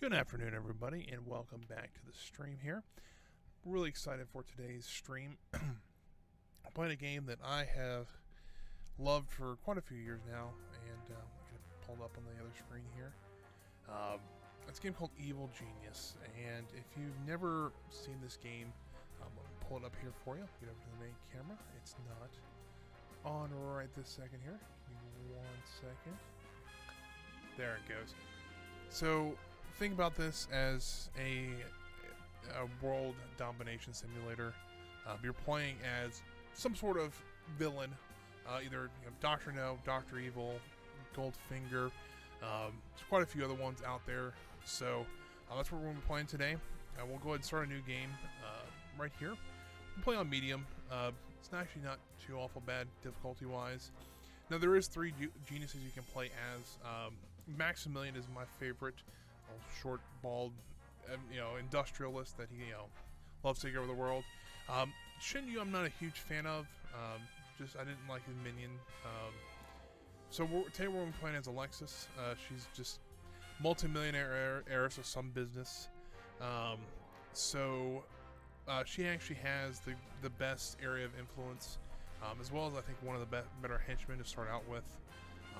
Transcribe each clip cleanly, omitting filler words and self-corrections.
Good afternoon, everybody, and welcome back to the stream here. Really excited for today's stream. I'm playing a game that I have loved for quite a few years now, and I'm going to pull it up on the other screen here. It's a game called Evil Genius, and if you've never seen this game, I'm going to pull it up here for you. Get over to the main camera. It's not on right this second here. Give me 1 second. There it goes. So, think about this as a world domination simulator. You're playing as some sort of villain, either Dr. No, Dr. Evil, Goldfinger. There's quite a few other ones out there. So that's what we're going to be playing today. We'll go ahead and start a new game right here. We'll play on medium. It's actually not too awful bad difficulty-wise. Now there is 3 geniuses you can play as. Maximilian is my favorite. Short, bald, industrialist that he, loves to take over the world. Shinju, I'm not a huge fan of. I didn't like his minion. So today we're playing as Alexis. She's just multi-millionaire heiress of some business. She actually has the best area of influence, as well as I think one of the better henchmen to start out with.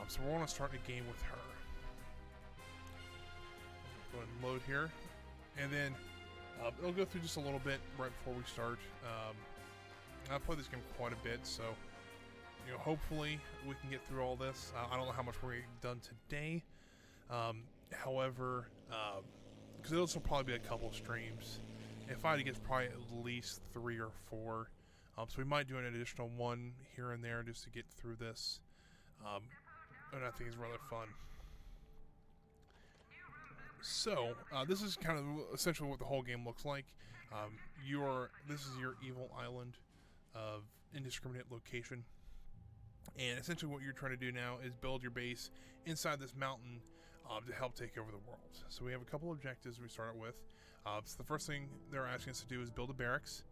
So we're going to start a game with her. Go ahead and load here, and then it'll go through just a little bit right before we start. I've played this game quite a bit, so hopefully we can get through all this. I don't know how much we're getting done today. However, because it'll probably be a couple streams. If I had to guess, probably at least 3 or 4. So we might do an additional one here and there just to get through this. And I think it's rather fun. So, this is kind of essentially what the whole game looks like. This is your evil island of indiscriminate location. And essentially what you're trying to do now is build your base inside this mountain to help take over the world. So we have a couple objectives we start out with. So the first thing they're asking us to do is build a barracks.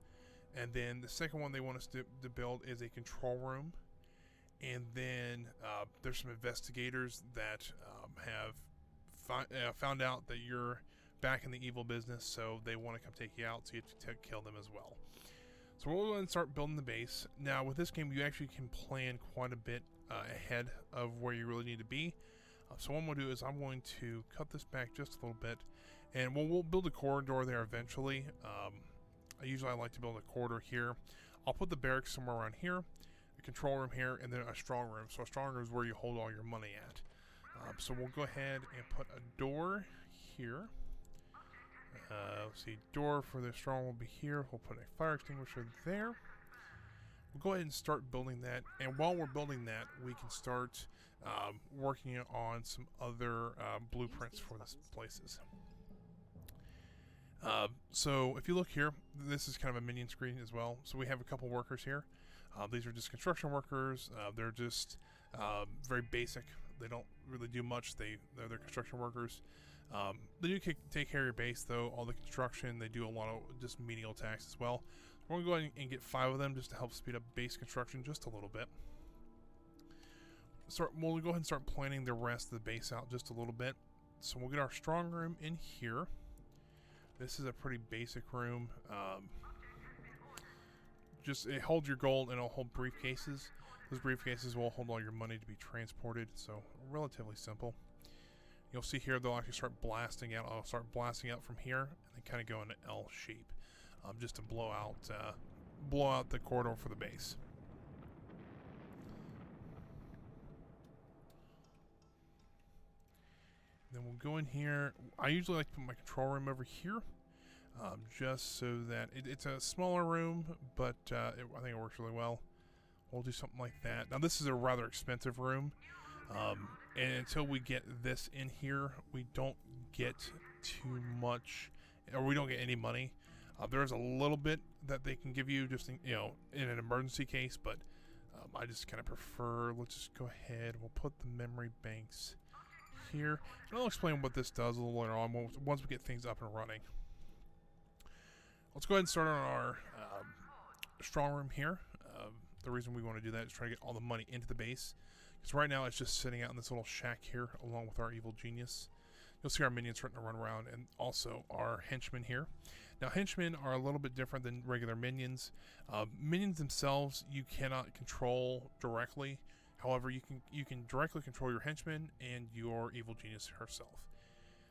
And then the second one they want us to build is a control room. And then there's some investigators that have found out that you're back in the evil business, so they want to come take you out, so you have to kill them as well. So we'll go ahead and start building the base. Now with this game you actually can plan quite a bit ahead of where you really need to be. So what I'm going to do is I'm going to cut this back just a little bit, and we'll build a corridor there eventually. I like to build a corridor here. I'll put the barracks somewhere around here, a control room here, and then a strong room. So a strong room is where you hold all your money at. So we'll go ahead and put a door here. Let's see, door for the strong will be here. We'll put a fire extinguisher there. We'll go ahead and start building that. And while we're building that, we can start working on some other blueprints for these places. So if you look here, this is kind of a minion screen as well. So we have a couple workers here. These are just construction workers. They're just very basic. They don't really do much. They're construction workers. They do take care of your base, though. All the construction, they do a lot of just menial tasks as well. We're going to go ahead and get 5 of them just to help speed up base construction just a little bit. We'll go ahead and start planning the rest of the base out just a little bit. So we'll get our strong room in here. This is a pretty basic room. It holds your gold and it'll hold briefcases. Those briefcases will hold all your money to be transported, so relatively simple. You'll see here they'll actually start blasting out. I'll start blasting out from here and then kind of go in an L shape, just to blow out the corridor for the base. Then we'll go in here. I usually like to put my control room over here. Just so that it's a smaller room, but I think it works really well. We'll do something like that. Now this is a rather expensive room, and until we get this in here, we don't get too much, or we don't get any money. There's a little bit that they can give you just in an emergency case, but I just kind of prefer. Let's just go ahead. We'll put the memory banks here, and I'll explain what this does a little later on once we get things up and running. Let's go ahead and start on our strong room here. The reason we want to do that is try to get all the money into the base. Because right now it's just sitting out in this little shack here along with our evil genius. you'll see our minions starting to run around, and also our henchmen here. Now, henchmen are a little bit different than regular minions. Minions themselves you cannot control directly. However, you can directly control your henchmen and your evil genius herself.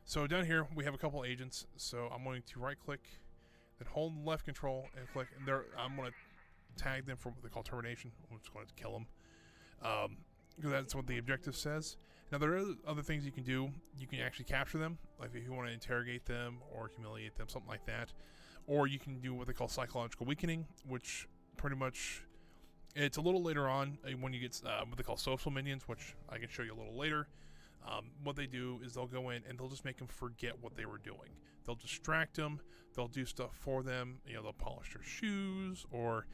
So down here we have a couple agents. So I'm going to right click, then hold left control and click, and there I'm going to tag them for what they call termination. I'm just going to kill them. Because that's what the objective says. Now there are other things you can do. You can actually capture them, like if you want to interrogate them or humiliate them, something like that. Or you can do what they call psychological weakening, which pretty much, it's a little later on when you get what they call social minions, which I can show you a little later. What they do is they'll go in and they'll just make them forget what they were doing. They'll distract them. They'll do stuff for them. They'll polish their shoes or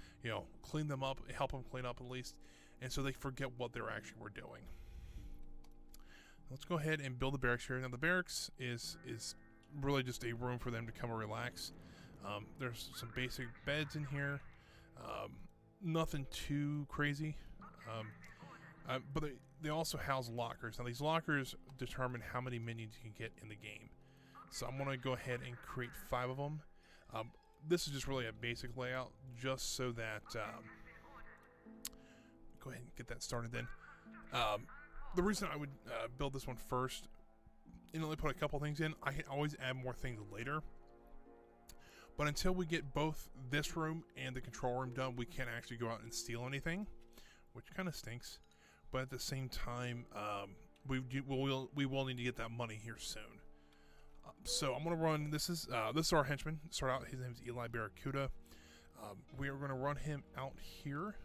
clean them up, help them clean up at least, and so they forget what they actually were doing. Let's go ahead and build the barracks here. Now the barracks is really just a room for them to come and relax. There's some basic beds in here. Nothing too crazy. But they also house lockers. Now these lockers determine how many minions you can get in the game. So I'm going to go ahead and create 5 of them. This is just really a basic layout, just so that go ahead and get that started then. The reason I would build this one first and only put a couple things in, I can always add more things later. But until we get both this room and the control room done, we can't actually go out and steal anything, which kind of stinks. But at the same time, we will need to get that money here soon. So I'm going to run, this is our henchman. Start out, his name is Eli Barracuda. We are going to run him out here.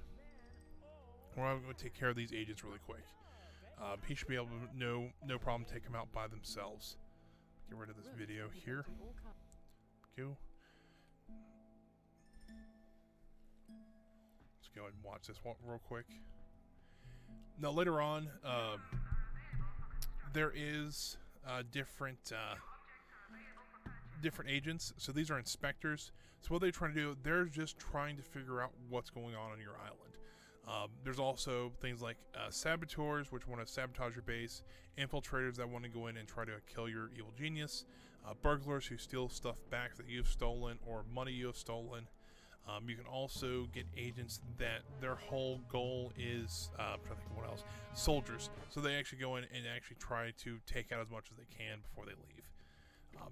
We're going to take care of these agents really quick. He should be able to, no problem, take them out by themselves. Get rid of this video here. Go. Let's go ahead and watch this one real quick. Now later on, there is different agents. So these are inspectors. So what they're trying to do, they're just trying to figure out what's going on your island. There's also things like saboteurs, which want to sabotage your base, infiltrators that want to go in and try to kill your evil genius, burglars who steal stuff back that you've stolen or money you have stolen. You can also get agents that their whole goal is, I'm trying to think of what else, soldiers. So they actually go in and actually try to take out as much as they can before they leave.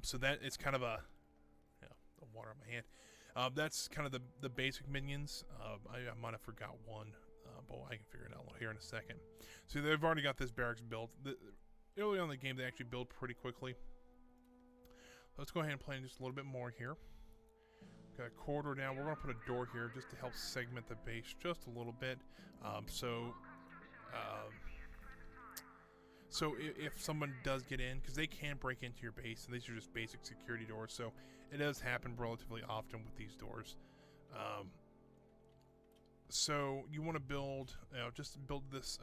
So that is kind of the water on my hand. That's kind of the basic minions. I might have forgot one, but I can figure it out here in a second. So they've already got this barracks built. Early on in the game, they actually build pretty quickly. Let's go ahead and plan just a little bit more here. Got a corridor down. We're going to put a door here just to help segment the base just a little bit. So if someone does get in, because they can break into your base, and these are just basic security doors, so it does happen relatively often with these doors. So you want to build, just build this,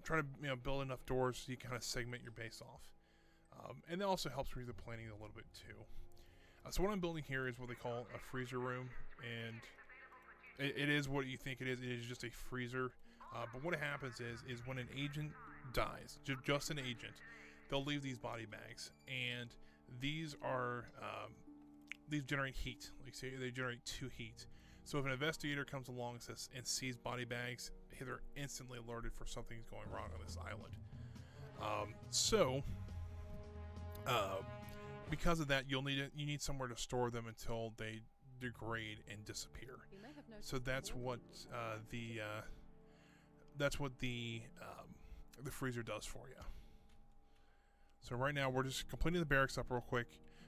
try to build enough doors so you kind of segment your base off. And that also helps with the planning a little bit too. So what I'm building here is what they call a freezer room, and it is what you think it is. It is just a freezer. But what happens is when an agent dies, just an agent, they'll leave these body bags, and these are these generate heat. Like say they generate 2 heat. So if an investigator comes along and sees body bags, they're instantly alerted for something's going wrong on this island. Because of that, you need somewhere to store them until they degrade and disappear. So that's what the freezer does for you. So right now we're just completing the barracks up real quick.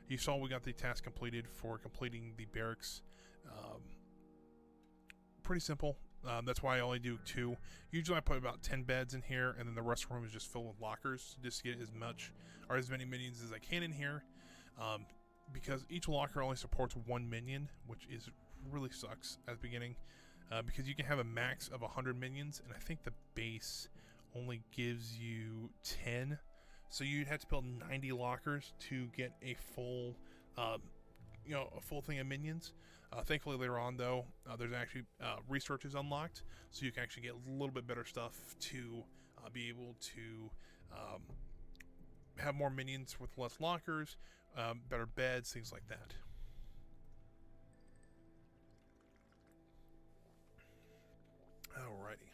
You saw we got the task completed for completing the barracks. Pretty simple. That's why I only do 2. Usually I put about 10 beds in here, and then the rest of the room is just filled with lockers, just to get as much or as many minions as I can in here. Because each locker only supports 1 minion, which really sucks at the beginning. Because you can have a max of 100 minions, and I think the base only gives you 10. So you'd have to build 90 lockers to get a full, a full thing of minions. Thankfully later on though, there's actually research is unlocked, so you can actually get a little bit better stuff to be able to have more minions with less lockers, better beds, things like that. Alrighty.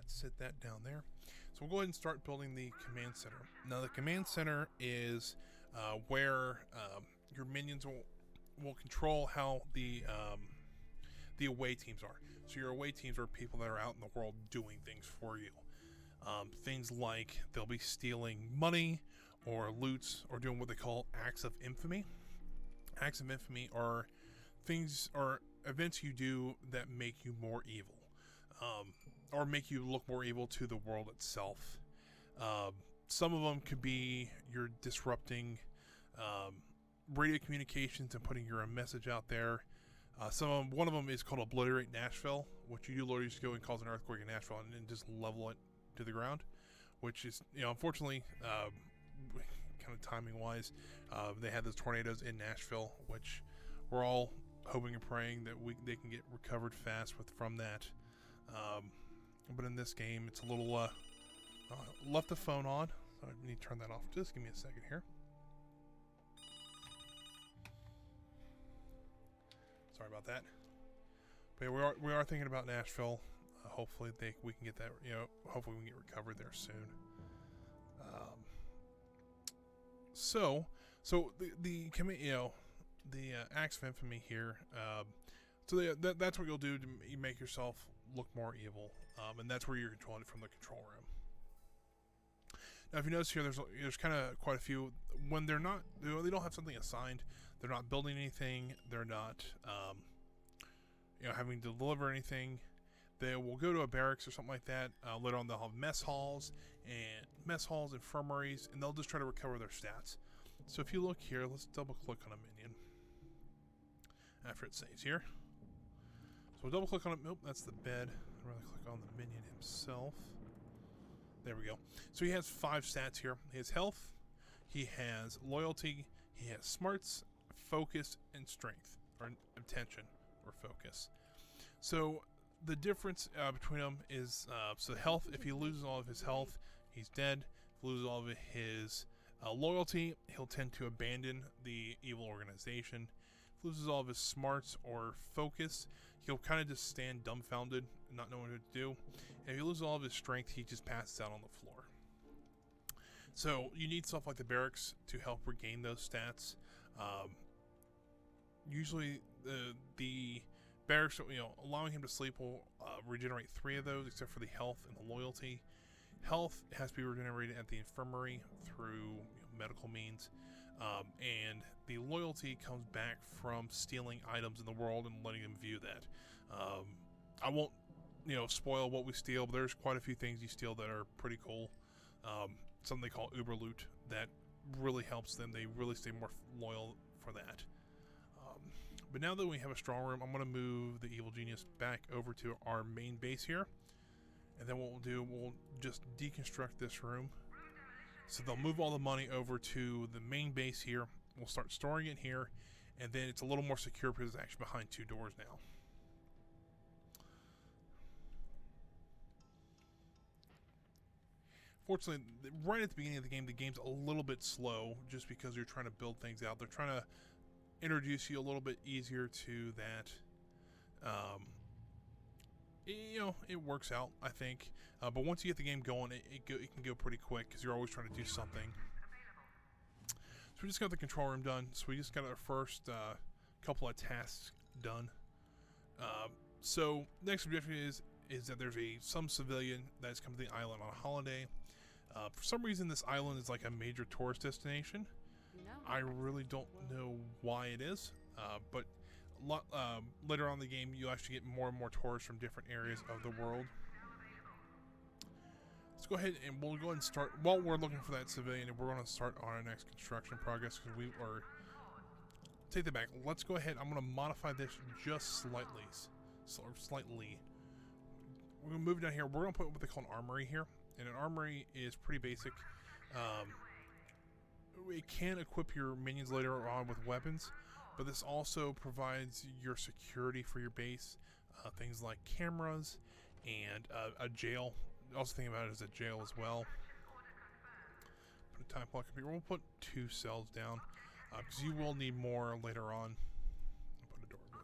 Sit that down there. So we'll go ahead and start building the command center. Now the command center is where your minions will control how the away teams are. So your away teams are people that are out in the world doing things for you. Things like they'll be stealing money or loots or doing what they call acts of infamy. Acts of infamy are things or events you do that make you more evil. Or make you look more evil to the world itself. Some of them could be you're disrupting radio communications and putting your message out there. One of them is called Obliterate Nashville, which you do literally just go and cause an earthquake in Nashville and just level it to the ground, which is, unfortunately, kind of timing wise, they had those tornadoes in Nashville, which we're all hoping and praying that they can get recovered fast from that. But in this game, it's a little, left the phone on, so I need to turn that off. Just give me a second here. Sorry about that. But yeah, we are thinking about Nashville. Hopefully we can get that, hopefully we can get recovered there soon. So the acts of infamy here, that's what you'll do to make yourself look more evil, and that's where you're controlling it from the control room. Now, if you notice here, there's kind of quite a few. When they don't have something assigned, they're not building anything, they're not, having to deliver anything. They will go to a barracks or something like that. Later on, they'll have mess halls, infirmaries, and they'll just try to recover their stats. So if you look here, let's double click on a minion after it saves here. So we'll double click on it. Nope, that's the bed. I'd rather click on the minion himself. There we go. So he has 5 stats here. He has health, he has loyalty, he has smarts, focus, and strength, or attention, or focus. So the difference between them is, so health, if he loses all of his health, he's dead. If he loses all of his loyalty, he'll tend to abandon the evil organization. If he loses all of his smarts or focus, he'll kind of just stand dumbfounded, not knowing what to do. And if he loses all of his strength, he just passes out on the floor. So you need stuff like the barracks to help regain those stats. Usually the barracks, allowing him to sleep will regenerate 3 of those, except for the health and the loyalty. Health has to be regenerated at the infirmary through medical means, and the loyalty comes back from stealing items in the world and letting them view that. I won't, spoil what we steal, but there's quite a few things you steal that are pretty cool. Something they call Uber Loot that really helps them. They really stay more loyal for that. But now that we have a strong room, I'm going to move the Evil Genius back over to our main base here. And then what we'll do, we'll just deconstruct this room. So they'll move all the money over to the main base here. We'll start storing it here. And then it's a little more secure because it's actually behind 2 doors now. Fortunately, right at the beginning of the game's a little bit slow just because you're trying to build things out. They're trying to introduce you a little bit easier to that. It works out, I think. But once you get the game going, it can go pretty quick because you're always trying to do something. So we just got the control room done. So we just got our first couple of tasks done. So next objective is that there's some civilian that's come to the island on a holiday. For some reason, this island is like a major tourist destination. I really don't know why it is, but later on in the game, you actually get more and more tourists from different areas of the world. Let's go ahead and we'll go ahead and start. While we're looking for that civilian, we're going to start on our next construction progress because we are. Take that back. Let's go ahead. I'm going to modify this just slightly. We're going to move down here. We're going to put what they call an armory here. And an armory is pretty basic. It can equip your minions later on with weapons, but this also provides your security for your base. Things like cameras and a jail also thinking about it as a jail as well. Put a time clock up here. We'll put 2 cells down because you will need more later on. I'll put a door there.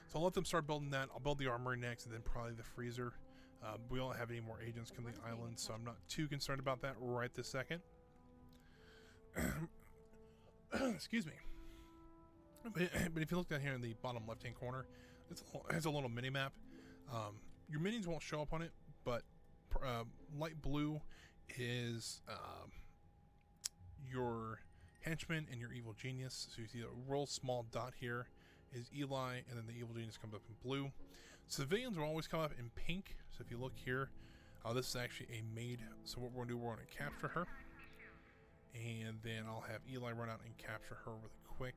So I'll let them start building that. I'll build the armory next, and then probably the freezer. We don't have any more agents coming to the island, so I'm not too concerned about that right this second. Excuse me. But if you look down here in the bottom left-hand corner, it's a little mini map. Your minions won't show up on it, but light blue is your henchman and your evil genius. So you see a real small dot here is Eli, and then the evil genius comes up in blue. Civilians will always come up in pink. So if you look here, this is actually a maid. So what we're going to do, we're going to capture her. And then I'll have Eli run out and capture her really quick.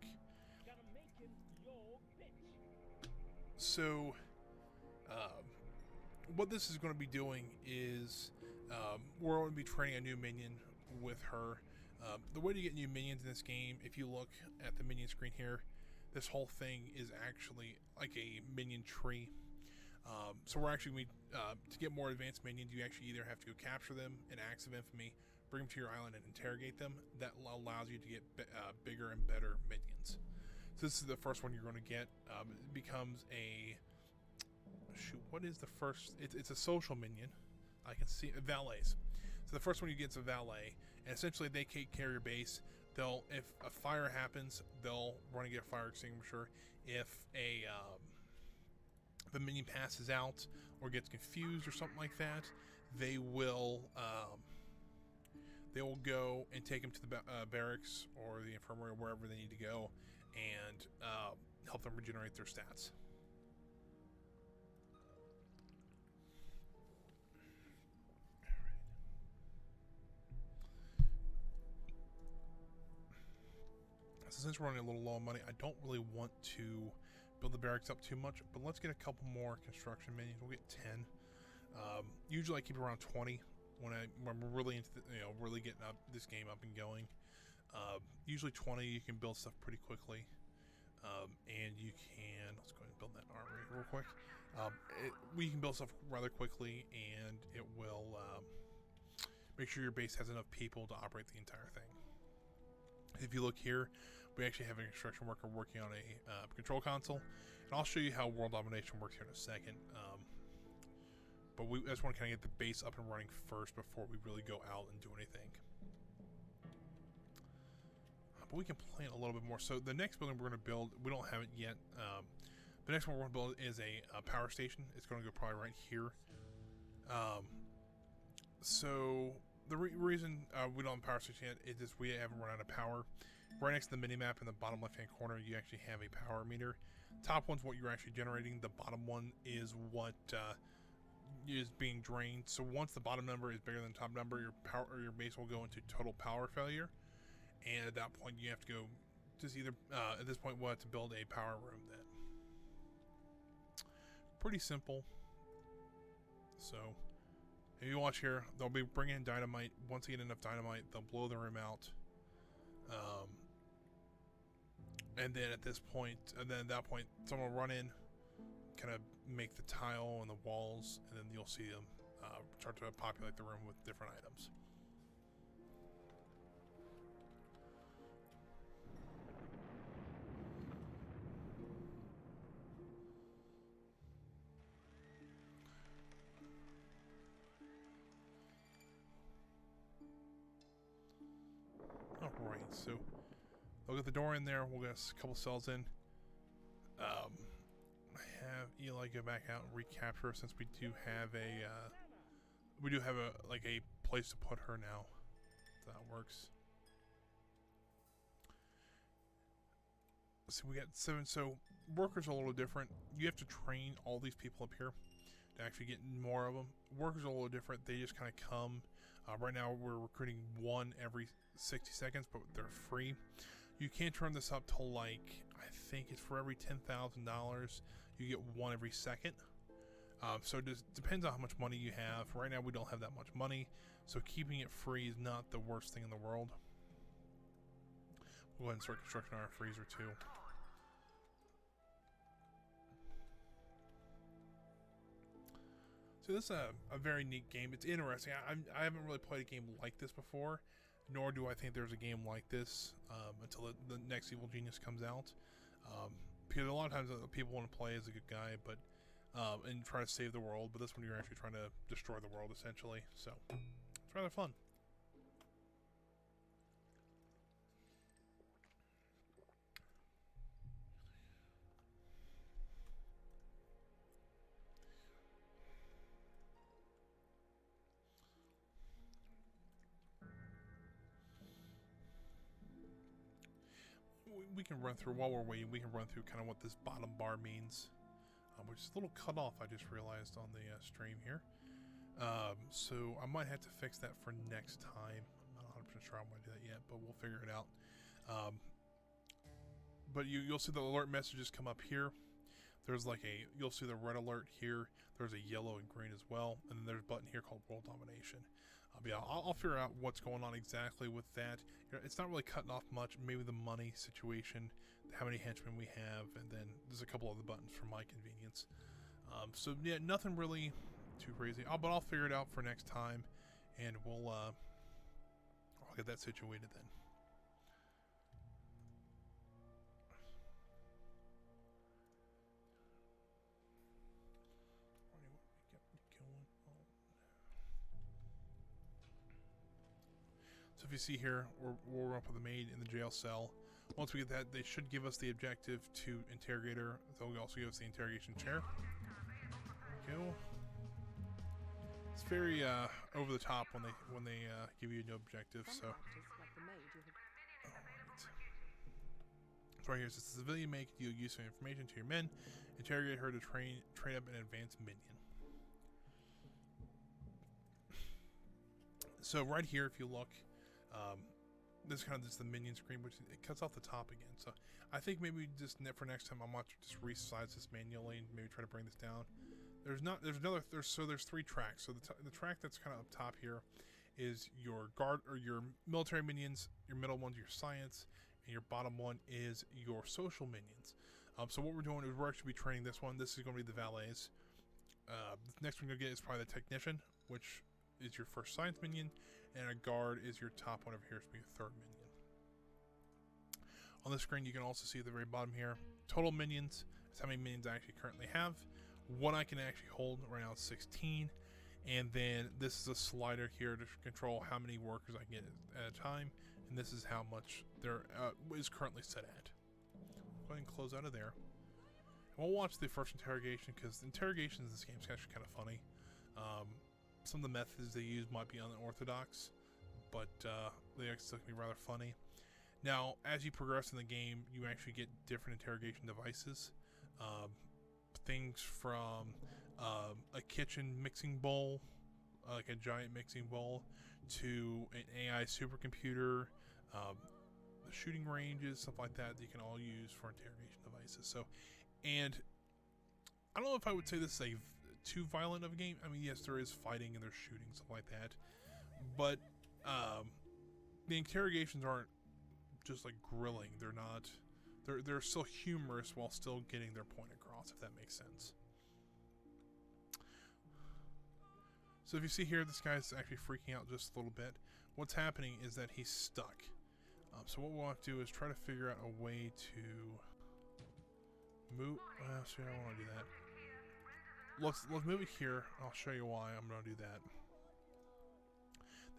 So, what this is going to be doing is we're going to be training a new minion with her. The way to get new minions in this game, if you look at the minion screen here, this whole thing is actually like a minion tree. So we're actually to get more advanced minions, you actually either have to go capture them in Acts of Infamy, bring them to your island and interrogate them. That allows you to get bigger and better minions. So this is the first one you're going to get. It becomes a what is the first? It's a social minion. I can see valets. So the first one you get is a valet, and essentially they take care of your base. If a fire happens, they'll run and get a fire extinguisher. If a minion passes out or gets confused or something like that, they will go and take them to the barracks or the infirmary or wherever they need to go, and help them regenerate their stats. So since we're running a little low on money, I don't really want to build the barracks up too much, but let's get a couple more construction minions. We'll get 10. Usually I keep around 20 when we're really into really getting this game up and going. Usually 20, you can build stuff pretty quickly, and you can let's go ahead and build that armory real quick. We can build stuff rather quickly, and it will make sure your base has enough people to operate the entire thing. If you look here, we actually have a construction worker working on a control console, and I'll show you how world domination works here in a second. But I just want to kind of get the base up and running first before we really go out and do anything. But we can plan a little bit more. So the next building we're going to build, we don't have it yet. The next one we're going to build is a power station. It's going to go probably right here. So the reason we don't have a power station yet is just we haven't run out of power. Right next to the mini-map in the bottom left-hand corner, you actually have a power meter. Top one's what you're actually generating. The bottom one is what is being drained. So once the bottom number is bigger than the top number, your power or your base will go into total power failure. And at that point, you have to go just either at this point we'll have to build a power room then. Pretty simple. So if you watch here, they'll be bringing in dynamite. Once they get enough dynamite, they'll blow the room out. And then at this point, and then at that point, someone will run in, kind of make the tile and the walls, and then you'll see them start to populate the room with different items. Alright, so I'll get the door in there, we'll get a couple cells in. Have Eli go back out and recapture her, since we do have a place to put her now. If that works. So we got 7. So workers are a little different. You have to train all these people up here to actually get more of them. Workers are a little different. They just kind of come. Right now we're recruiting 1 every 60 seconds, but they're free. You can turn this up to, like, I think it's for every $10,000 you get 1 every second. So it just depends on how much money you have. Right now we don't have that much money, so keeping it free is not the worst thing in the world. We'll go ahead and start constructing our freezer too. So this is a very neat game. It's interesting. I haven't really played a game like this before, nor do I think there's a game like this until the next Evil Genius comes out. Because a lot of times people want to play as a good guy, but and try to save the world. But this one you're actually trying to destroy the world essentially. So it's rather fun. We can run through, while we're waiting, we can run through kind of what this bottom bar means, which is a little cut off, I just realized on the stream here. So I might have to fix that for next time. I'm not 100% sure I'm going to do that yet, but we'll figure it out. But you'll see the alert messages come up here. There's like you'll see the red alert here. There's a yellow and green as well. And then there's a button here called World Domination. I'll figure out what's going on exactly with that. It's not really cutting off much. Maybe the money situation, how many henchmen we have, and then there's a couple other buttons for my convenience. So yeah, nothing really too crazy. But I'll figure it out for next time, and I'll get that situated then. So if you see here, we're up with the maid in the jail cell. Once we get that, they should give us the objective to interrogator. They'll also give us the interrogation chair. There we go. It's very over the top when they give you a new objective. So, so right here it says the civilian maid can deal useful information to your men. Interrogate her to train up an advanced minion. So right here, if you look. This is kind of just the minion screen, which it cuts off the top again. So I think maybe just for next time I might just resize this manually and maybe try to bring this down. There's three tracks. So the track that's kind of up top here is your guard or your military minions. Your middle one's your science, and your bottom one is your social minions. So what we're doing is we're actually be training this one. This is going to be the valets. The next one you'll get is probably the technician, which is your first science minion, and a guard is your top one over here, to be your third minion. On the screen, you can also see at the very bottom here, total minions. That's how many minions I actually currently have. What I can actually hold right now is 16, and then this is a slider here to control how many workers I can get at a time, and this is how much there is currently set at. Go ahead and close out of there. And we'll watch the first interrogation, because the interrogations in this game is actually kind of funny. Some of the methods they use might be unorthodox, but they actually can be rather funny. Now, as you progress in the game, you actually get different interrogation devices. Things from a kitchen mixing bowl, like a giant mixing bowl, to an AI supercomputer, shooting ranges, stuff like that you can all use for interrogation devices. So, and I don't know if I would say this is too violent of a game. I mean, yes, there is fighting and there's shooting, stuff like that, but the interrogations aren't just like grilling. They're not. They're still humorous while still getting their point across, if that makes sense. So if you see here, this guy's actually freaking out just a little bit. What's happening is that he's stuck. So what we'll have to do is try to figure out a way to move. Actually, I don't want to do that. Let's move it here. I'll show you why I'm going to do that.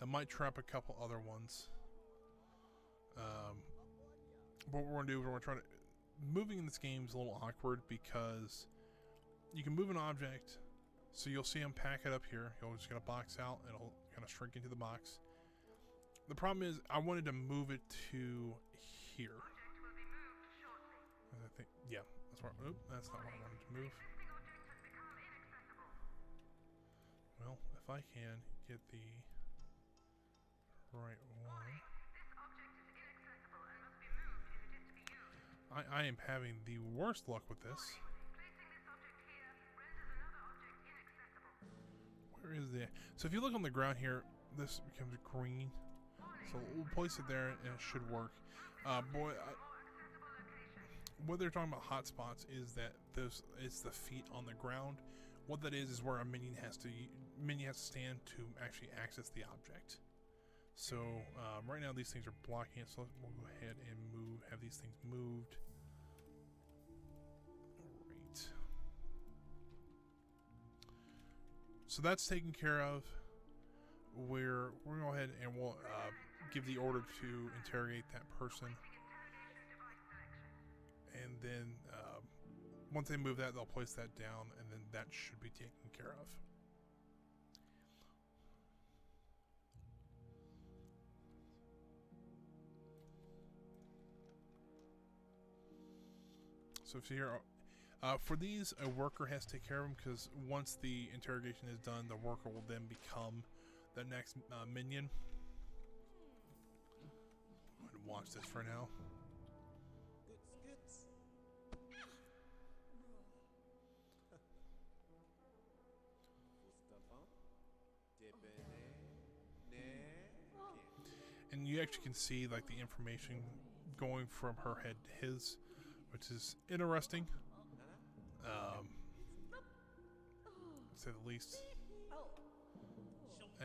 That might trap a couple other ones. What we're going to do is we're going to try to... Moving in this game is a little awkward because you can move an object. So you'll see him pack it up here. He'll just get a box out and it'll kind of shrink into the box. The problem is I wanted to move it to here. I think, yeah, that's where... Oop, that's not what I wanted to move. Well, if I can get the right one. I am having the worst luck with this. Where is the... So if you look on the ground here, this becomes green. So we'll place it there and it should work. What they're talking about hotspots is that it's the feet on the ground, What that is where a minion has to stand to actually access the object. So right now these things are blocking it, so we'll go ahead and have these things moved. Great. So that's taken care of. We're going to go ahead and we'll give the order to interrogate that person. And then once they move that, they'll place that down, and then that should be taken care of. So if you're here, for these, a worker has to take care of them, because once the interrogation is done, the worker will then become the next minion. I'm going to watch this for now. And you actually can see like the information going from her head to his, which is interesting, to say the least.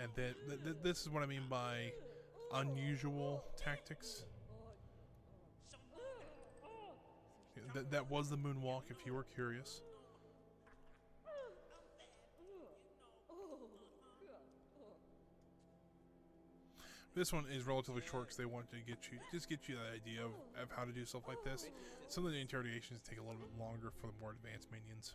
And then this is what I mean by unusual tactics. That was the moonwalk, if you were curious. This one is relatively short because they wanted to get you that idea of how to do stuff like this. Some of the interrogations take a little bit longer for the more advanced minions.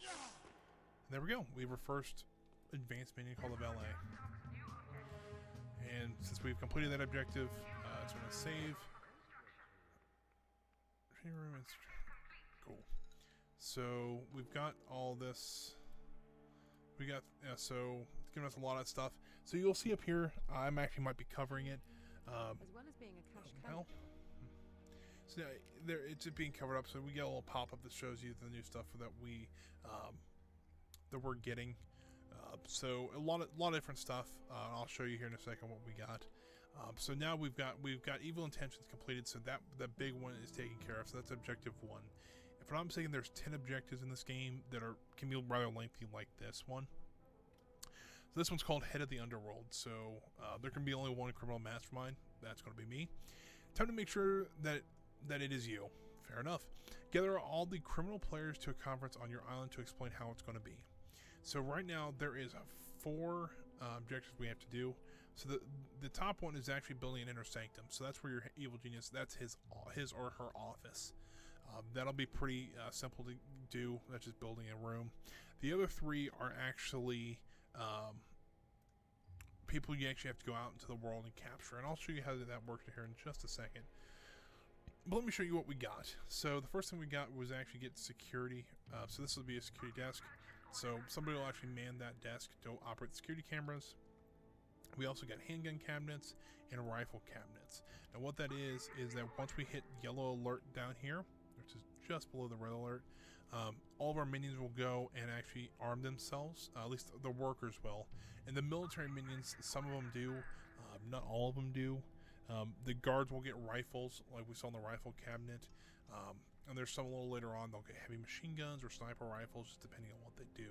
And there we go. We have our first advanced minion called the Valet. And since we've completed that objective, it's going to save. Cool. So we've got all this. We got so it's giving us a lot of stuff. So you'll see up here, I might be covering it. As well as being a cash cow. So there, it's being covered up. So we get a little pop-up that shows you the new stuff that we're getting. So a lot of different stuff. I'll show you here in a second what we got. So now we've got Evil Intentions completed. So that big one is taken care of. So that's objective 1. If I'm not mistaken, there's 10 objectives in this game that can be rather lengthy, like this one. So this one's called Head of the Underworld. So there can be only one criminal mastermind. That's going to be me. Time to make sure that it is you. Fair enough. Gather all the criminal players to a conference on your island to explain how it's going to be. So right now there is 4 objectives we have to do. So the top one is actually building an inner sanctum. So that's where your evil genius, that's his or her office. That'll be pretty simple to do. That's just building a room. The other 3 are actually people you actually have to go out into the world and capture. And I'll show you how that works here in just a second. But let me show you what we got. So the first thing we got was actually get security. So this will be a security desk. So somebody will actually man that desk to operate the security cameras. We also got handgun cabinets and rifle cabinets. Now what that is that once we hit yellow alert down here, which is just below the red alert, all of our minions will go and actually arm themselves. At least the workers will. And the military minions, some of them do, not all of them do. The guards will get rifles, like we saw in the rifle cabinet. And there's some a little later on, they'll get heavy machine guns or sniper rifles, just depending on what they do.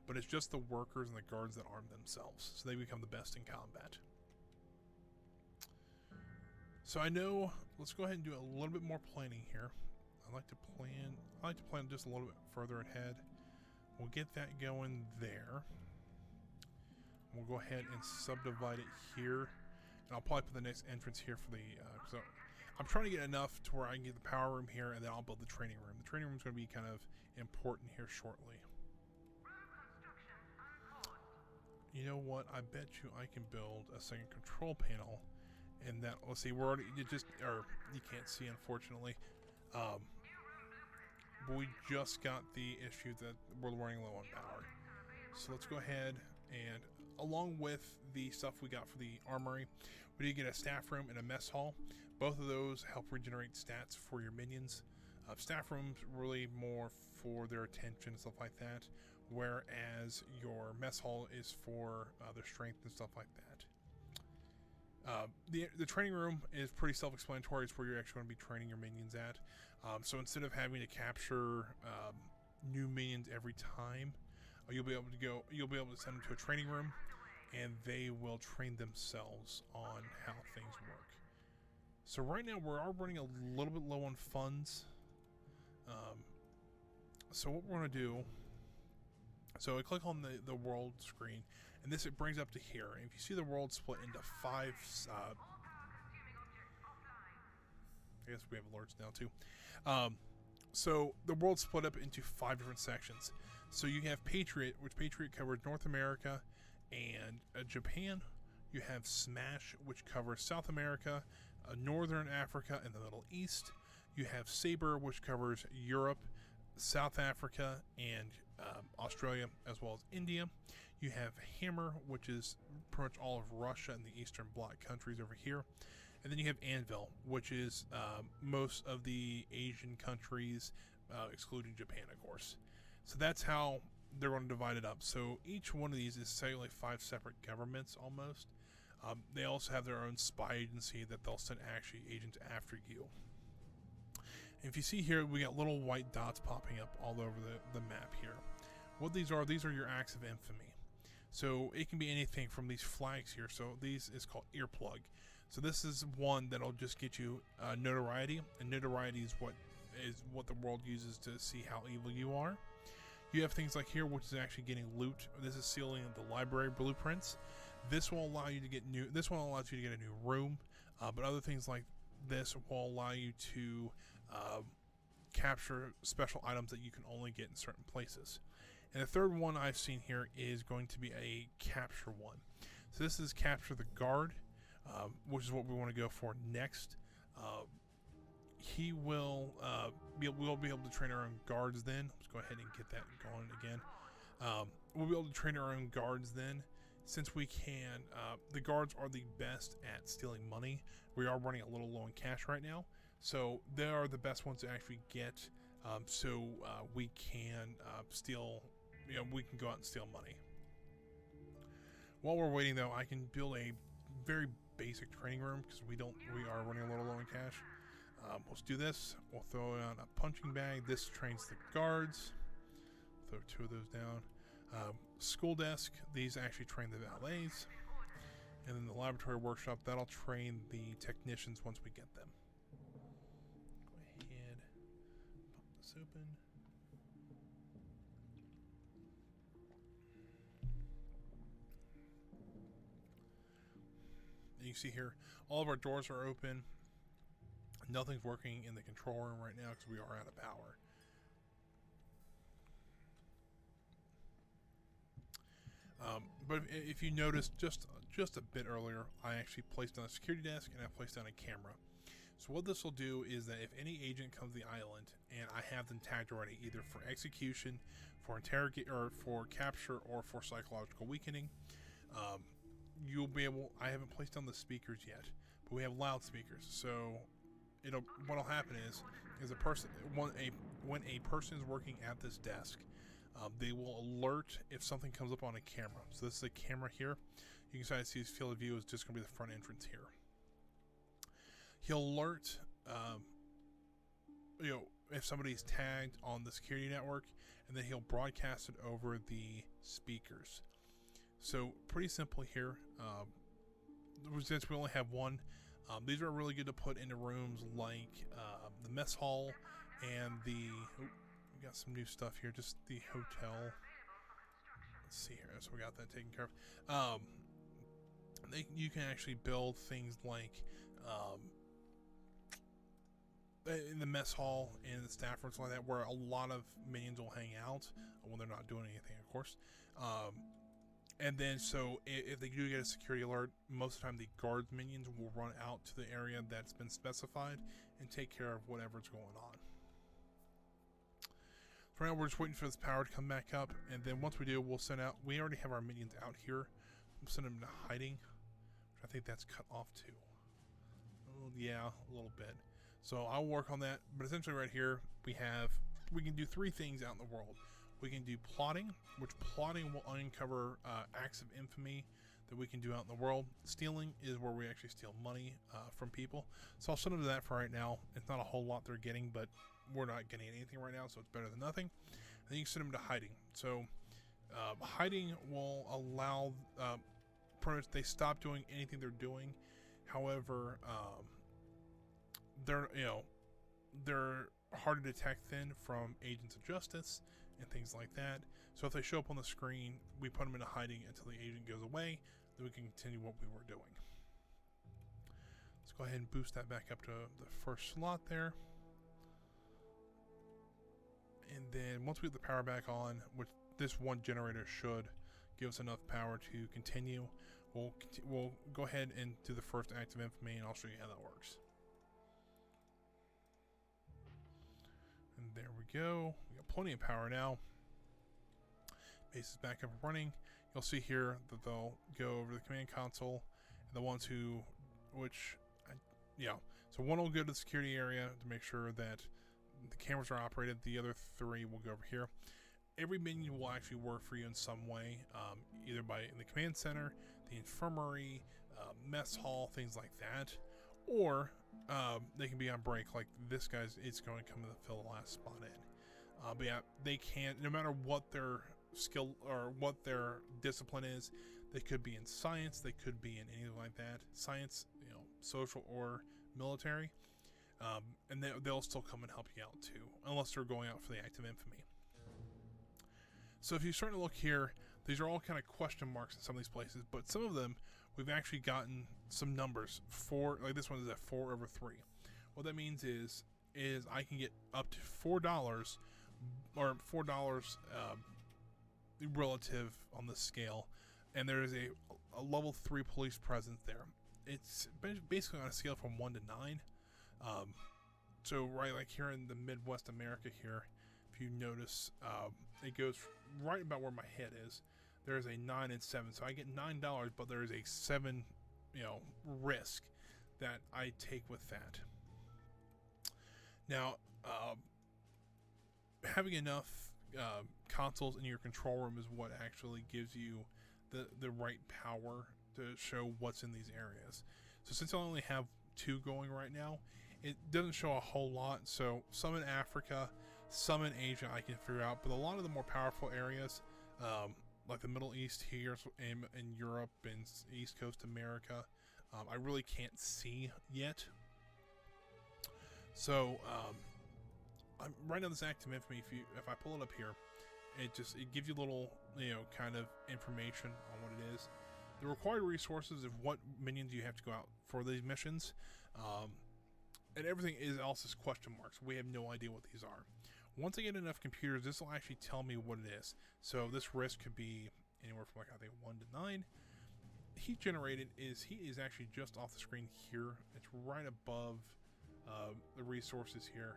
But it's just the workers and the guards that arm themselves, so they become the best in combat. So I know, let's go ahead and do a little bit more planning here. I like to plan just a little bit further ahead. We'll get that going there. We'll go ahead and subdivide it here. And I'll probably put the next entrance here for the, so I'm trying to get enough to where I can get the power room here, and then I'll build the training room. The training room is going to be kind of important here shortly. You know what? I bet you I can build a second control panel, and that, let's see, we're already, you can't see unfortunately, but we just got the issue that we're running low on power. So let's go ahead and, along with the stuff we got for the armory, we did get a staff room and a mess hall. Both of those help regenerate stats for your minions. Staff rooms really more for their attention and stuff like that, whereas your mess hall is for their strength and stuff like that. The training room is pretty self-explanatory. It's where you're actually going to be training your minions at. So instead of having to capture new minions every time. You'll be able to send them to a training room, and they will train themselves on how things work. So right now we are running a little bit low on funds. So what we're going to do, so I click on the world screen, and it brings up to here. And if you see the world split into 5, I guess we have alerts now too. So the world split up into 5 different sections. So you have Patriot, which Patriot covers North America and Japan. You have Smash, which covers South America, Northern Africa, and the Middle East. You have Saber, which covers Europe, South Africa, and Australia, as well as India. You have Hammer, which is pretty much all of Russia and the Eastern Bloc countries over here. And then you have Anvil, which is most of the Asian countries, excluding Japan, of course. So that's how they're going to divide it up. So each one of these is say like 5 separate governments almost. They also have their own spy agency that they'll send actually agents after you. And if you see here, we got little white dots popping up all over the map here. What these are your acts of infamy. So it can be anything from these flags here. So these is called earplug. So this is one that'll just get you notoriety, and notoriety is what the world uses to see how evil you are. You have things like here, which is actually getting loot. This is sealing the library blueprints. This will allow you to get This one allows you to get a new room, but other things like this will allow you to capture special items that you can only get in certain places. And the third one I've seen here is going to be a capture one. So this is capture the guard, which is what we want to go for next. We'll be able to train our own guards then. Let's go ahead and get that going again. We'll be able to train our own guards then. Since we can, the guards are the best at stealing money. We are running a little low in cash right now. So they are the best ones to actually get. We can steal, we can go out and steal money. While we're waiting though, I can build a very basic training room because we are running a little low in cash. Let's do this. We'll throw on a punching bag. This trains the guards. Throw 2 of those down. School desk. These actually train the valets. And then the laboratory workshop. That'll train the technicians once we get them. Go ahead. Pop this open. And you see here, all of our doors are open. Nothing's working in the control room right now because we are out of power. But if you notice, just a bit earlier, I actually placed down a security desk and I placed down a camera. So what this will do is that if any agent comes to the island and I have them tagged already, either for execution, for interrogate, or for capture, or for psychological weakening, you'll be able. I haven't placed down the speakers yet, but we have loudspeakers. So what'll happen is when a person is working at this desk, they will alert if something comes up on a camera. So this is a camera here. You can see his field of view is just going to be the front entrance here. He'll alert, if somebody's tagged on the security network, and then he'll broadcast it over the speakers. So pretty simple here. Since we only have one, these are really good to put into rooms like the mess hall and we got some new stuff here, just the hotel. Let's see here. So we got that taken care of. You can actually build things like in the mess hall and the staff rooms like that, where a lot of minions will hang out when they're not doing anything, of course. And then, so if they do get a security alert, most of the time the guards minions will run out to the area that's been specified and take care of whatever's going on. For now, we're just waiting for this power to come back up, and then once we do, we'll send out. We already have our minions out here. We'll send them to hiding, which I think that's cut off too. Oh, yeah, a little bit. So I'll work on that. But essentially, right here, we can do 3 things out in the world. We can do plotting, which plotting will uncover acts of infamy that we can do out in the world. Stealing is where we actually steal money from people. So I'll send them to that for right now. It's not a whole lot they're getting, but we're not getting anything right now, so it's better than nothing. then you can send them to hiding. So hiding will allow pretty much they stop doing anything they're doing. However, they're they're hard to detect then from agents of justice and things like that. So if they show up on the screen, we put them into hiding until the agent goes away. Then we can continue what we were doing. Let's go ahead and boost that back up to the first slot there. And then once we get the power back on, which this one generator should give us enough power to continue, we'll go ahead and do the first act of infamy, and I'll show you how that works. And there we go. We got plenty of power now. Base is back up and running. You'll see here that they'll go over the command console, and the ones who, so one will go to the security area to make sure that the cameras are operated. The other three will go over here. Every minion will actually work for you in some way, either in the command center, the infirmary, mess hall, things like that, or they can be on break, like this guy's. It's going to come to fill the last spot in. But yeah, they can't, no matter what their skill or what their discipline is. They could be in science, they could be in anything like that. Science, social or military, and they'll still come and help you out too, unless they're going out for the act of infamy. So if you start to look here, these are all kind of question marks in some of these places, but some of them we've actually gotten some numbers. Like this one is at 4/3. What that means is I can get up to $4 or $4 relative on the scale, and there is a level 3 police presence there. It's basically on a scale from 1 to 9. So right, like here in the Midwest America here, if you notice, it goes right about where my head is. There's a 9 and 7, so I get $9, but there is a 7, risk that I take with that. Now, having enough consoles in your control room is what actually gives you the right power to show what's in these areas. So since I only have 2 going right now, it doesn't show a whole lot. So some in Africa, some in Asia I can figure out, but a lot of the more powerful areas, like the Middle East here in Europe and East Coast America, I really can't see yet. So right now this act of infamy, if I pull it up here, it gives you a little kind of information on what it is. The required resources of what minions you have to go out for these missions, and everything is also question marks. We have no idea what these are. Once I get enough computers, this will actually tell me what it is. So this risk could be anywhere from I think 1 to 9. Heat generated is actually just off the screen here. It's right above the resources here,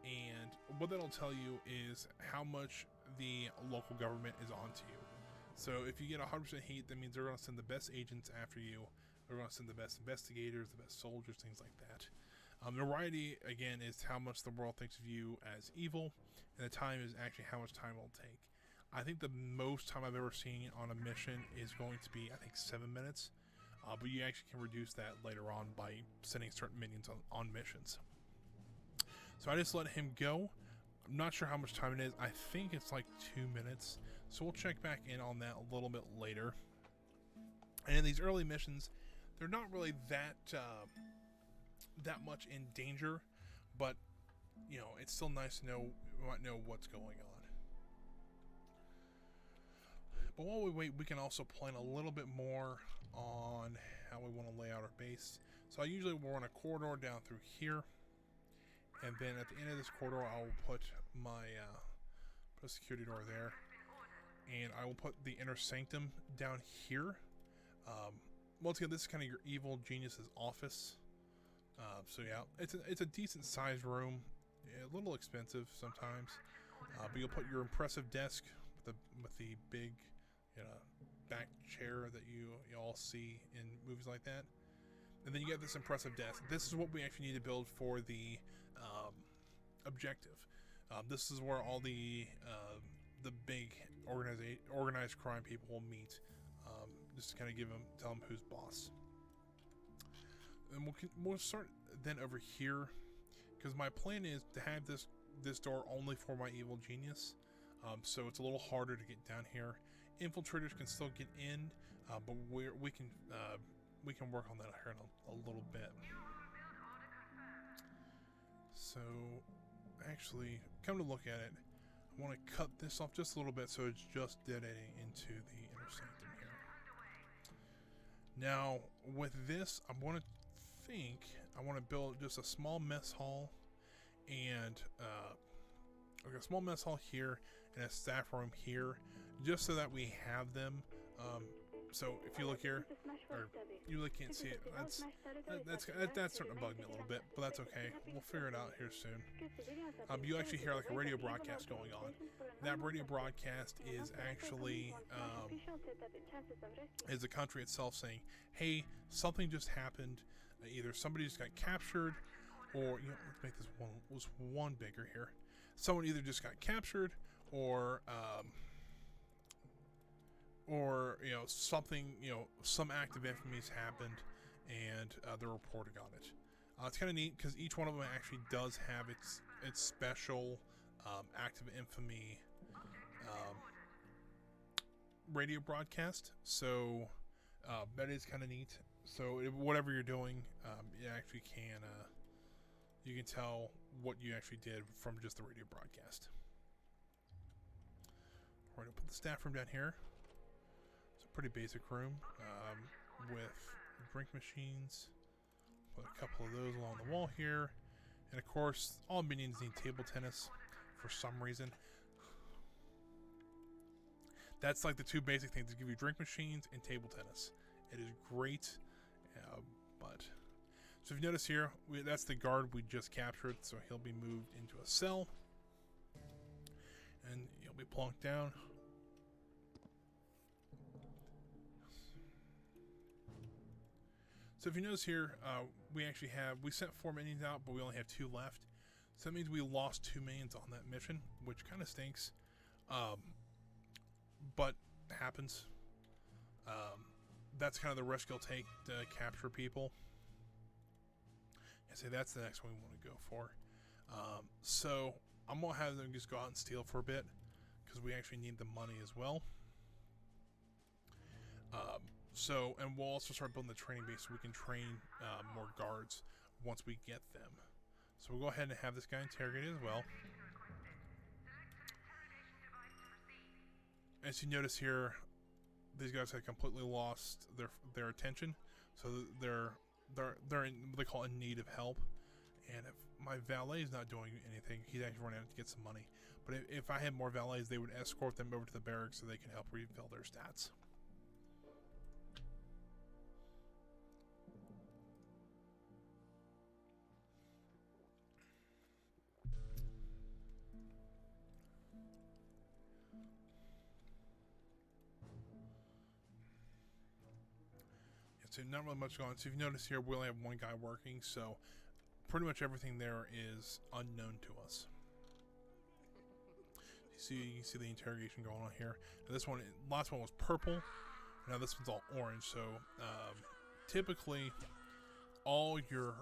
and what that'll tell you is how much the local government is onto you. So if you get 100% heat, that means they're going to send the best agents after you. They're going to send the best investigators, the best soldiers, things like that. Variety, again, is how much the world thinks of you as evil, and the time is actually how much time it'll take. I think the most time I've ever seen on a mission is going to be, I think, 7 minutes. But you actually can reduce that later on by sending certain minions on missions. So I just let him go. I'm not sure how much time it is. I think it's like 2 minutes. So we'll check back in on that a little bit later. And in these early missions, they're not really that much in danger, but it's still nice to know what's going on. But while we wait, we can also plan a little bit more on how we want to lay out our base. So I usually will run a corridor down through here, and then at the end of this corridor, I will put a security door there, and I will put the inner sanctum down here. Once again, this is kind of your evil genius's office. So yeah, it's a decent sized room, a little expensive sometimes, but you'll put your impressive desk with the big back chair that you all see in movies like that, and then you get this impressive desk. This is what we actually need to build for the objective. This is where all the big organized crime people will meet, just to kind of tell them who's boss. And we'll start then over here, because my plan is to have this door only for my evil genius. so it's a little harder to get down here. Infiltrators can still get in, but we can work on that here in a little bit. So, actually, come to look at it, I want to cut this off just a little bit so it's just dead ending into the inner sanctum here. Now, with this, I want to build just a small mess hall and a small mess hall here and a staff room here, just so that we have them. So if you look here, or you really can't see it, that's starting to bug me a little bit, but that's okay. We'll figure it out here soon. You actually hear like a radio broadcast going on. That radio broadcast is actually is the country itself saying, "Hey, something just happened. Either somebody just got captured, or let's make this one bigger here. Someone either just got captured, or something, some act of infamy's happened, and they're reporting on it." It's kind of neat because each one of them actually does have its special act of infamy radio broadcast. So that is kind of neat. So whatever you're doing, you actually you can tell what you actually did from just the radio broadcast. We're going to put the staff room down here. It's a pretty basic room with drink machines. Put a couple of those along the wall here. And of course, all minions need table tennis for some reason. That's like the two basic things to give you: drink machines and table tennis. It is great, but so if you notice here, that's the guard we just captured, so he'll be moved into a cell, and he'll be plunked down. So if you notice here, we sent 4 minions out, but we only have 2 left. So that means we lost 2 minions on that mission, which kind of stinks. But happens. That's kind of the risk you'll take to capture people. I say that's the next one we want to go for. So I'm going to have them just go out and steal for a bit, because we actually need the money as well. And we'll also start building the training base so we can train more guards once we get them. So we'll go ahead and have this guy interrogated as well. As you notice here, these guys have completely lost their attention, so they're in what they call in need of help. And if my valet is not doing anything, he's actually running out to get some money. But if I had more valets, they would escort them over to the barracks so they can help refill their stats. So not really much going on. So if you notice here, we only have 1 guy working, so pretty much everything there is unknown to us. You can see the interrogation going on here. Now this one, last one was purple. Now this one's all orange. So typically, all your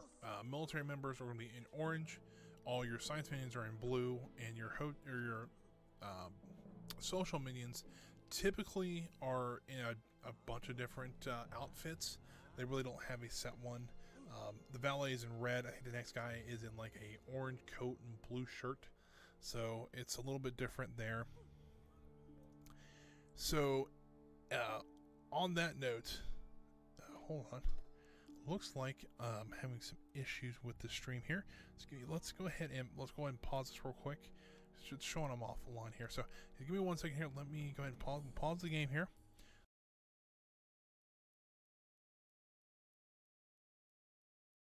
military members are going to be in orange. All your science minions are in blue, and your social minions typically are in a bunch of different outfits. They really don't have a set one. The valet is in red. I think the next guy is in like a orange coat and blue shirt, so it's a little bit different there. So on that note, hold on, looks like I'm having some issues with the stream here. Let's go ahead and pause this real quick. It's showing I'm offline here, so give me 1 second here. Let me go ahead and pause the game here.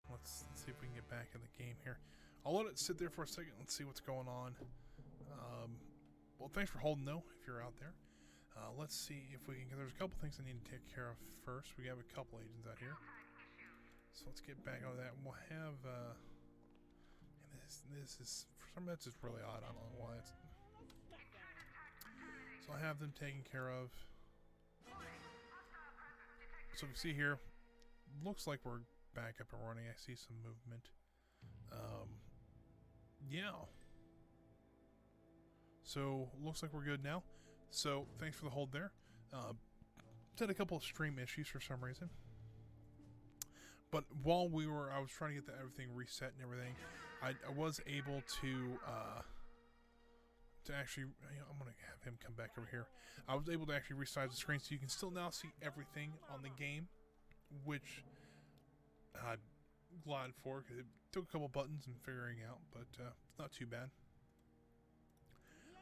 Let's see if we can get back in the game here. I'll let it sit there for a second. Let's see what's going on. Well, thanks for holding, though, if you're out there. Let's see if we can, because there's a couple things I need to take care of first. We have a couple agents out here. So let's get back on that. We'll have, and this is, for some reason, it's really odd. I don't know why it's. So I'll have them taken care of. So we see here, looks like we're back up and running. I see some movement. Yeah. So looks like we're good now. So thanks for the hold there. Had a couple of stream issues for some reason. But while I was trying to get everything reset and everything, I was able to actually, I'm going to have him come back over here. I was able to actually resize the screen so you can still now see everything on the game, which I'm glad for, because it took a couple buttons and figuring out, but not too bad.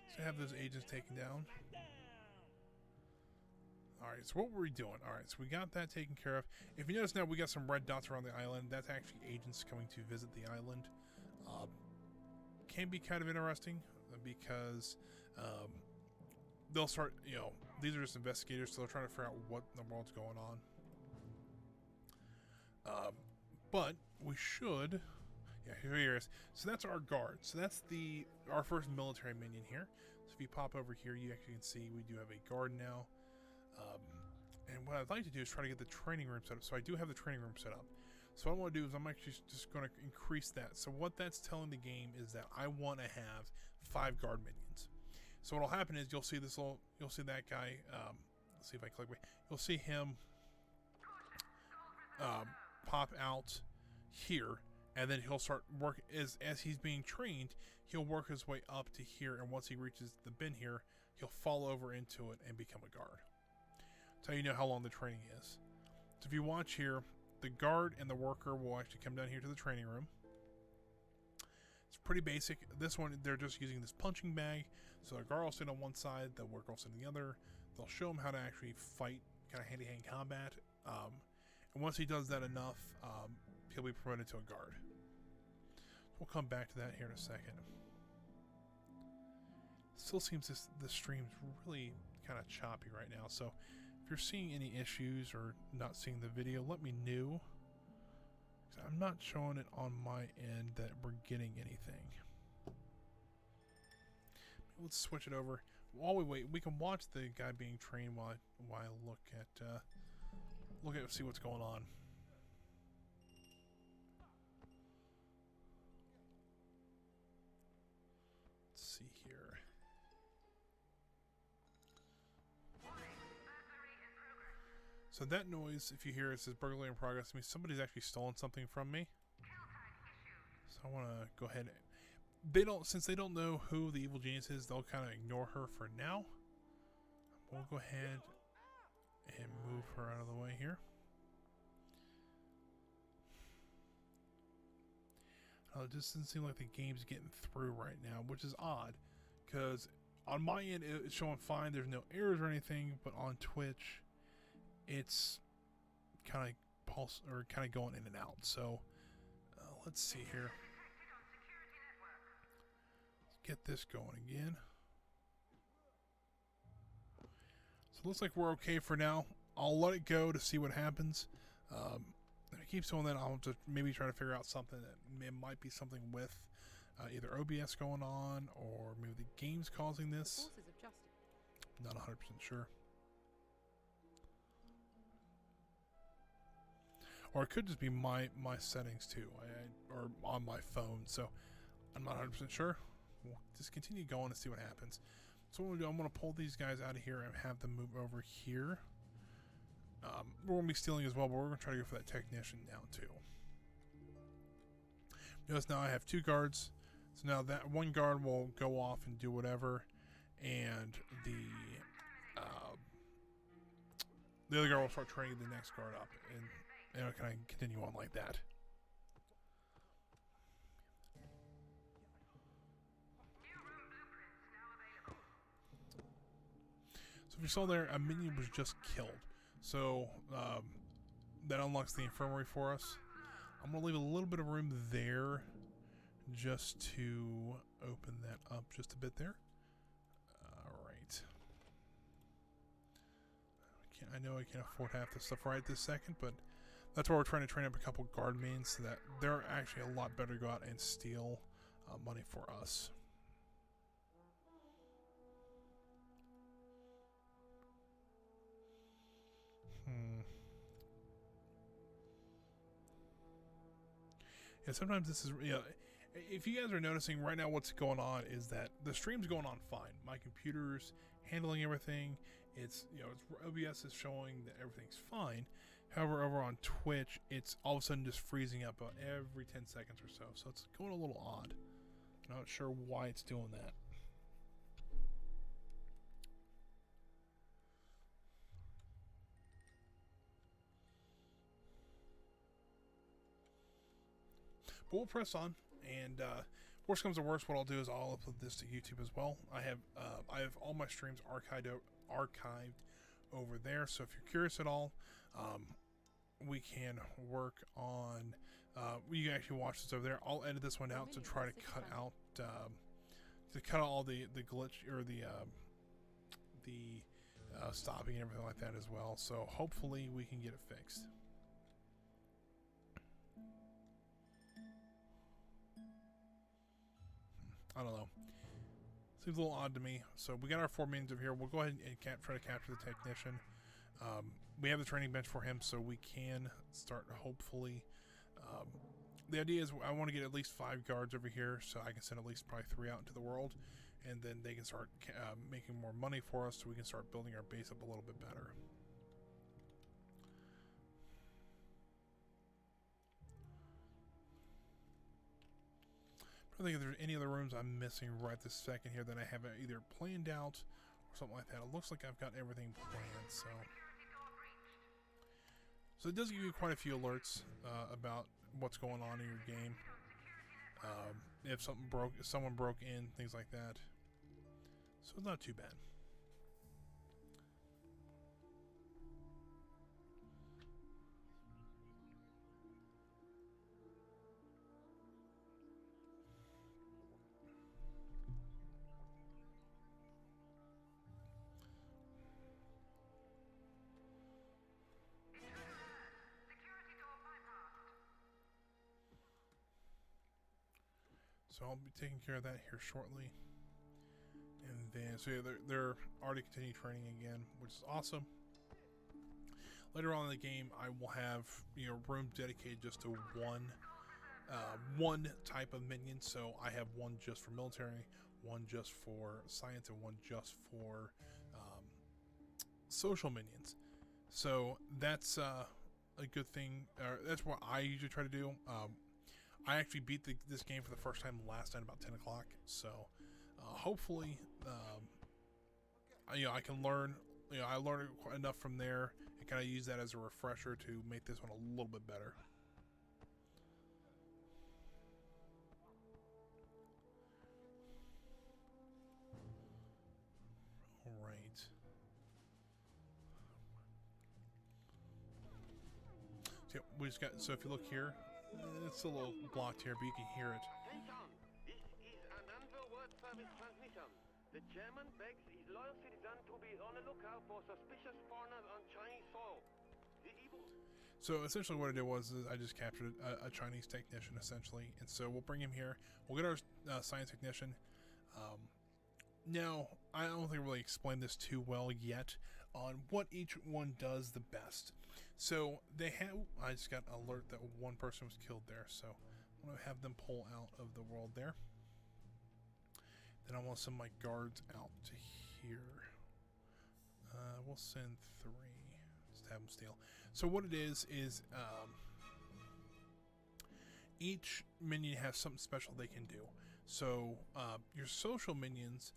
So I have those agents taken down. Alright, so what were we doing? Alright, so we got that taken care of. If you notice now, we got some red dots around the island. That's actually agents coming to visit the island. Can be kind of interesting because they'll start, these are just investigators, so they're trying to figure out what in the world's going on. But we should, here he is. So that's our guard. So that's our first military minion here. So if you pop over here, you actually can see we do have a guard now. And what I'd like to do is try to get the training room set up. So I do have the training room set up. So what I want to do is I'm actually just going to increase that. So what that's telling the game is that I want to have 5 guard minions. So what'll happen is you'll see that guy. Let's see if I click away. You'll see him pop out here, and then he'll start work as he's being trained. He'll work his way up to here, and once he reaches the bin here, he'll fall over into it and become a guard. So you know how long the training is. So if you watch here, the guard and the worker will actually come down here to the training room. It's pretty basic. This one, they're just using this punching bag. So the guard will sit on one side, the worker will sit on the other. They'll show him how to actually fight, kind of hand-to-hand combat. And once he does that enough, he'll be promoted to a guard. We'll come back to that here in a second. Still seems this stream's really kind of choppy right now, so if you're seeing any issues or not seeing the video, let me know. I'm not showing it on my end that we're getting anything. Let's switch it over. While we wait, we can watch the guy being trained while I look at see what's going on. Let's see here. So that noise, if you hear it, says burglary in progress. I mean, somebody's actually stolen something from me. So I want to go ahead. Since they don't know who the evil genius is, they'll kind of ignore her for now. We'll go ahead and move her out of the way here. It just doesn't seem like the game's getting through right now, which is odd, because on my end it's showing fine. There's no errors or anything, but on Twitch, it's kind of going in and out. So let's see here. Let's get this going again. So it looks like we're okay for now. I'll let it go to see what happens. If it keeps doing that, I'll just maybe try to figure out something that might be something with either OBS going on, or maybe the game's causing this. Not 100% sure. Or it could just be my settings too, or on my phone. So I'm not 100% sure. We'll just continue going and see what happens. So what I'm going to do, I'm going to pull these guys out of here and have them move over here. We're going to be stealing as well, but we're going to try to go for that technician now too. Notice now I have 2 guards. So now that one guard will go off and do whatever, and the other guard will start training the next guard up, and it'll kind of continue on like that. So if you saw there, a minion was just killed. So that unlocks the infirmary for us. I'm going to leave a little bit of room there just to open that up just a bit there. Alright. I know I can't afford half this stuff right this second, but that's why we're trying to train up a couple guard mains so that they're actually a lot better to go out and steal money for us. Yeah, sometimes this is, If you guys are noticing right now, what's going on is that the stream's going on fine. My computer's handling everything. It's OBS is showing that everything's fine. However, over on Twitch, it's all of a sudden just freezing up about every 10 seconds or so. So it's going a little odd. I'm not sure why it's doing that. But we'll press on, and worst comes to worst, what I'll do is I'll upload this to YouTube as well. I have all my streams archived over there. So if you're curious at all, we can work on. You can actually watch this over there. I'll edit this one out to try to cut out all the glitch or the stopping and everything like that as well. So hopefully we can get it fixed. I don't know. Seems a little odd to me. So we got our 4 minions over here. We'll go ahead and try to capture the technician. We have the training bench for him, so we can start hopefully. The idea is I want to get at least 5 guards over here, so I can send at least probably 3 out into the world, and then they can start making more money for us, so we can start building our base up a little bit better. I don't think if there's any other rooms I'm missing right this second here that I haven't either planned out or something like that. It looks like I've got everything planned, so it does give you quite a few alerts about what's going on in your game. If someone broke in, things like that. So it's not too bad. So I'll be taking care of that here shortly. And then, so yeah, they're already continuing training again, which is awesome. Later on in the game, I will have rooms dedicated just to one type of minion. So I have one just for military, one just for science, and one just for social minions. So that's a good thing. That's what I usually try to do. I actually beat this game for the first time last night about 10 o'clock, so hopefully I can learn. I learned enough from there and kind of use that as a refresher to make this one a little bit better. All right. So we just got. So if you look here. It's a little blocked here, but you can hear it. Attention! This is an underworld service transmission. The chairman begs his loyal citizens to be on the lookout for suspicious foreigners on Chinese soil. So essentially what I did was I just captured a Chinese technician, essentially. And so we'll bring him here. We'll get our science technician. Now, I don't think I really explained this too well yet on what each one does the best. So they have, I just got an alert that one person was killed there, so I'm going to have them pull out of the world there. Then I want to send my guards out to here. We'll send 3, just have them steal. So what it is each minion has something special they can do. So your social minions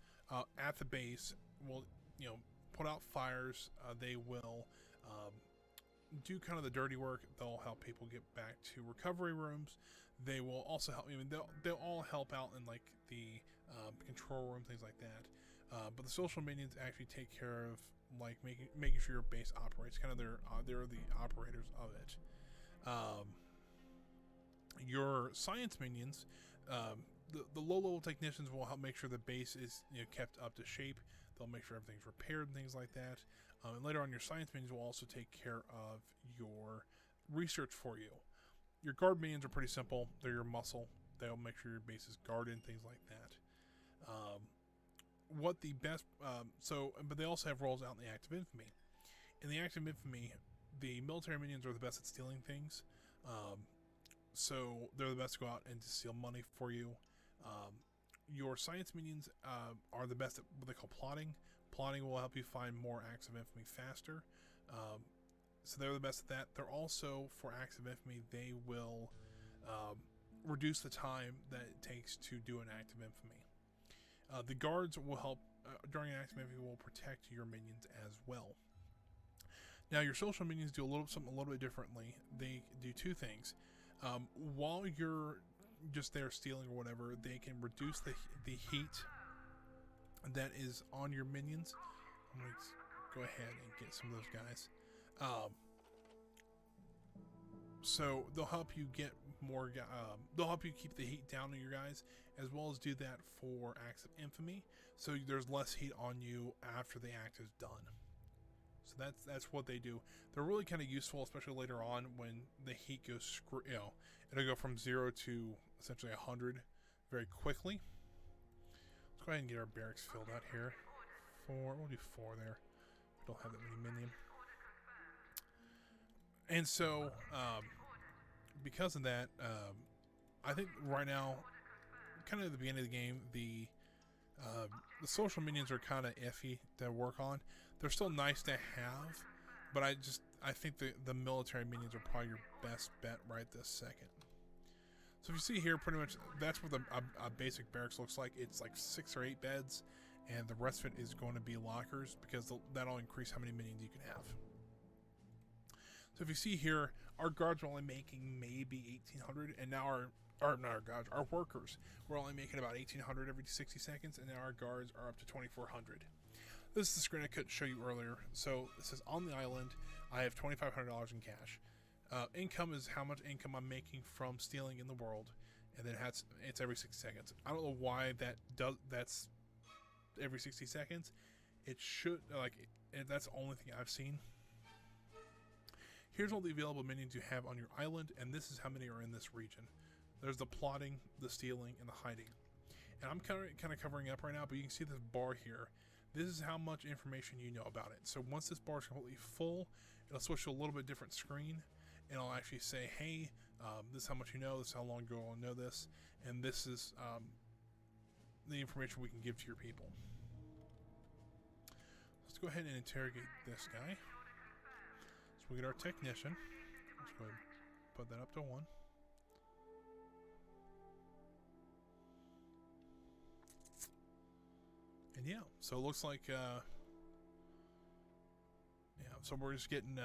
at the base will, put out fires. They will do kind of the dirty work. They'll help people get back to recovery rooms. They will also help. They'll all help out in like the control room, things like that. But the social minions actually take care of like making sure your base operates. Kind of they're the operators of it. Your science minions, the low-level technicians will help make sure the base is kept up to shape. They'll make sure everything's repaired and things like that. And later on, your science minions will also take care of your research for you. Your guard minions are pretty simple. They're your muscle. They'll make sure your base is guarded, things like that. But they also have roles out in the Active Infamy. In the Active Infamy, the military minions are the best at stealing things. so they're the best to go out and to steal money for you. Your science minions are the best at what they call plotting. Plotting will help you find more acts of infamy faster. So they're the best at that. They're also, for acts of infamy, they will reduce the time that it takes to do an act of infamy. The guards will help during an act of infamy, will protect your minions as well. Now, your social minions do something a little bit differently. They do two things. While you're just there stealing or whatever, they can reduce the heat that is on your minions. I'm going to go ahead and get some of those guys. So they'll help you get more. They'll help you keep the heat down on your guys, as well as do that for acts of infamy. So there's less heat on you after the act is done. So that's what they do. They're really kind of useful, especially later on when the heat goes. It'll go from 0 to essentially 100 very quickly. Let's go ahead and get our barracks filled out here. We'll do 4 there. We don't have that many minions. And so, because of that, I think right now, kind of at the beginning of the game, the social minions are kind of iffy to work on. They're still nice to have, but I think the military minions are probably your best bet right this second. So if you see here, pretty much that's what a basic barracks looks like. It's like 6 or 8 beds, and the rest of it is going to be lockers, because that'll increase how many minions you can have. So if you see here, our guards are only making maybe 1,800, and now our workers, we're only making about 1,800 every 60 seconds, and now our guards are up to 2,400. This is the screen I couldn't show you earlier. So it says on the island, I have $2,500 in cash. Income is how much income I'm making from stealing in the world, and then it's every 60 seconds. I don't know why that's every 60 seconds. It should, that's the only thing I've seen. Here's all the available minions you have on your island, and this is how many are in this region. There's the plotting, the stealing, and the hiding. And I'm kind of covering up right now, but you can see this bar here. This is how much information you know about it. So once this bar is completely full, it'll switch to a little bit different screen, and I'll actually say, hey, this is how much you know, this is how long ago I know this, and this is the information we can give to your people. Let's go ahead and interrogate this guy. So we get our technician. Let's go ahead and put that up to 1. And yeah, so it looks like, so we're just getting,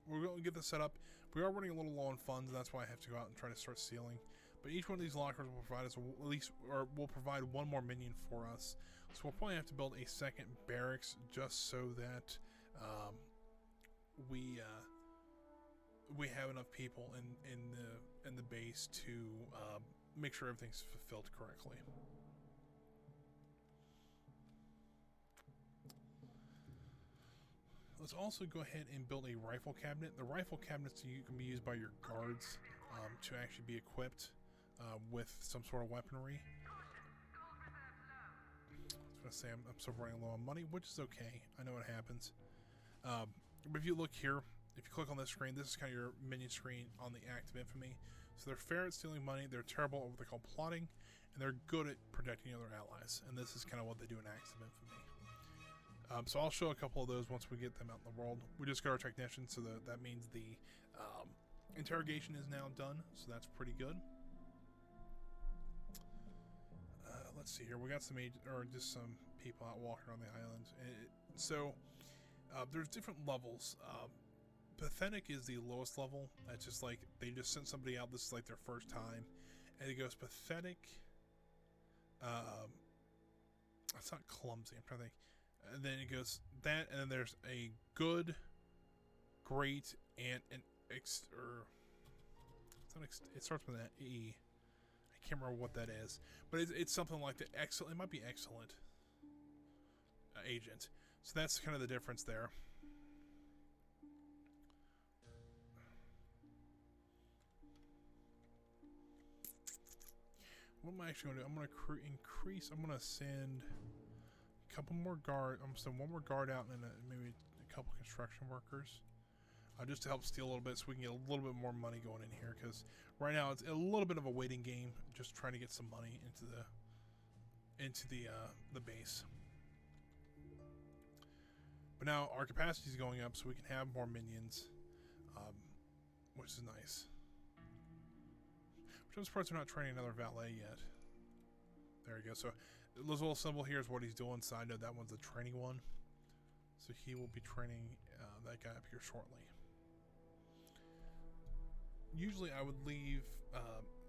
we're going to get this set up. We are running a little low on funds, and that's why I have to go out and try to start stealing. But each one of these lockers will provide us will provide 1 more minion for us. So we'll probably have to build a second barracks just so that we have enough people in the base to make sure everything's fulfilled correctly. Let's also go ahead and build a rifle cabinet. The rifle cabinets can be used by your guards to actually be equipped with some sort of weaponry. I was going to say I'm still running low on money, which is okay. I know what happens. But if you look here, if you click on this screen, this is kind of your minion screen on the act of infamy. So they're fair at stealing money, they're terrible at what they call plotting, and they're good at protecting other allies. And this is kind of what they do in acts of infamy. So I'll show a couple of those once we get them out in the world. We just got our technician, so that means the interrogation is now done, so that's pretty good. Let's see here. We got some just some people out walking around the island. There's different levels. Pathetic is the lowest level. That's just like they just sent somebody out. This is like their first time, and it goes pathetic. It's not clumsy. I'm trying to think. And then it goes that, and then there's a good, great, and it starts with an E. I can't remember what that is, but it's something like the excellent. It might be excellent agent. So that's kind of the difference there. What am I actually going to do? I'm going to increase. I'm going to send a couple more guard. I'm going to send 1 more guard out and maybe a couple construction workers. just to help steal a little bit so we can get a little bit more money going in here, because right now it's a little bit of a waiting game, just trying to get some money into the base. But now our capacity is going up, so we can have more minions, which is nice. Which I'm surprised they're not training another valet yet. There we go. So this little symbol here is what he's doing. Side note, that one's the training one. So he will be training that guy up here shortly. Usually I would leave,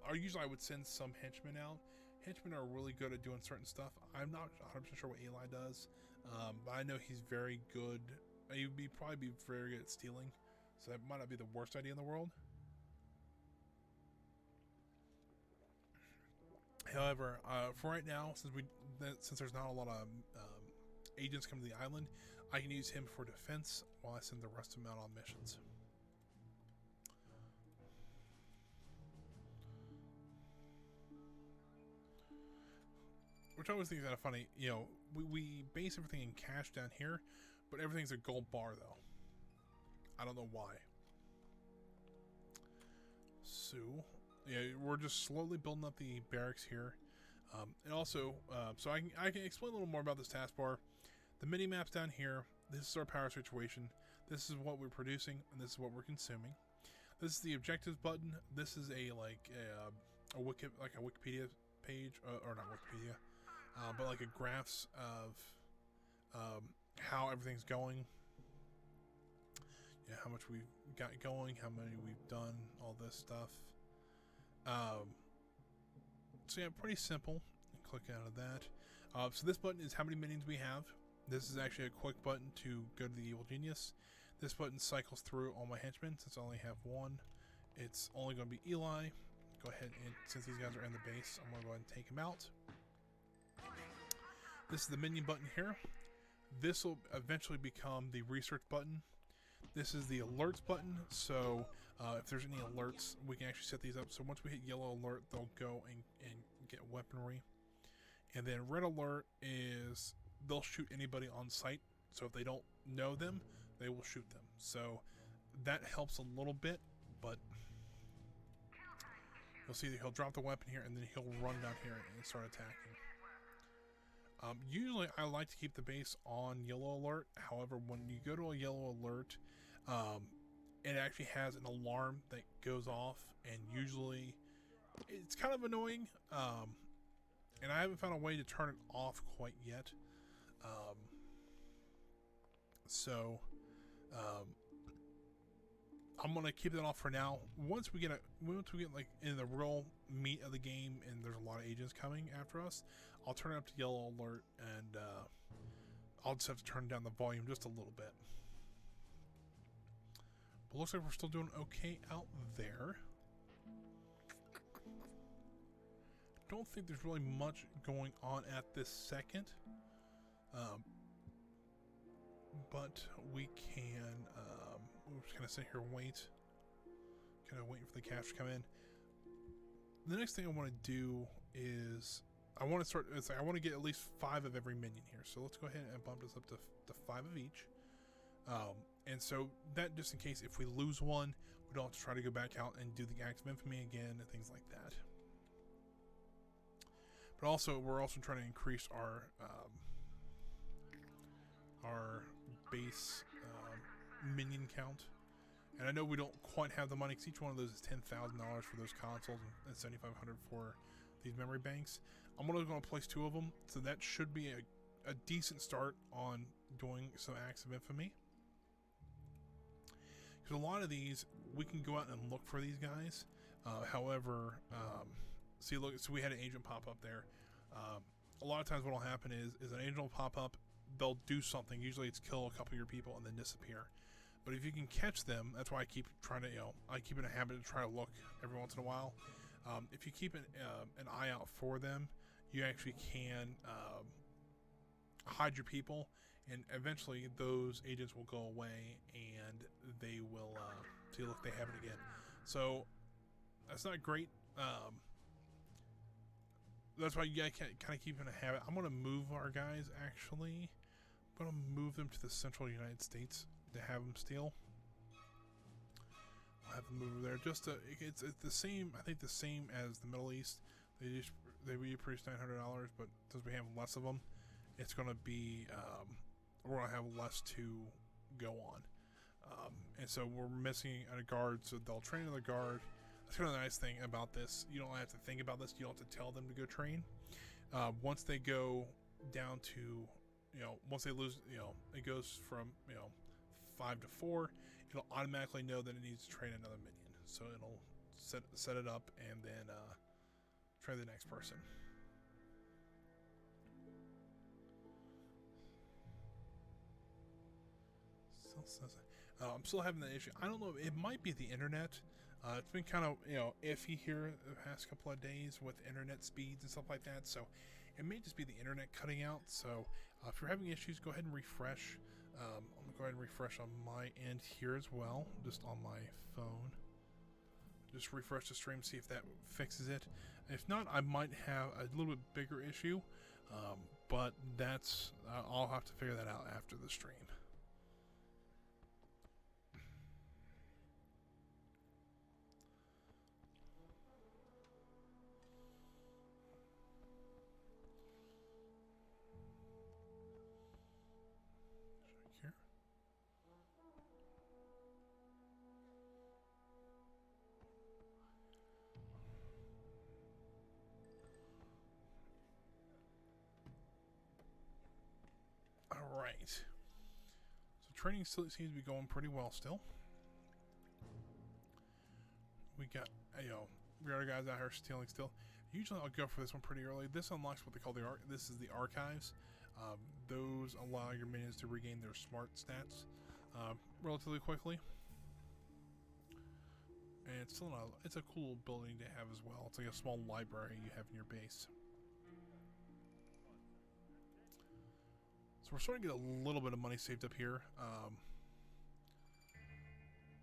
or usually I would send some henchmen out. Henchmen are really good at doing certain stuff. I'm not 100% sure what Eli does, but I know he's very good. He would probably be very good at stealing, so that might not be the worst idea in the world. However, for right now, since there's not a lot of agents coming to the island, I can use him for defense while I send the rest of them out on missions. Which I always think is kind of funny. You know, we base everything in cash down here, but everything's a gold bar though. I don't know why. So, yeah, we're just slowly building up the barracks here. And also, so I can explain a little more about this taskbar. The mini maps down here. This is our power situation. This is what we're producing, and this is what we're consuming. This is the objectives button. This is a Wikipedia page, or not Wikipedia, but like a graphs of how everything's going. Yeah, how much we've got going, how many we've done, all this stuff. So yeah, pretty simple. Click out of that. So this button is how many minions we have. This is actually a quick button to go to the Evil Genius. This button cycles through all my henchmen. Since I only have one, it's only going to be Eli. Go ahead and, since these guys are in the base, I'm going to go ahead and take him out. This is the minion button here. This will eventually become the research button. This is the alerts button, so if there's any alerts, we can actually set these up. So once we hit yellow alert, they'll go and get weaponry. And then red alert is they'll shoot anybody on site. So if they don't know them, they will shoot them. So that helps a little bit, but you'll see that he'll drop the weapon here and then he'll run down here and start attacking. Usually I like to keep the base on yellow alert. However, when you go to a yellow alert, it actually has an alarm that goes off, and usually it's kind of annoying. And I haven't found a way to turn it off quite yet. I'm gonna keep that off for now. Once we get like in the real meat of the game, and there's a lot of agents coming after us, I'll turn it up to yellow alert, and I'll just have to turn down the volume just a little bit. But looks like we're still doing okay out there. Don't think there's really much going on at this second. But we can, we're just gonna sit here and wait. Kind of waiting for the cash to come in. The next thing I want to do is I want to get at least 5 of every minion here. So let's go ahead and bump this up to 5 of each. And so that just in case if we lose one, we don't have to try to go back out and do the Acts of Infamy again and things like that. But also, we're also trying to increase our base minion count. And I know we don't quite have the money because each one of those is $10,000 for those consoles and $7,500 for these memory banks. I'm only going to place 2 of them, so that should be a decent start on doing some Acts of Infamy. Because a lot of these, we can go out and look for these guys. However, see, look, so we had an agent pop up there. A lot of times what will happen is an agent will pop up, they'll do something, usually it's kill a couple of your people and then disappear. But if you can catch them, that's why I keep trying to, I keep it a habit to try to look every once in a while. If you keep an eye out for them, you actually can hide your people, and eventually those agents will go away and they will see, look, they have it again. So that's not great. That's why you gotta kind of keep in a habit. I'm gonna move our guys. Actually, I'm gonna move them to the central United States to have them steal. move there. It's the same. I think the same as the Middle East. They produce $900, but since we have less of them, it's going to be we're going to have less to go on. And so we're missing a guard, so they'll train another guard. That's kind of the nice thing about this. You don't have to think about this. You don't have to tell them to go train. Once they go down to, once they lose, it goes from, 5 to 4. It'll automatically know that it needs to train another minion. So it'll set it up and then train the next person. Still says it. I'm still having that issue. I don't know. It might be the internet. It's been kind of, iffy here the past couple of days with internet speeds and stuff like that. So it may just be the internet cutting out. So if you're having issues, go ahead and refresh. I'm going to go ahead and refresh on my end here as well, just on my phone. Just refresh the stream, see if that fixes it. If not, I might have a little bit bigger issue, but that's I'll have to figure that out after the stream. Check here. Alright. So training still seems to be going pretty well still. We got, we got our guys out here stealing still. Usually I'll go for this one pretty early. This unlocks what they call this is the archives. Those allow your minions to regain their smart stats relatively quickly. And it's still it's a cool building to have as well. It's like a small library you have in your base. So we're starting to get a little bit of money saved up here.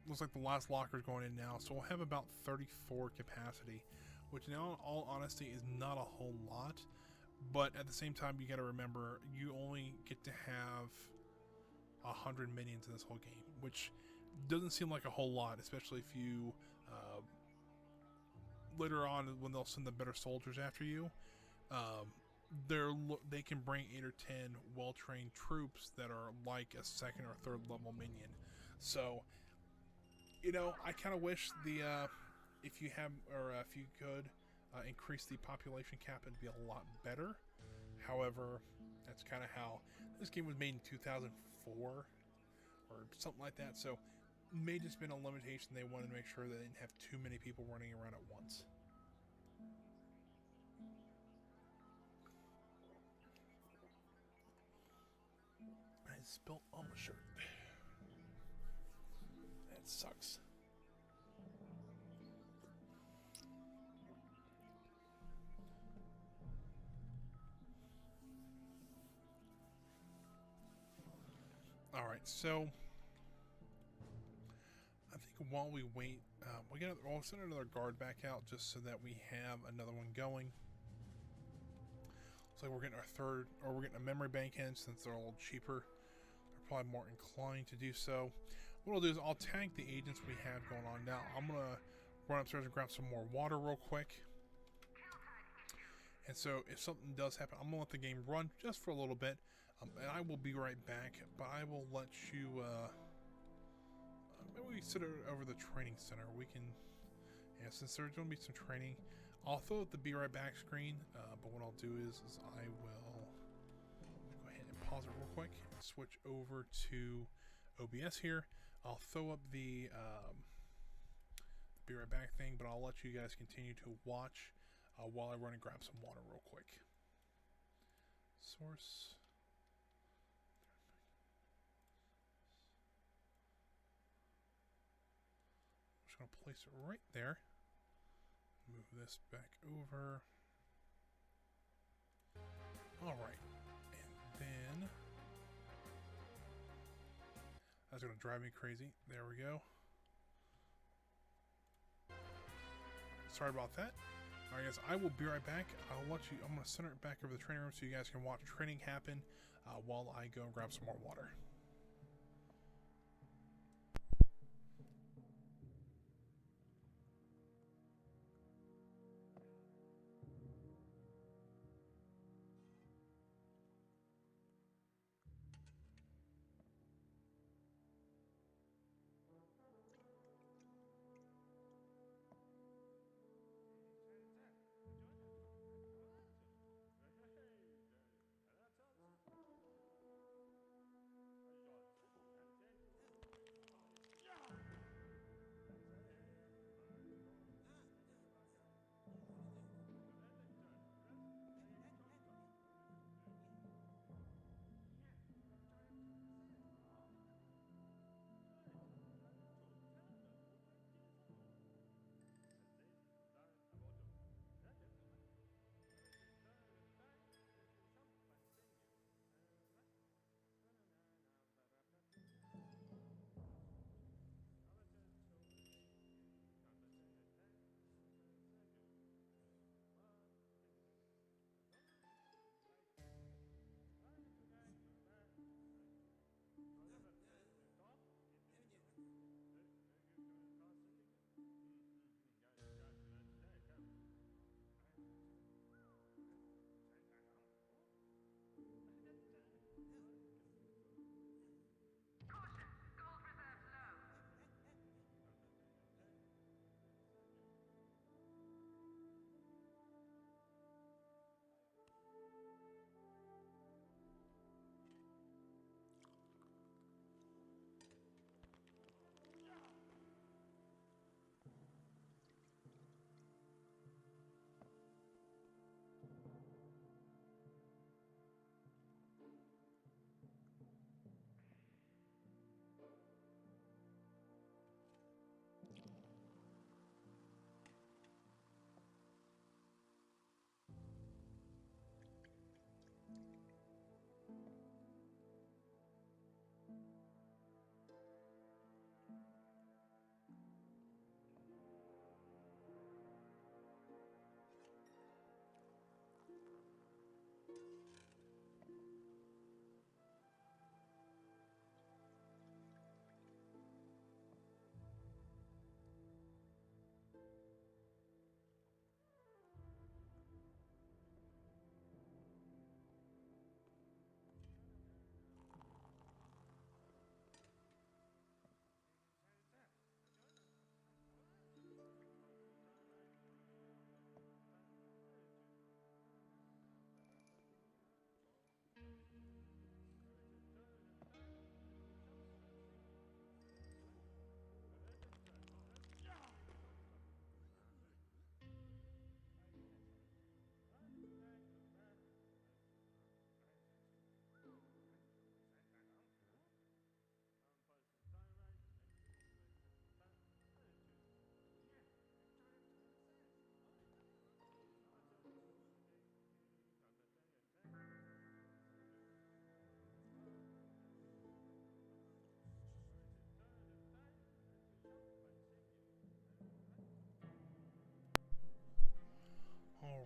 Looks like the last locker is going in now, so we'll have about 34 capacity, which now in all honesty is not a whole lot, but at the same time you got to remember you only get to have 100 minions in this whole game, which doesn't seem like a whole lot, especially if you later on when they'll send the better soldiers after you, they can bring 8 or 10 well-trained troops that are like a second or third level minion. So I kind of wish if you could increase the population cap, it'd be a lot better. However, that's kind of how this game was made in 2004 or something like that. So it may just been a limitation. They wanted to make sure they didn't have too many people running around at once. I spilled on my shirt. That sucks. All right, so I think while we wait, we'll send another guard back out just so that we have another one going. Looks like we're getting a memory bank in since they're a little cheaper. They're probably more inclined to do so. What I'll do is I'll tag the agents we have going on now. I'm gonna run upstairs and grab some more water real quick. And so if something does happen, I'm gonna let the game run just for a little bit. And I will be right back, but I will let you, maybe we sit over the training center. We can, since there's going to be some training, I'll throw up the be right back screen, but what I'll do is I will go ahead and pause it real quick, switch over to OBS here. I'll throw up the be right back thing, but I'll let you guys continue to watch while I run and grab some water real quick. Source. I'll place it right there. Move this back over. All right, and then that's gonna drive me crazy. There we go. Sorry about that. All right, guys, I will be right back. I'm gonna center it back over the training room so you guys can watch training happen while I go and grab some more water.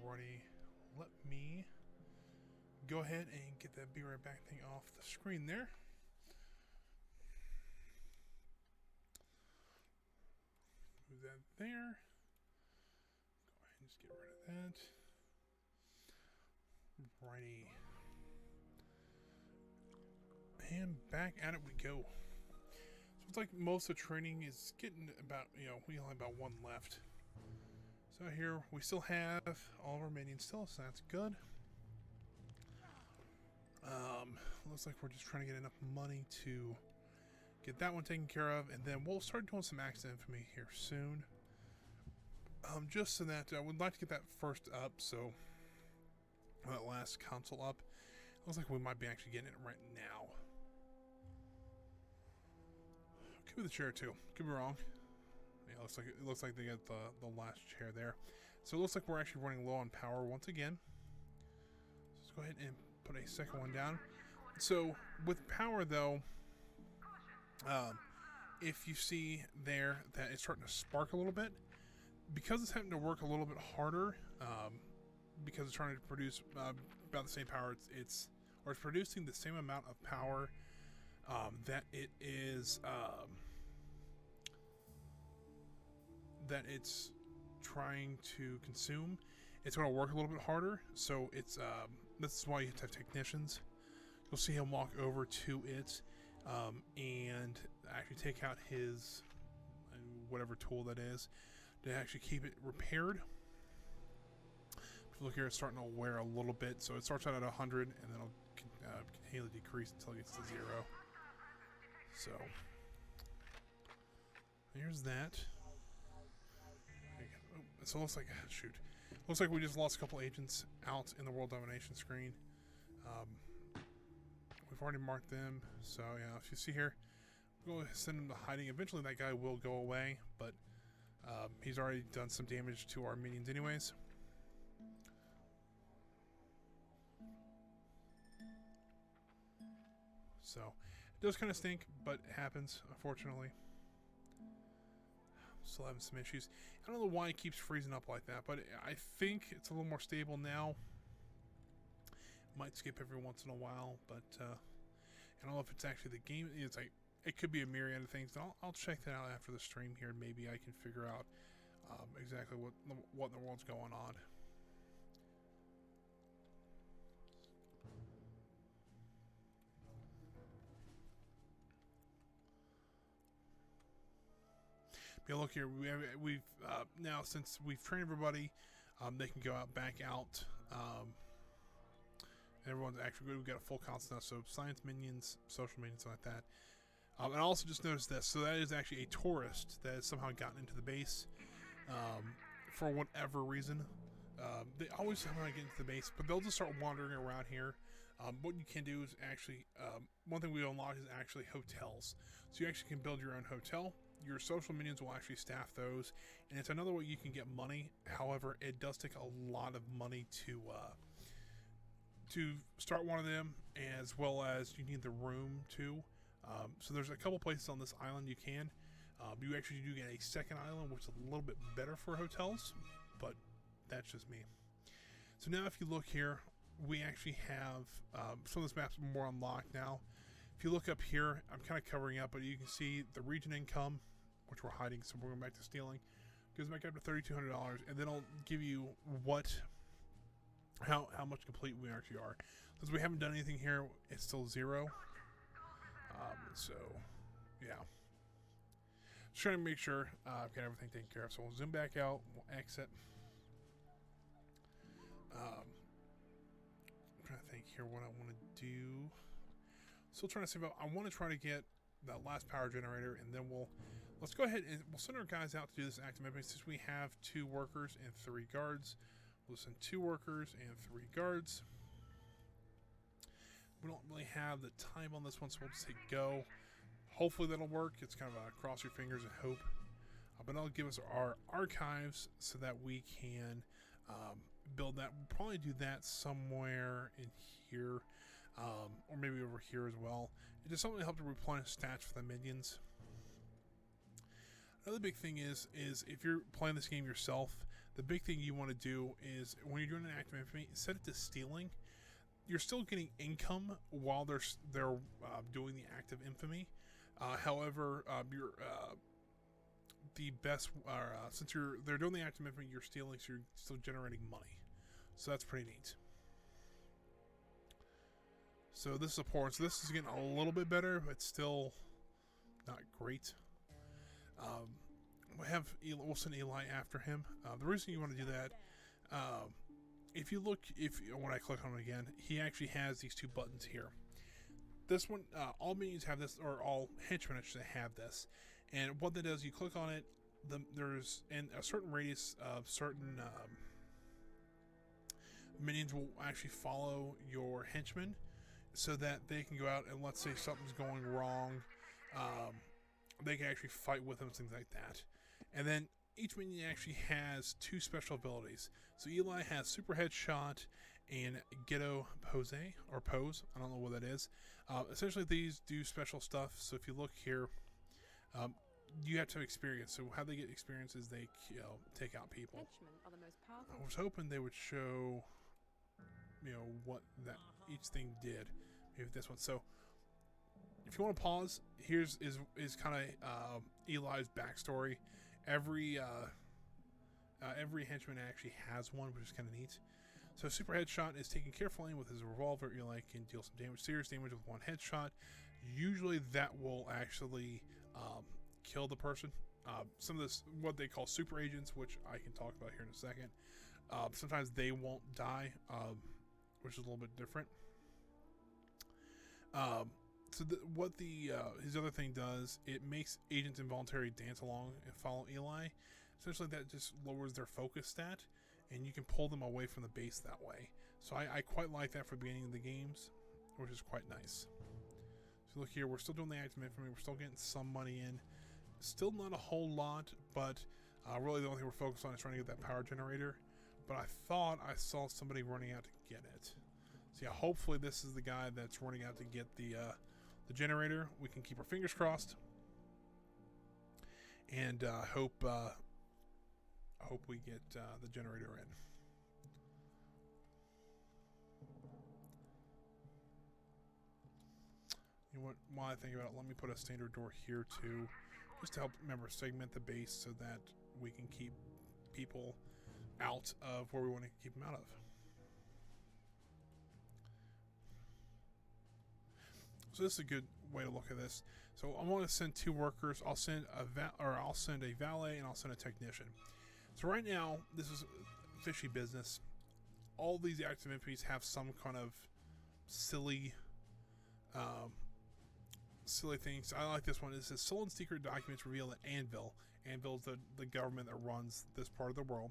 Alrighty, let me go ahead and get that Be Right Back thing off the screen there. Move that there. Go ahead and just get rid of that. Righty. And back at it we go. So it's like most of the training is getting about, we only have about one left. So here we still have all of our minions still, so that's good. Looks like we're just trying to get enough money to get that one taken care of, and then we'll start doing some Acts of Infamy here soon. Just so that I would like to get that first up, so that last console up. Looks like we might be actually getting it right now. Could be the chair too. Could be wrong. Yeah, it looks like they got the last chair there. So it looks like we're actually running low on power once again. So let's go ahead and put a second one down. So with power though, if you see there that it's starting to spark a little bit, because it's having to work a little bit harder, because it's trying to produce about the same power, it's producing the same amount of power that it is that it's trying to consume. It's going to work a little bit harder, so it's this is why you have to have technicians. You'll see him walk over to it and actually take out his whatever tool that is to actually keep it repaired. If you look here, it's starting to wear a little bit, so it starts out at 100 and then it'll continually decrease until it gets to 0. So here's that. Oh, so it looks like, shoot, looks like we just lost a couple agents out in the world domination screen. We've already marked them, so yeah, if you see here, we'll send him to hiding. Eventually that guy will go away, but he's already done some damage to our minions anyways. So it does kind of stink, but it happens, unfortunately. Still having some issues. I don't know why it keeps freezing up like that, but I think it's a little more stable now. Might skip every once in a while, but I don't know if it's actually the game. It's like it could be a myriad of things. I'll check that out after the stream here. Maybe I can figure out exactly what in the world's going on. But look here, we've now, since we've trained everybody, they can go out, back out. Everyone's actually good. We've got a full council now, so science minions, social minions, like that. And I also just noticed this. So that is actually a tourist that has somehow gotten into the base for whatever reason. They always somehow get into the base, but they'll just start wandering around here. What you can do is actually, one thing we unlock is actually hotels. So you actually can build your own hotel. Your social minions will actually staff those, and it's another way you can get money. However, it does take a lot of money to start one of them, as well as you need the room too. So there's a couple places on this island you can. You actually do get a second island, which is a little bit better for hotels, but that's just me. So now if you look here, we actually have some of this map's more unlocked now. If you look up here, I'm kind of covering up, but you can see the region income, which we're hiding, so we're going back to stealing. Goes back up to $3,200, and then I'll give you how much complete we actually are. Since we haven't done anything here, it's still 0. So yeah, just trying to make sure I've got everything taken care of. So we'll zoom back out, we'll exit. I'm trying to think here what I want to do. Still trying to see about, I want to try to get that last power generator, and then let's go ahead and we'll send our guys out to do this active movement. Since we have 2 workers and 3 guards, we'll send 2 workers and 3 guards. We don't really have the time on this one, so we'll just hit go. Hopefully that'll work. It's kind of a cross your fingers and hope. But that'll give us our archives so that we can build that. We'll probably do that somewhere in here, or maybe over here as well. It just something to help to replenish stats for the minions. Another big thing is if you're playing this game yourself, the big thing you want to do is when you're doing an act of infamy, set it to stealing. You're still getting income while they're doing the act of infamy. However, you're the best since they're doing the act of infamy, you're stealing, so you're still generating money. So that's pretty neat. So this is a poor. So this is getting a little bit better, but still not great. We'll send Eli after him. The reason you want to do that, when I click on it again, he actually has these two buttons here. This one, all minions have this, or all henchmen actually have this. And what that does, you click on it. There's in a certain radius of certain minions will actually follow your henchmen, so that they can go out and, let's say something's going wrong, they can actually fight with them, things like that. And then each minion actually has two special abilities. So Eli has Super Headshot and Ghetto Pose, or Pose, I don't know what that is. Essentially these do special stuff. So if you look here, you have to have experience. So how they get experience is they take out people. Henchmen are the most powerful. I was hoping they would show what that each thing did. Maybe this one. So if you want to pause, here's is kind of Eli's backstory. Every henchman actually has one, which is kind of neat. So Super Headshot is taken carefully with his revolver. Eli can deal some damage, serious damage with one headshot. Usually that will actually kill the person. Some of this, what they call super agents, which I can talk about here in a second. Sometimes they won't die, which is a little bit different. What his other thing does, it makes agents involuntarily dance along and follow Eli. Essentially, that just lowers their focus stat, and you can pull them away from the base that way. So I quite like that for the beginning of the games, which is quite nice. So look here, we're still doing the act of infamy. We're still getting some money in. Still not a whole lot, but really the only thing we're focused on is trying to get that power generator. But I thought I saw somebody running out to get it. So yeah, hopefully this is the guy that's running out to get the generator. We can keep our fingers crossed, and hope we get the generator in. You know what? While I think about it, let me put a standard door here too, just to help segment the base so that we can keep people out of where we want to keep them out of. So this is a good way to look at this. So I want to send two workers. I'll send a valet and I'll send a technician. So right now, this is fishy business. All these active MPs have some kind of silly things. I like this one. It says stolen secret documents reveal that Anvil is the government that runs this part of the world,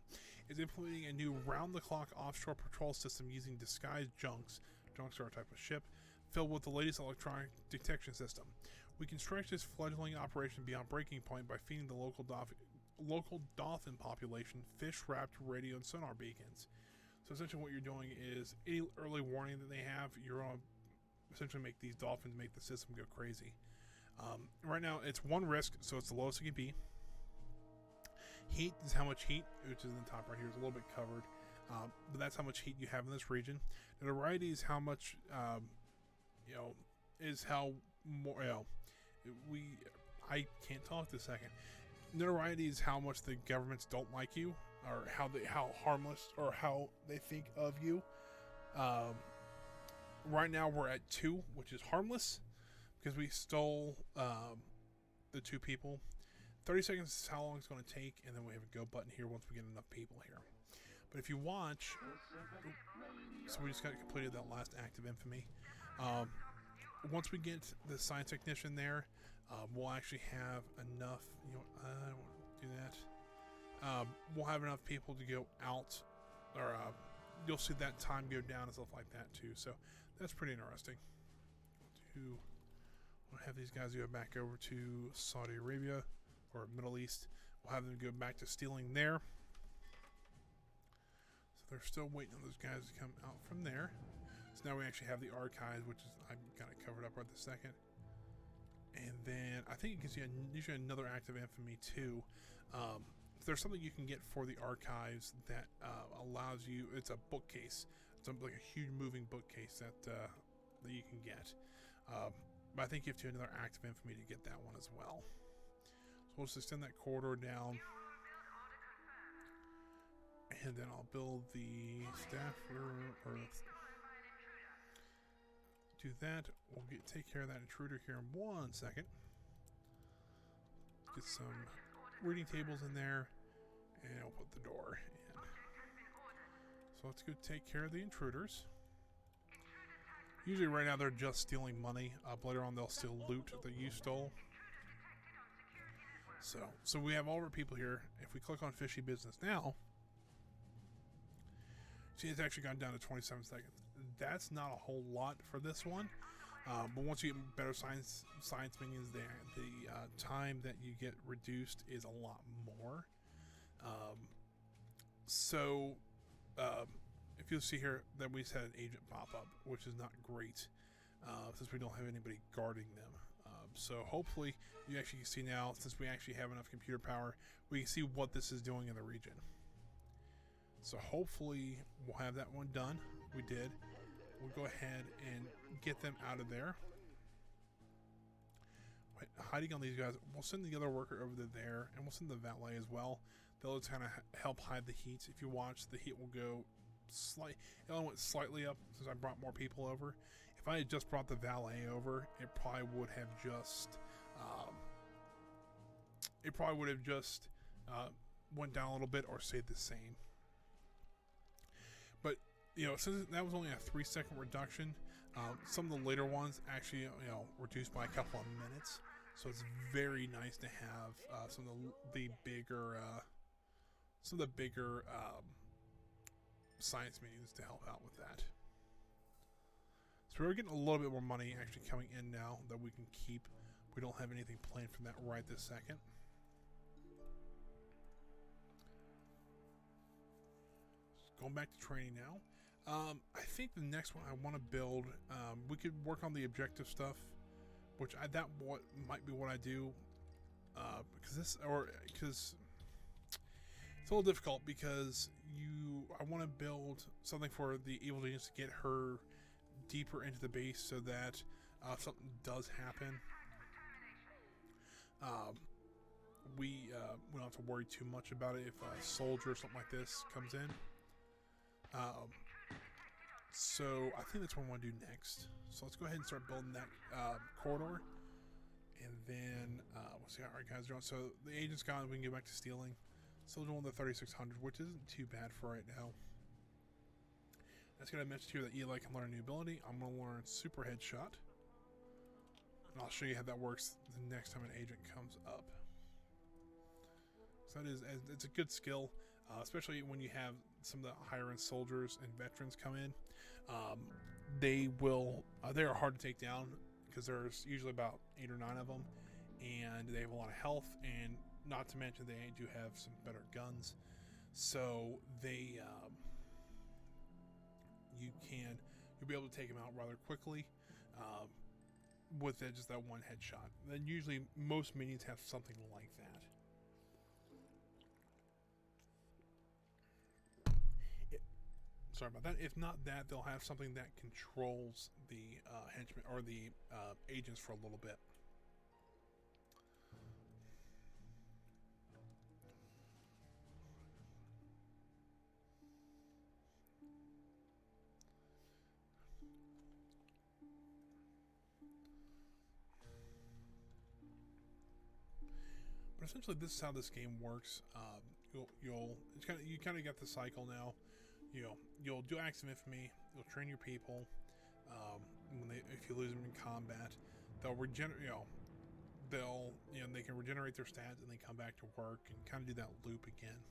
is implementing a new round-the-clock offshore patrol system using disguised junks. Junks are a type of ship filled with the latest electronic detection system. We can stretch this fledgling operation beyond breaking point by feeding the local dolphin population fish-wrapped radio and sonar beacons. So essentially what you're doing is any early warning that they have, you're going to essentially make these dolphins make the system go crazy. Right now it's one risk, so it's the lowest it can be. Heat is how much heat, which is in the top right here, is a little bit covered, but that's how much heat you have in this region. Notoriety is how much, is how more, I can't talk this second. Notoriety is how much the governments don't like you, or how harmless, or how they think of you. Right now we're at 2, which is harmless, because we stole the 2 people. 30 seconds is how long it's going to take, and then we have a go button here once we get enough people here. But if you watch, so we just got completed that last act of infamy. Once we get the science technician there, we'll actually have enough. I won't do that. We'll have enough people to go out, or you'll see that time go down and stuff like that too. So that's pretty interesting. We'll have these guys go back over to Saudi Arabia or Middle East. We'll have them go back to stealing there. So they're still waiting on those guys to come out from there. So now we actually have the archives, which is I've got it covered up right this second. And then I think it gives you usually another act of infamy too. there's something you can get for the archives that allows you. It's a bookcase. It's like a huge moving bookcase that you can get. But I think you have to do another Act of Infamy to get that one as well. So we'll just extend that corridor down. And then I'll build the staff room, or do that. We'll take care of that intruder here in 1 second. Get some reading tables in there, and I'll put the door in. So let's go take care of the intruders. Usually right now they're just stealing money. Later on they'll steal loot that you stole. So we have all of our people here. If we click on Fishy Business now, see, it's actually gone down to 27 seconds. That's not a whole lot for this one. But once you get better science minions, the time that you get reduced is a lot more. If you'll see here that we just had an agent pop up, which is not great since we don't have anybody guarding them. So hopefully you actually can see now, since we actually have enough computer power, we can see what this is doing in the region. So hopefully we'll have that one done. We did. We'll go ahead and get them out of there. Hiding on these guys. We'll send the other worker over to there, and we'll send the valet as well. They'll just kind of help hide the heat. If you watch, the heat will go it only went slightly up since I brought more people over. If I had just brought the valet over, it probably would have just went down a little bit or stayed the same. But since that was only a 3-second reduction, some of the later ones actually reduced by a couple of minutes. So it's very nice to have some of the bigger science minions to help out with that. So we're getting a little bit more money actually coming in now that we can keep. We don't have anything planned for that right this second. Going back to training now. I think the next one I want to build, we could work on the objective stuff, which might be what I do, because it's a little difficult because I want to build something for the Evil Genius to get her deeper into the base so that something does happen. We don't have to worry too much about it if a soldier or something like this comes in. So I think that's what I want to do next. So let's go ahead and start building that corridor. And then we'll see how our guys are doing. So the agent's gone. We can get back to stealing. Still doing the 3600, which isn't too bad for right now. That's going to mention here that Eli can learn a new ability. I'm going to learn Super Headshot. And I'll show you how that works the next time an agent comes up. So it's a good skill, especially when you have some of the higher end soldiers and veterans come in. They are hard to take down because there's usually about 8 or 9 of them, and they have a lot of health, and not to mention they do have some better guns. So you'll be able to take them out rather quickly with just that one headshot. Then usually most minions have something like that. Sorry about that. If not that, they'll have something that controls the henchmen or the agents for a little bit. But essentially, this is how this game works. You kind of get the cycle now. You'll do acts of infamy. You'll train your people. If you lose them in combat, they'll regenerate. They can regenerate their stats and then come back to work and kind of do that loop again.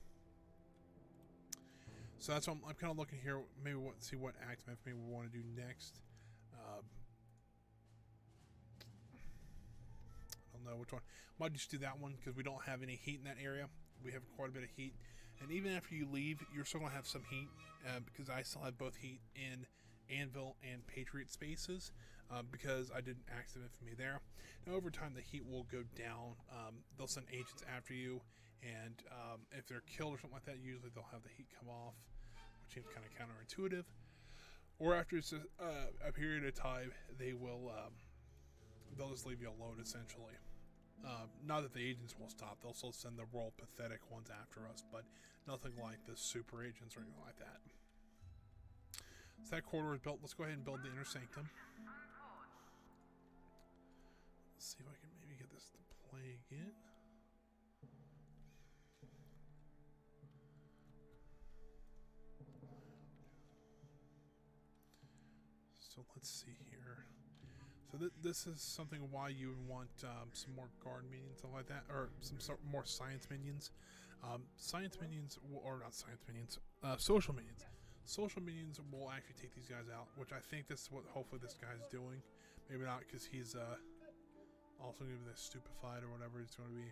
So that's what I'm kind of looking here. Maybe see what act of infamy we want to do next. I don't know which one. Might just do that one because we don't have any heat in that area. We have quite a bit of heat. And even after you leave, you're still going to have some heat because I still have both heat in Anvil and Patriot spaces because I did an Acts of Infamy there. Now, over time, the heat will go down. They'll send agents after you, And if they're killed or something like that, usually they'll have the heat come off, which seems kind of counterintuitive. Or after it's a period of time, they'll just leave you alone, essentially. Not that the agents will stop; they'll still send the real pathetic ones after us, but nothing like the super agents or anything like that. So that corridor is built. Let's go ahead and build the inner sanctum. Let's see if I can maybe get this to play again. So let's see here. So this is something why you would want some more guard minions, stuff like that, or some more science minions. Science minions, or not science minions, social minions. Social minions will actually take these guys out, which I think this is what hopefully this guy's doing. Maybe not, because he's also going to be stupefied or whatever he's going to be.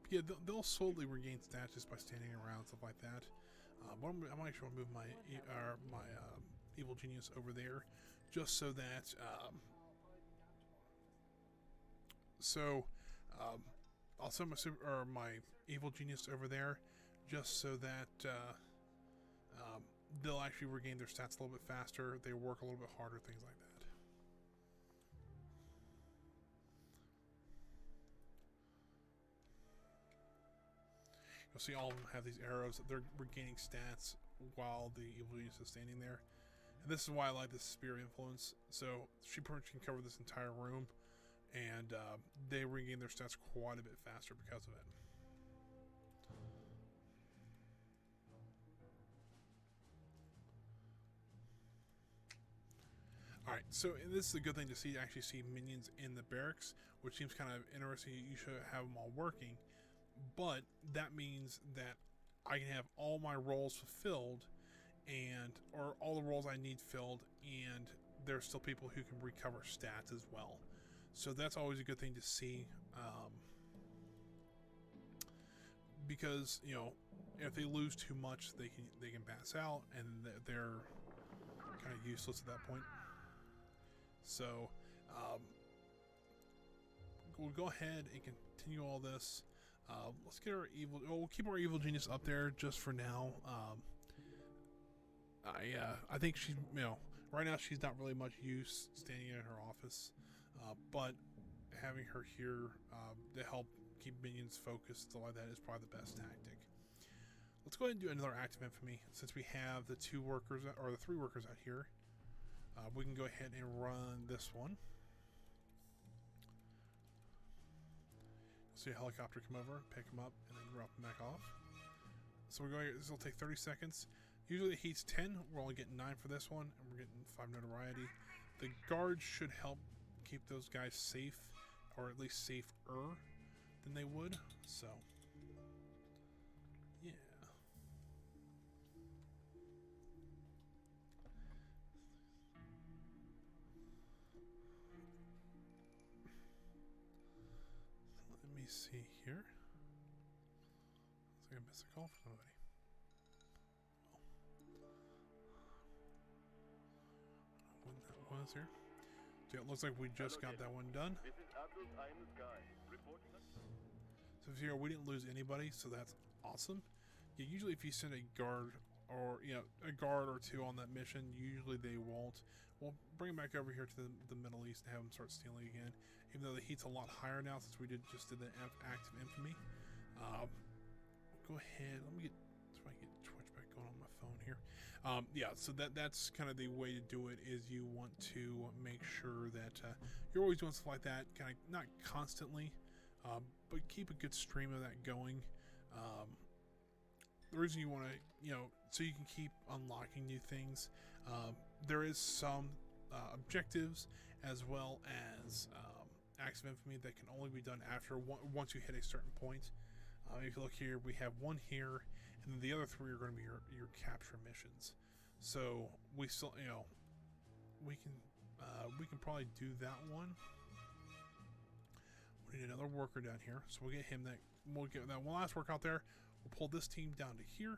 Yeah, they'll slowly regain stats just by standing around, stuff like that. But I'm actually going to move my evil genius over there, just so that I'll send my evil genius over there, just so that they'll actually regain their stats a little bit faster. They work a little bit harder, things like that. You'll see all of them have these arrows. They're regaining stats while the evil genius is standing there. And this is why I like this Spear Influence. So she pretty much can cover this entire room, and they regain their stats quite a bit faster because of it. Alright, so this is a good thing to see, actually see minions in the barracks, which seems kind of interesting. You should have them all working, but that means that I can have all my roles fulfilled, or all the roles I need filled, and there's still people who can recover stats as well. So that's always a good thing to see, because if they lose too much, they can pass out, and they're kind of useless at that point. So we'll go ahead and continue all this. Let's get our evil. Well, we'll keep our evil genius up there just for now. I think she's right now she's not really much use standing in her office, but having her here to help keep minions focused, stuff like that, is probably the best tactic. Let's go ahead and do another active infamy since we have the 2 workers or the 3 workers out here. We can go ahead and run this one. See a helicopter come over, pick him up, and then drop him back off. So we're going. This will take 30 seconds. Usually it heats 10. We're only getting 9 for this one, and we're getting 5 notoriety. The guards should help keep those guys safe, or at least safer than they would. So, yeah. Let me see here. Looks like I missed a call from somebody. When that was here. So it looks like we just got that one done. This is Atlas, I am the sky. Reporting. So here we didn't lose anybody, so that's awesome. Yeah, usually if you send a guard or a guard or 2 on that mission, usually they won't. We'll bring them back over here to the Middle East and have them start stealing again. Even though the heat's a lot higher now since we just did the active infamy. Go ahead. Let me try to get Twitch back going on my phone here. Yeah, so that's kind of the way to do it. Is you want to make sure that you're always doing stuff like that, kind of not constantly, but keep a good stream of that going. The reason you want to, so you can keep unlocking new things. There is some objectives as well as acts of infamy that can only be done after once you hit a certain point. If you look here, we have 1 here, and then the other 3 are going to be your capture missions. So we still, we can probably do that one. We need another worker down here, so we'll get him that. We'll get that one last work out there. We'll pull this team down to here,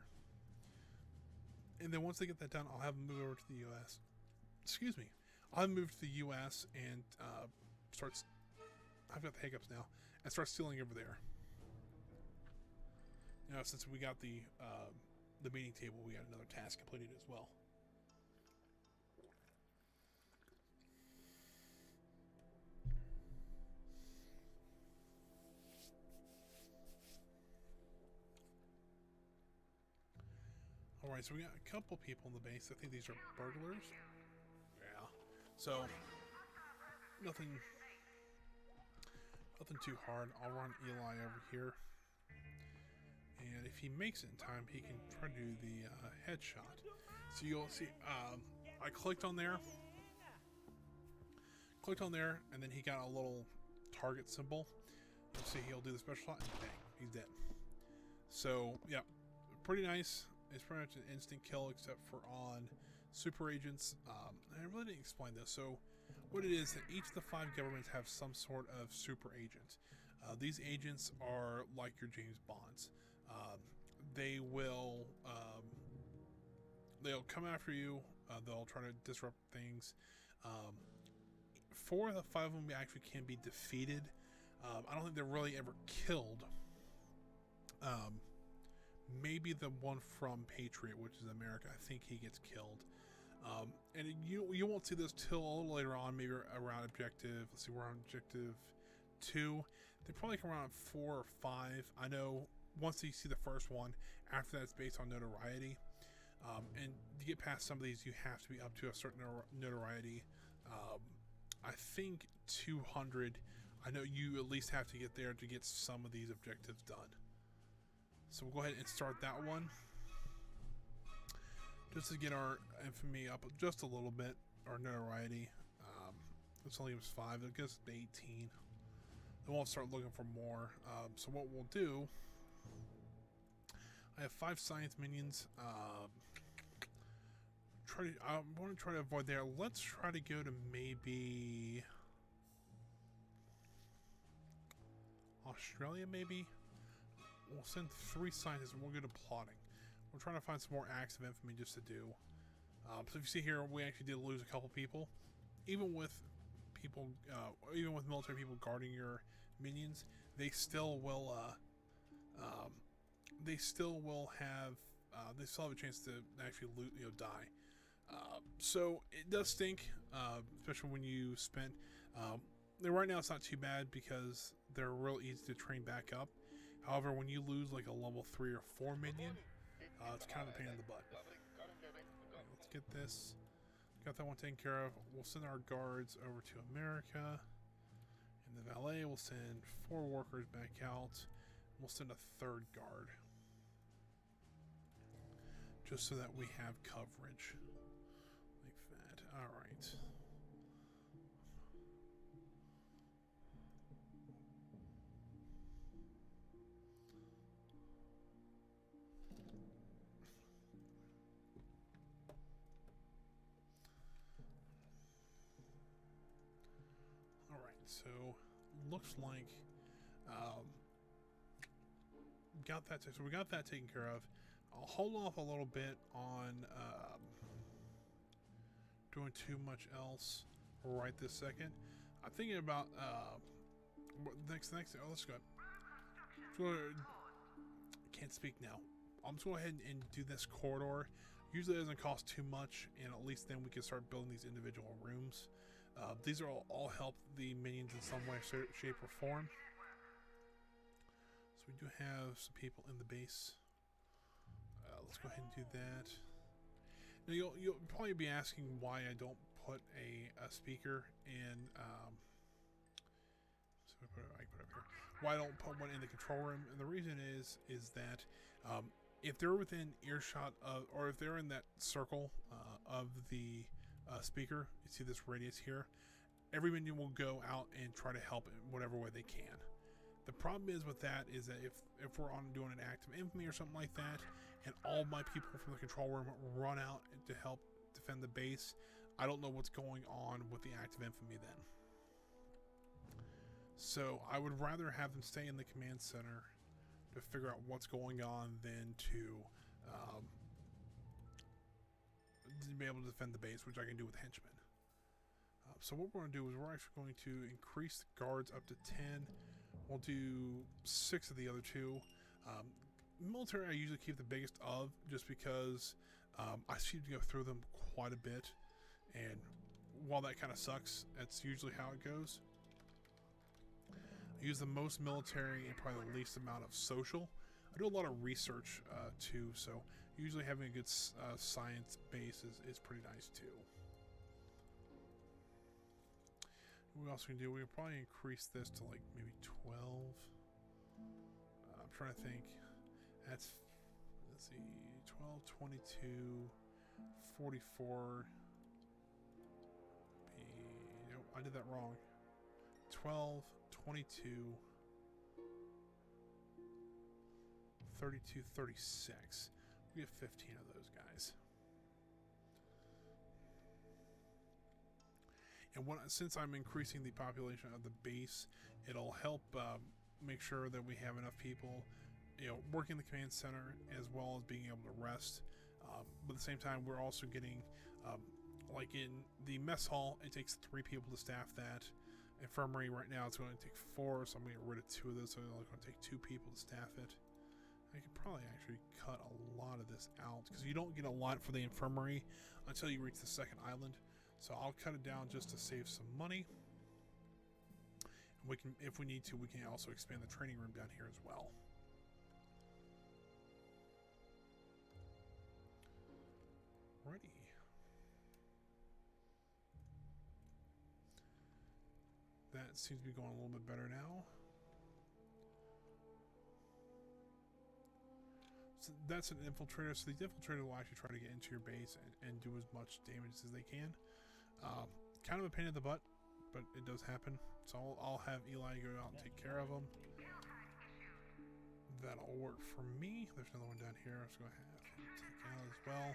and then once they get that done, I'll have them move over to the U.S. Excuse me. I'll have them move to the U.S. and start. I've got the hiccups now, and start stealing over there. Now, since we got the meeting table, we got another task completed as well. Alright, so we got a couple people in the base. I think these are burglars. Yeah. So, nothing too hard. I'll run Eli over here. And if he makes it in time, he can try to do the headshot. So you'll see, I clicked on there, and then he got a little target symbol. You'll see he'll do the special shot, and bang, he's dead. So, yeah, pretty nice. It's pretty much an instant kill, except for on super agents. I really didn't explain this. So, what it is that each of the 5 governments have some sort of super agent. These agents are like your James Bonds. They will they'll come after you. They'll try to disrupt things. 4 of the 5 of them actually can be defeated. I don't think they're really ever killed. Maybe the one from Patriot, which is America, I think he gets killed. And you won't see this till a little later on, maybe around objective. Let's see, we're on objective 2. They probably come around 4 or 5. I know once you see the first one, after that it's based on notoriety. And to get past some of these, you have to be up to a certain notoriety. I think 200. I know you at least have to get there to get some of these objectives done. So we'll go ahead and start that one. Just to get our infamy up just a little bit, our notoriety. It's only 5, it goes to 18. Then we'll start looking for more. So what we'll do, I have 5 science minions. I want to try to avoid there. Let's try to go to maybe Australia, maybe. We'll send 3 scientists and we'll go to plotting. We're trying to find some more acts of infamy just to do. So if you see here, we actually did lose a couple people. Even with people, even with military people guarding your minions, they still will. They still have a chance to actually die. So it does stink, especially when you spent. Right now it's not too bad because they're real easy to train back up. However, when you lose like a level 3 or 4 minion, it's kind of a pain in the butt. Okay, let's get this. Got that one taken care of. We'll send our guards over to America. In the valet, we'll send 4 workers back out. We'll send a 3rd guard. Just so that we have coverage. Like that. Alright. So looks like got that. So we got that taken care of. I'll hold off a little bit on doing too much else right this second. I'm thinking about next. Oh, let's go. Can't speak now. I'm just going to go ahead and do this corridor. Usually it doesn't cost too much, and at least then we can start building these individual rooms. These are all help the minions in some way, shape, or form. So we do have some people in the base. Let's go ahead and do that. Now you'll probably be asking why I don't put a speaker in. So I can put it up here. Why I don't put one in the control room, and the reason is that if they're within earshot of, or if they're in that circle of the speaker, you see this radius here, every minion will go out and try to help in whatever way they can. The problem is with that is that if we're on doing an act of infamy or something like that, and all my people from the control room run out to help defend the base, I don't know what's going on with the act of infamy then. So I would rather have them stay in the command center to figure out what's going on than to be able to defend the base, which I can do with henchmen. So what we're going to do is we're actually going to increase the guards up to 10. We'll do 6 of the other 2. Military I usually keep the biggest of, just because I seem to go through them quite a bit, and while that kind of sucks, that's usually how it goes. I use the most military and probably the least amount of social. I do a lot of research too, so usually having a good science base is pretty nice too. What else we can do? We can probably increase this to like maybe 12. I'm trying to think. That's, let's see, 12, 22, 44. Nope, I did that wrong. 12, 22, 32, 36. We have 15 of those guys. And since I'm increasing the population of the base, it'll help make sure that we have enough people, working the command center as well as being able to rest. But at the same time, we're also getting, like in the mess hall, it takes 3 people to staff that. Infirmary right now, it's going to take 4, so I'm going to get rid of 2 of those, so it's only going to take 2 people to staff it. I could probably actually cut a lot of this out, because you don't get a lot for the infirmary until you reach the second island. So I'll cut it down just to save some money. And we can, if we need to, we can also expand the training room down here as well. Ready. That seems to be going a little bit better now. So that's an infiltrator. So the infiltrator will actually try to get into your base and do as much damage as they can. Kind of a pain in the butt, but it does happen. So I'll have Eli go out and take care of them. That'll work for me. There's another one down here. I'm just going to have him take out as well.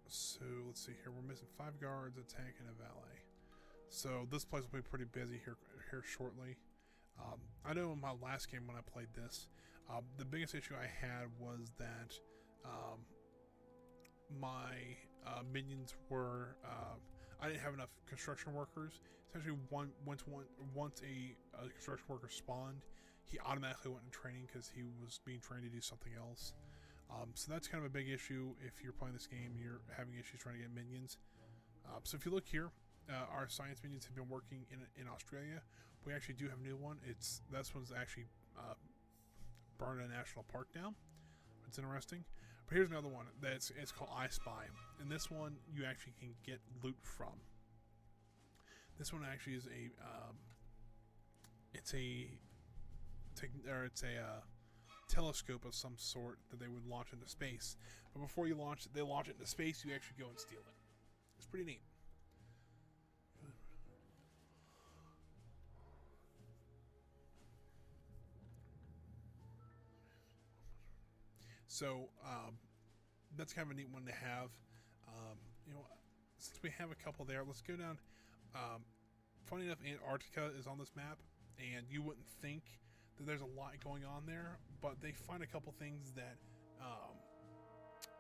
So let's see here. We're missing 5 guards, a tank, and a valet. So this place will be pretty busy here shortly. I know in my last game when I played this, the biggest issue I had was that my minions were I didn't have enough construction workers. Essentially, once a construction worker spawned, he automatically went into training because he was being trained to do something else. So that's kind of a big issue if you're playing this game. You're having issues trying to get minions. So if you look here, our science minions have been working in Australia. We actually do have a new one. This one's actually Barna National Park now. It's interesting. But here's another one it's called I Spy, and this one you actually can get loot from. This one actually is it's a telescope of some sort that they would launch into space. But before you launch it, they launch it into space. You actually go and steal it. It's pretty neat. So that's kind of a neat one to have. Since we have a couple there, let's go down. Funny enough, Antarctica is on this map, and you wouldn't think that there's a lot going on there, but they find a couple things that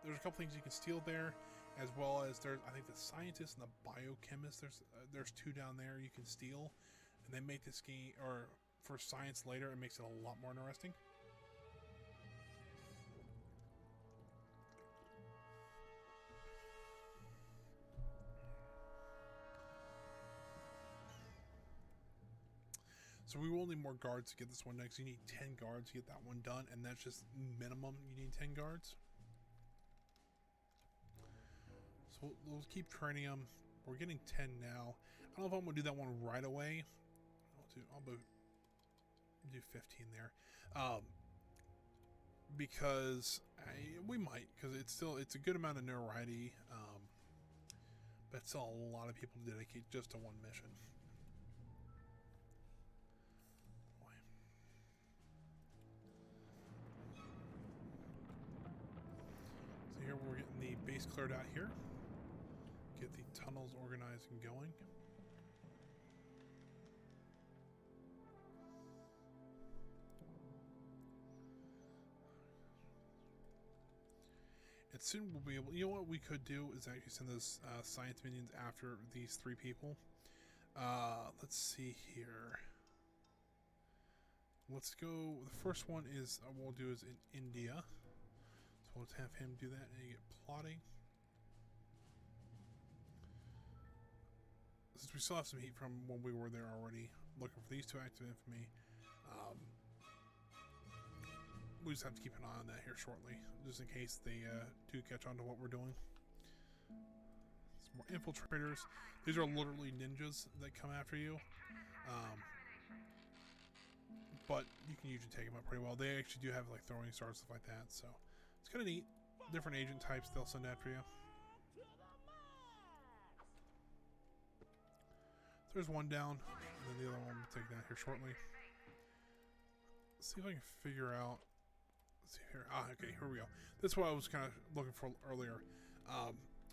there's a couple things you can steal there, as well as there's, I think, the scientist and the biochemist. There's 2 down there you can steal, and they make this game, or for science later, it makes it a lot more interesting. So we will need more guards to get this one done, because you need 10 guards to get that one done, and that's just minimum. You need 10 guards. So we'll keep training them. We're getting 10 now. I don't know if I'm going to do that one right away. I'll do 15 there. Because we might, because it's a good amount of notoriety. But still a lot of people dedicate just to one mission. Here we're getting the base cleared out here. Get the tunnels organized and going. And soon we'll be able, you know what we could do is actually send those science minions after these 3 people. Let's see here. Let's go. The first one is we'll do is in India. So we'll have him do that, and you get plotting. Since we still have some heat from when we were there already, looking for these two active infamy. We just have to keep an eye on that here shortly, just in case they do catch on to what we're doing. Some more infiltrators. These are literally ninjas that come after you. But you can usually take them out pretty well. They actually do have like throwing stars, stuff like that. So it's kind of neat. Different agent types they'll send after you. There's one down, and then the other one will take down here shortly. Let's see if I can figure out. Let's see here. Okay, here we go. That's what I was kind of looking for earlier.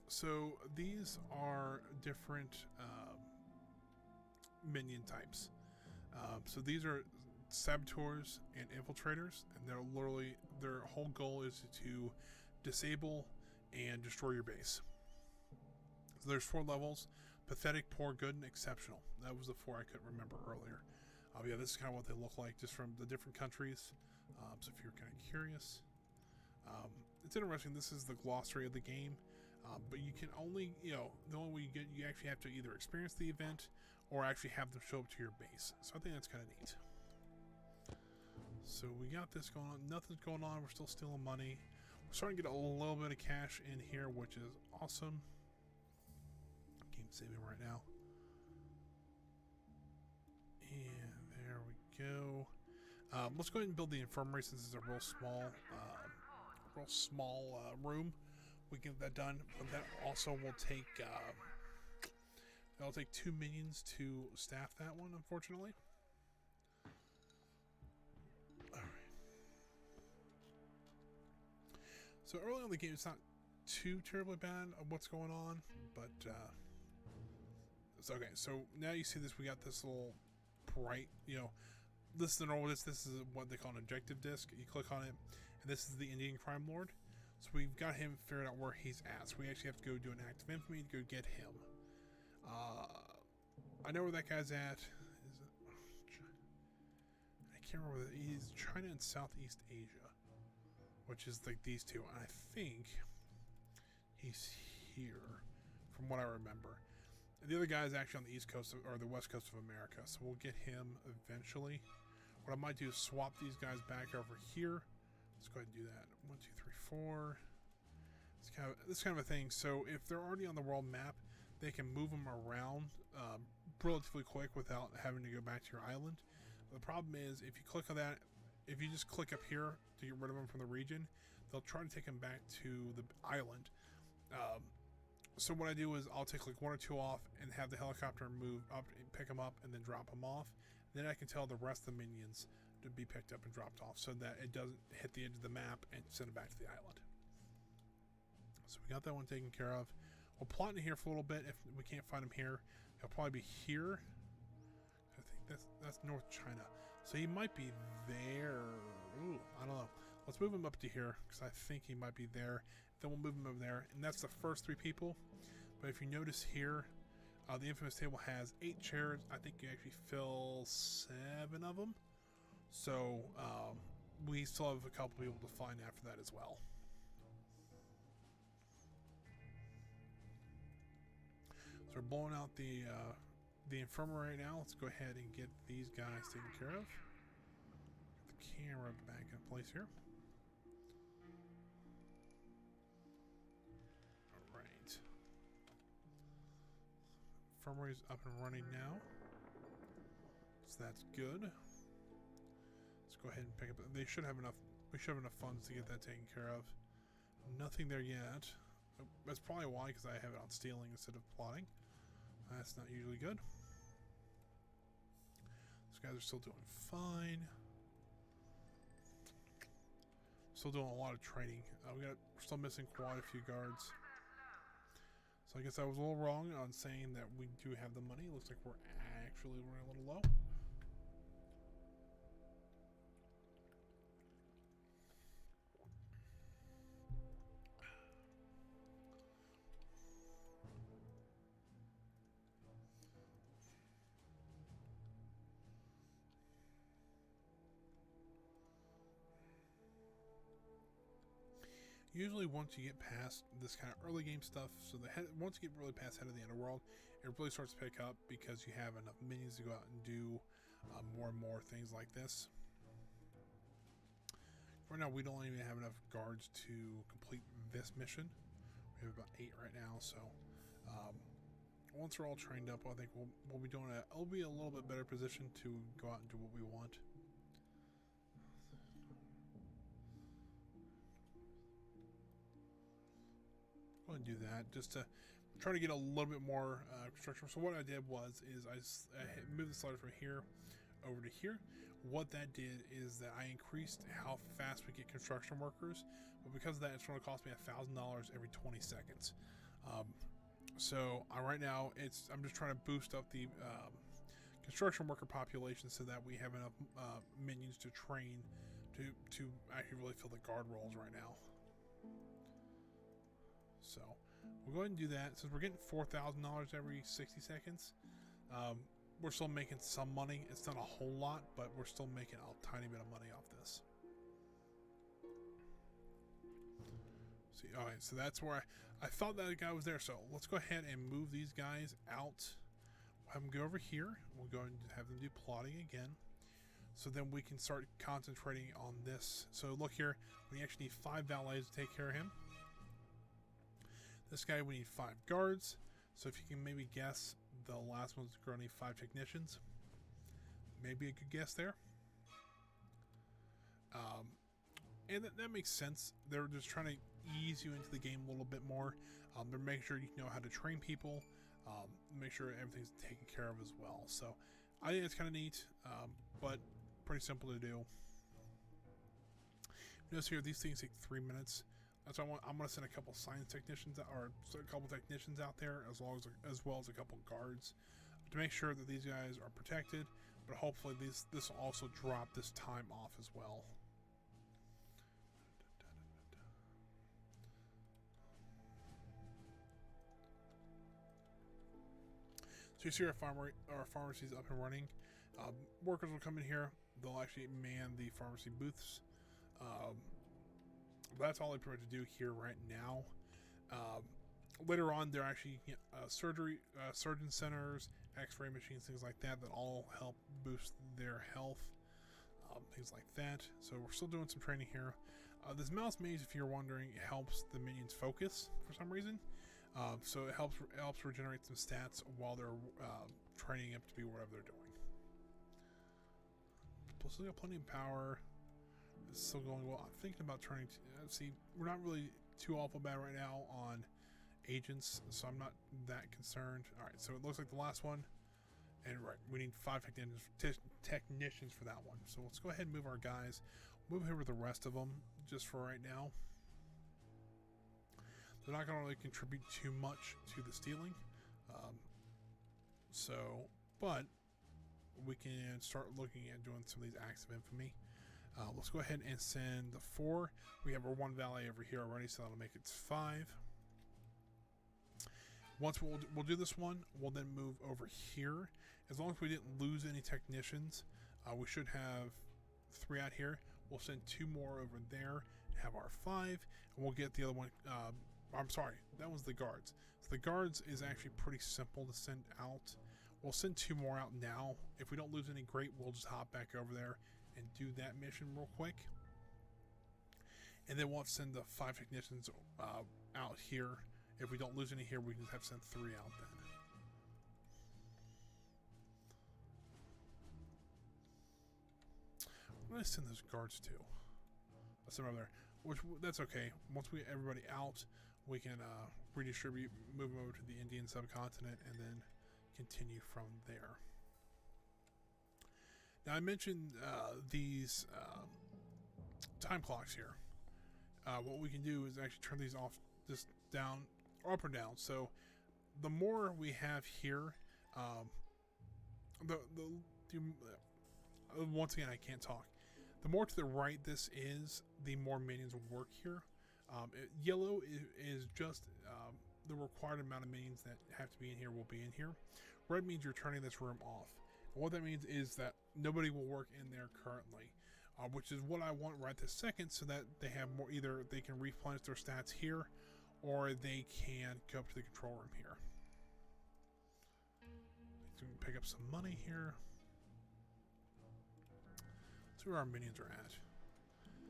So these are different minion types. So these are saboteurs and infiltrators, and they're literally their whole goal is to disable and destroy your base. So there's 4 levels: pathetic, poor, good, and exceptional. That was the 4 I couldn't remember earlier. Yeah, this is kind of what they look like just from the different countries. So if you're kind of curious, it's interesting. This is the glossary of the game, but you can only, the only way you get, you actually have to either experience the event or actually have them show up to your base. So I think that's kind of neat. So we got this going on. Nothing's going on. We're still stealing money. We're starting to get a little bit of cash in here, which is awesome. Game saving right now. And there we go. Let's go ahead and build the infirmary since it's a real small room. We can get that done, but that also will take that'll take 2 minions to staff that one, unfortunately. All right. So early on in the game, it's not too terribly bad of what's going on, but it's okay. So now you see this. We got this little bright, this is the normal disc. This is what they call an objective disc. You click on it, and this is the Indian crime lord. So we've got him figured out where he's at. So we actually have to go do an act of infamy to go get him. I know where that guy's at. Is it? I can't remember. He's China and Southeast Asia, which is like these two. And I think he's here, from what I remember. And the other guy is actually on the East Coast or the West Coast of America. So we'll get him eventually. What I might do is swap these guys back over here. Let's go ahead and do that. 1, 2, 3, 4. This kind of a thing. So if they're already on the world map, they can move them around relatively quick without having to go back to your island. The problem is if you click on that, if you just click up here to get rid of them from the region, they'll try to take them back to the island. So what I do is I'll take like 1 or 2 off and have the helicopter move up, pick them up, and then drop them off. Then I can tell the rest of the minions to be picked up and dropped off so that it doesn't hit the edge of the map and send it back to the island. So we got that one taken care of. We'll plot in here for a little bit. If we can't find him here, he'll probably be here. I think that's North China. So he might be there. Ooh, I don't know. Let's move him up to here because I think he might be there. Then we'll move him over there. And that's the first 3 people. But if you notice here, the infamous table has 8 chairs. I think you actually fill 7 of them. So we still have a couple people to find after that as well. So we're blowing out the infirmary right now. Let's go ahead and get these guys taken care of. Get the camera back in place here. All right. Infirmary's up and running now, so that's good. Let's go ahead and pick up. They should have enough. We should have enough funds to get that taken care of. Nothing there yet. That's probably why, because I have it on stealing instead of plotting. That's not usually good. These guys are still doing fine. Still doing a lot of trading. We're still missing quite a few guards. So I guess I was a little wrong on saying that we do have the money. Looks like we're actually running a little low. Usually once you get past this kind of early game stuff, so once you get really past Head of the Underworld, it really starts to pick up because you have enough minions to go out and do more and more things like this. Right now we don't even have enough guards to complete this mission. We have about 8 right now, so once we're all trained up, I think we'll be doing it'll be a little bit better position to go out and do what we want. Go ahead and do that just to try to get a little bit more construction. So what I did was I moved the slider from here over to here. What that did is that I increased how fast we get construction workers, but because of that, it's going to cost me $1,000 every 20 seconds. So right now, I'm just trying to boost up the construction worker population so that we have enough minions to train to actually really fill the guard roles right now. So we'll go ahead and do that. Since we're getting $4,000 every 60 seconds, we're still making some money. It's not a whole lot, but we're still making a tiny bit of money off this. See, all right, so that's where I thought that guy was there. So let's go ahead and move these guys out. We'll have them go over here. We'll go and have them do plotting again. So then we can start concentrating on this. So look here, we actually need 5 valets to take care of him. This guy, we need 5 guards. So if you can maybe guess, the last one's going to need 5 technicians. Maybe a good guess there. And that makes sense. They're just trying to ease you into the game a little bit more. They're making sure you know how to train people. Make sure everything's taken care of as well. So I think it's kind of neat, but pretty simple to do. Notice here, these things take 3 minutes. That's why I'm going to send a couple science technicians or a couple technicians out there, as well as a couple guards, to make sure that these guys are protected. But hopefully this will also drop this time off as well. So you see our pharmacy's up and running. Workers will come in here. They'll actually man the pharmacy booths. That's all they pretty much do here right now. Later on, there are actually surgeon centers, x-ray machines, things like that all help boost their health, things like that. So we're still doing some training here. This mouse maze, if you're wondering, it helps the minions focus for some reason. So it helps regenerate some stats while they're training up to be whatever they're doing. Plus, we got plenty of power. It's still going well. I'm thinking about turning to see. We're not really too awful bad right now on agents, so I'm not that concerned. All right, so it looks like the last one, and right, we need 5 technicians for that one. So let's go ahead and move our guys. Move here with the rest of them just for right now. They're not going to really contribute too much to the stealing. But we can start looking at doing some of these acts of infamy. Let's go ahead and send the 4. We have our 1 valet over here already, so that'll make it 5. Once we'll do this one, we'll then move over here. As long as we didn't lose any technicians, we should have 3 out here. We'll send 2 more over there, have our 5, and we'll get the other one. I'm sorry, that was the guards. So the guards is actually pretty simple to send out. We'll send 2 more out now. If we don't lose any, great. We'll just hop back over there and do that mission real quick. And then we'll have to send the 5 technicians out here. If we don't lose any here, we can just have to send 3 out then. Where do I send those guards to? I'll send them over there. That's okay. Once we get everybody out, we can redistribute, move them over to the Indian subcontinent, and then continue from there. Now I mentioned these time clocks here. What we can do is actually turn these off, just down, or up or down. So the more we have here, once again I can't talk. The more to the right this is, the more minions will work here. Yellow is just the required amount of minions that have to be in here will be in here. Red means you're turning this room off. And what that means is that nobody will work in there currently. which is what I want right this second, so that they have more. Either they can replenish their stats here, or they can go up to the control room here. So we can pick up some money here. Let's see where our minions are at.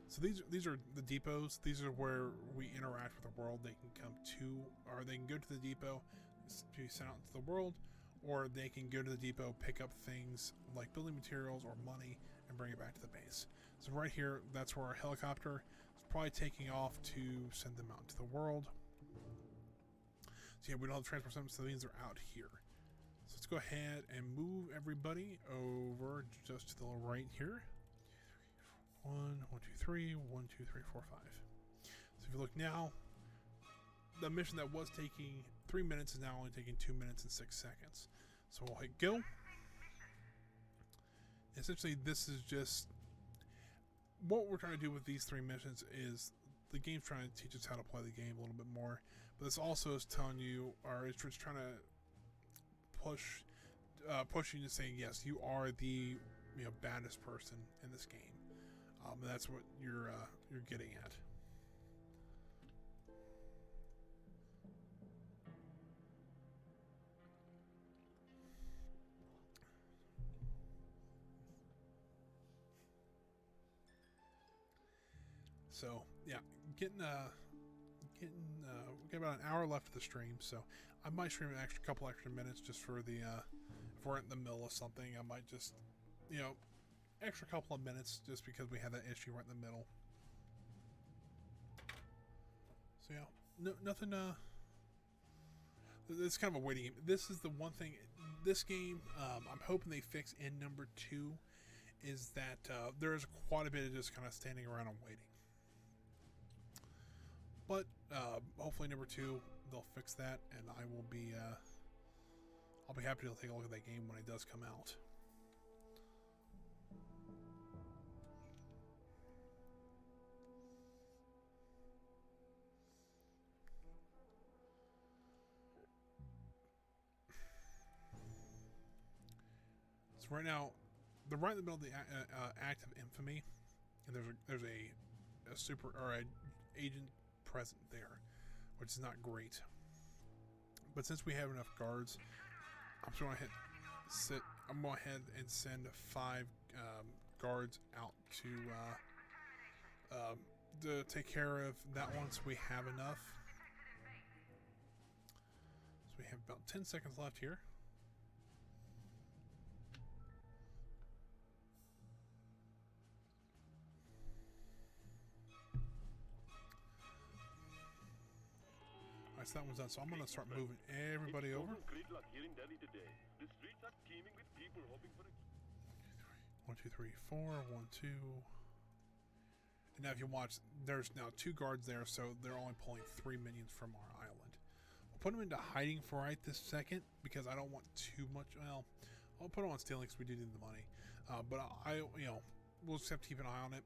So these are the depots. These are where we interact with the world. They can come to, or they can go to the depot to be sent out into the world, or they can go to the depot, pick up things like building materials or money, and bring it back to the base. So right here, that's where our helicopter is probably taking off to send them out to the world. So yeah, we don't have transport them, so that means they're out here. So let's go ahead and move everybody over just to the right here. 1, 1, 2, 3, 1, 2, 3, 4, 5. So if you look now, the mission that was taking 3 minutes is now only taking 2 minutes and 6 seconds. So we'll hit go. Essentially, this is just what we're trying to do with these 3 missions. Is the game's trying to teach us how to play the game a little bit more, but this also is telling you, or it's just trying to push you to saying, yes, you are the baddest person in this game. And that's what you're getting at. So yeah, we got about an hour left of the stream, so I might stream an couple extra minutes just for the if we're in the middle of something, I might just extra couple of minutes just because we had that issue right in the middle. So yeah, nothing. It's kind of a waiting game. This is the one thing. This game, I'm hoping they fix in number 2, is that there is quite a bit of just kind of standing around and waiting. But hopefully number 2 they'll fix that, and I will be I'll be happy to take a look at that game when it does come out. So right now, they're right in the middle of the act of infamy, and there's a super or a agent present there, which is not great. But since we have enough guards, I'm just going to I'm going ahead and send 5 guards out to take care of that once we have enough. So we have about 10 seconds left here. So that one's done. So I'm going to start moving everybody over. 1, 2, 3, 4. 1, 2. And now if you watch, there's now 2 guards there, so they're only pulling 3 minions from our island. We'll put them into hiding for right this second because I don't want too much. Well, I'll put them on stealing because we do need the money. But we'll just have to keep an eye on it.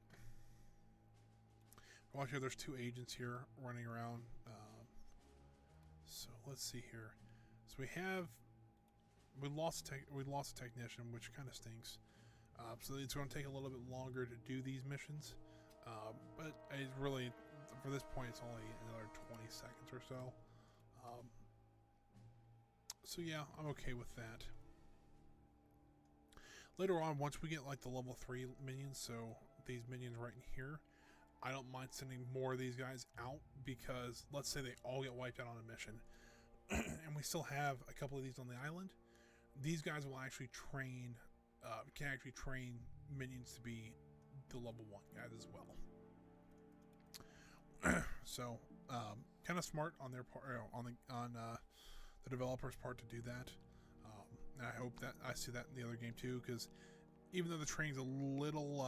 Watch here. There's 2 agents here running around. So let's see here. So we lost a technician, which kind of stinks. So it's going to take a little bit longer to do these missions. But it's really, for this point, it's only another 20 seconds or so. So yeah, I'm okay with that. Later on, once we get like the level 3 minions, so these minions right in here, I don't mind sending more of these guys out because let's say they all get wiped out on a mission and we still have a couple of these on the island. These guys will actually train, can actually train minions to be the level 1 guys as well. So kind of smart on their part, on the developer's part to do that. And I hope that I see that in the other game too, because even though the training's a little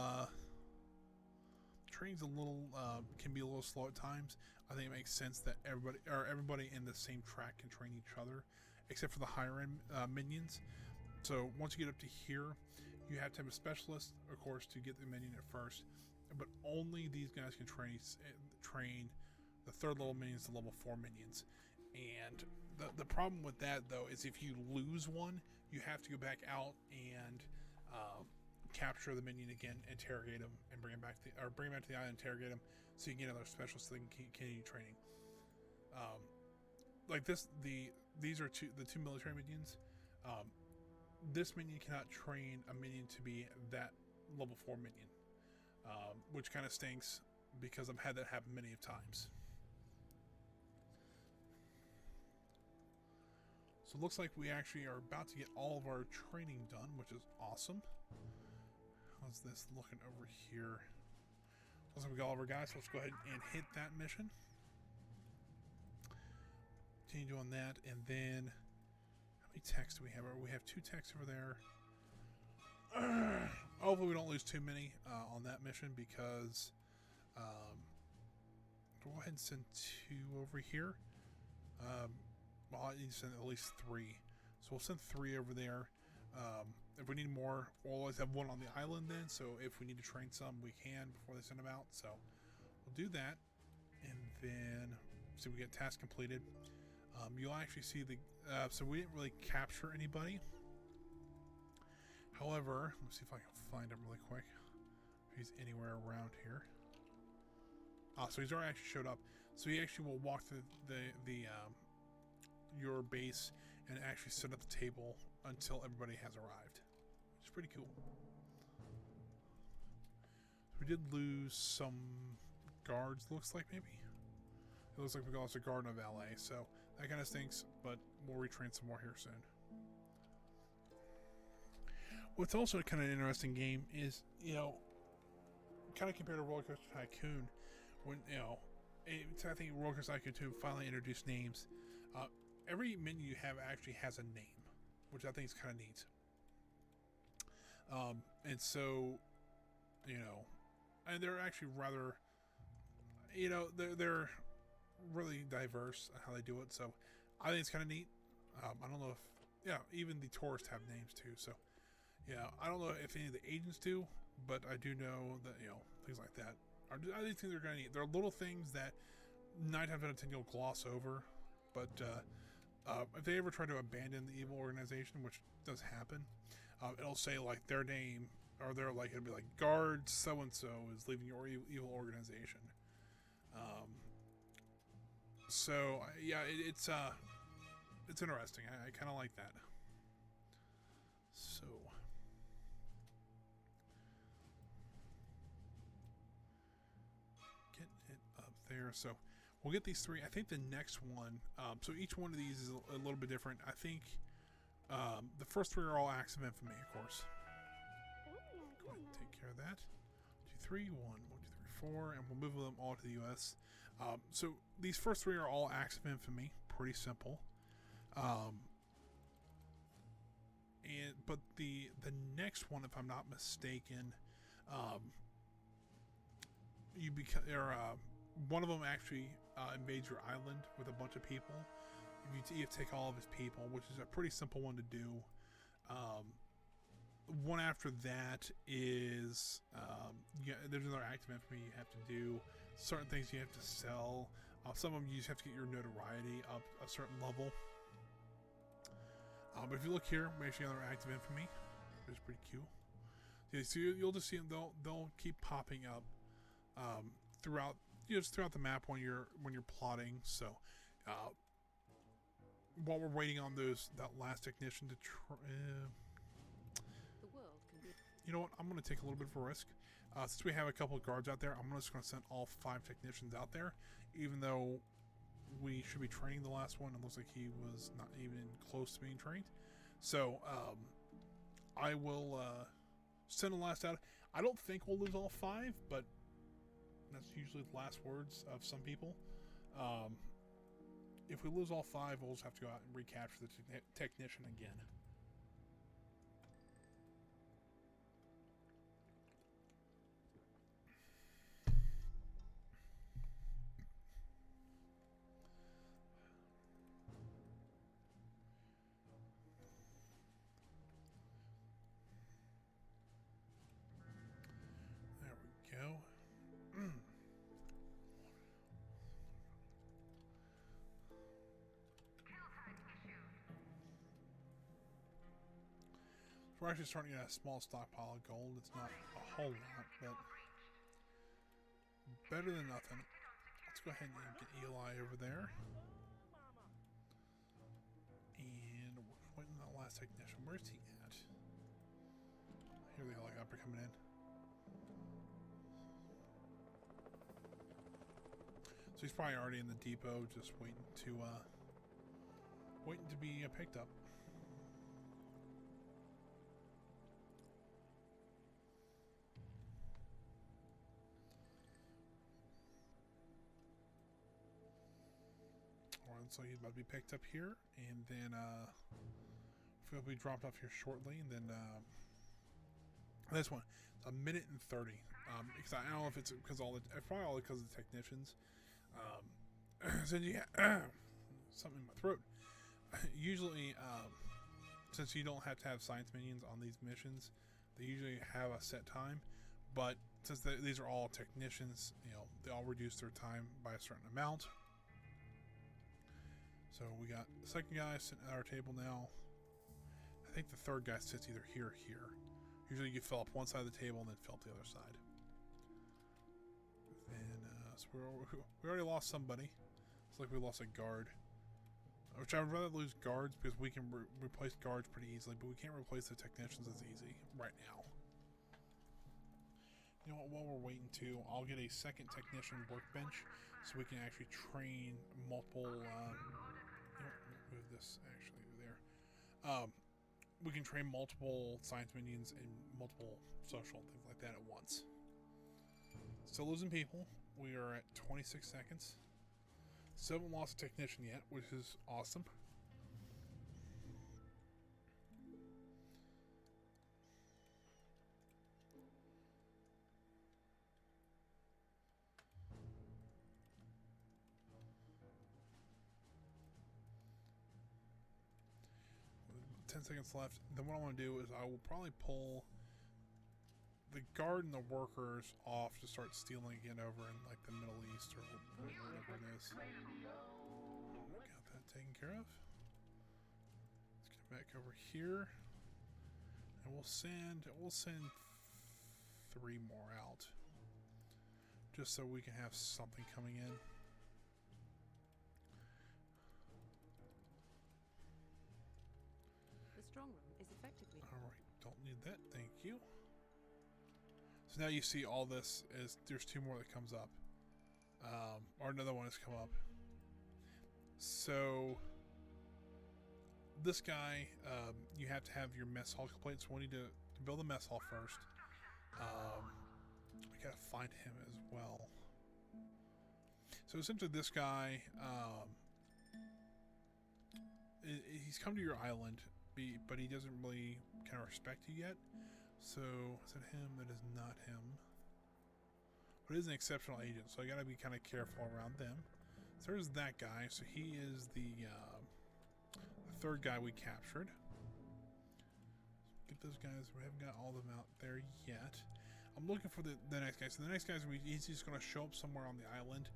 can be a little slow at times, I think it makes sense that everybody in the same track can train each other, except for the higher end minions. So once you get up to here, you have to have a specialist, of course, to get the minion at first, but only these guys can train the 3rd level minions to level 4 minions. And the problem with that though is if you lose one, you have to go back out and capture the minion again, interrogate him, and bring him back to the island, interrogate him, so you can get another special so they can continue training. Like this, these are the two military minions. This minion cannot train a minion to be that level 4 minion, which kind of stinks because I've had that happen many of times. So it looks like we actually are about to get all of our training done, which is awesome. How's this looking over here? Looks like we got all of our guys, so let's go ahead and hit that mission. Continue doing that, and then how many techs do we have? We have 2 techs over there. Hopefully we don't lose too many on that mission, because go ahead and send 2 over here. Well, I need to send at least 3, so we'll send 3 over there. If we need more, we'll always have 1 on the island then, so if we need to train some, we can before they send them out. So we'll do that, and then see if we get task completed. You'll actually see the so we didn't really capture anybody. However, let's see if I can find him really quick, if he's anywhere around here. So he's already actually showed up, so he actually will walk through your base and actually sit at the table until everybody has arrived, which is pretty cool. We did lose some guards, looks like. Maybe it looks like we lost a guard and a valet, so that kind of stinks, but we'll retrain some more here soon. What's also kind of an interesting game is, kind of compared to Roller Coaster Tycoon, when I think Roller Coaster Tycoon 2 finally introduced names. Every menu you have actually has a name, which I think is kind of neat. And so, and they're actually rather, they're really diverse in how they do it. So I think it's kind of neat. I don't know if, even the tourists have names too. So, I don't know if any of the agents do, but I do know that, things like that. I think they're kind of neat. They're little things that 9 times out of 10 you'll gloss over, but if they ever try to abandon the evil organization, which does happen, it'll say like their name, or it'll be like, guard so and so is leaving your evil organization. So it's interesting. I kind of like that. So get it up there. So we'll get these 3. I think the next one, so each one of these is a little bit different. I think the first 3 are all acts of infamy, of course. Go ahead and take care of that. 2, 3, 1, 1, 2, 3, 4, and we'll move them all to the U.S. So these first 3 are all acts of infamy. Pretty simple. But the next one, if I'm not mistaken, one of them actually invades your island with a bunch of people. You have to take all of his people, which is a pretty simple one to do. One after that is there's another active infamy you have to do. Certain things you have to sell. Some of them you just have to get your notoriety up a certain level. But if you look here, we actually have another active infamy, which is pretty cool. Yeah, so you'll just see them. They'll keep popping up throughout the map when you're plotting. So while we're waiting on that last technician to try. The world can be. You know what? I'm going to take a little bit of a risk. Since we have a couple of guards out there, I'm just going to send all 5 technicians out there, even though we should be training the last one. It looks like he was not even close to being trained. So I will send the last out. I don't think we'll lose all 5, but that's usually the last words of some people. If we lose all 5, we'll just have to go out and recapture the technician again. Go. we're actually starting to get a small stockpile of gold. It's not a whole lot, but better than nothing. Let's go ahead and get Eli over there. And we're waiting on that last technician. Where's he at? Here the helicopter coming in. So he's probably already in the depot, just waiting to be picked up. Alright, so he's about to be picked up here, and then he'll be dropped off here shortly, and then this one, it's 1:30. Because I don't know if it's because probably all because of the technicians. So yeah, something in my throat. Usually, since you don't have to have science minions on these missions, they usually have a set time. But since these are all technicians, they all reduce their time by a certain amount. So we got the second guy sitting at our table now. I think the third guy sits either here or here. Usually you fill up one side of the table and then fill up the other side. And so we already lost somebody. It's like we lost a guard. Which I would rather lose guards because we can replace guards pretty easily, but we can't replace the technicians as easy right now. You know what, while we're waiting too, I'll get a second technician workbench so we can actually train multiple, move this actually there. We can train multiple science minions and multiple social things like that at once. Still losing people. We are at 26 seconds. Still haven't lost a technician yet, which is awesome. With 10 seconds left. Then what I want to do is I will probably pull the guard and the workers off to start stealing again over in like the Middle East or whatever it is. Got that taken care of. Let's get back over here, and we'll send 3 more out, just so we can have something coming in. The strong room is effectively. All right, don't need that. Thank you. So now you see all this is there's 2 more that comes up, or another one has come up. So this guy, you have to have your mess hall complete. So we need to build a mess hall first. We gotta find him as well. So essentially, this guy, he's come to your island, but he doesn't really kind of respect you yet. So, is it him? That is not him. But it is an exceptional agent, so I gotta be kind of careful around them. So there's that guy. So he is the third guy we captured. Get those guys. We haven't got all of them out there yet. I'm looking for the next guy. So the next guy he's just going to show up somewhere on the island,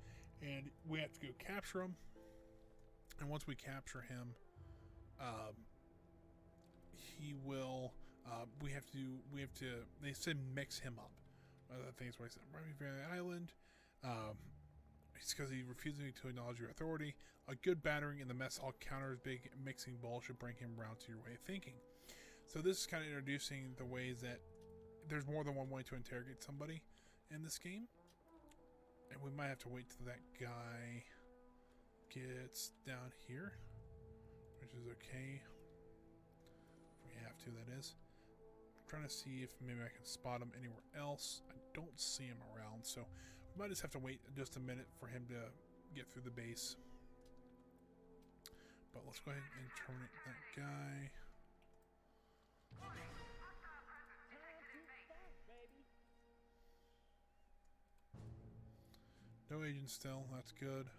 and we have to go capture him. And once we capture him, he will. We have to. They said mix him up. I think that's what I said. Right from the island. It's because he refuses to acknowledge your authority. A good battering in the mess hall counters big mixing bowl should bring him round to your way of thinking. So this is kind of introducing the ways that there's more than one way to interrogate somebody in this game. And we might have to wait till that guy gets down here, which is okay. If we have to, that is. I'm trying to see if maybe I can spot him anywhere else. I don't see him around, so we might just have to wait just a minute for him to get through the base. But let's go ahead and terminate that guy. No agent still, that's good.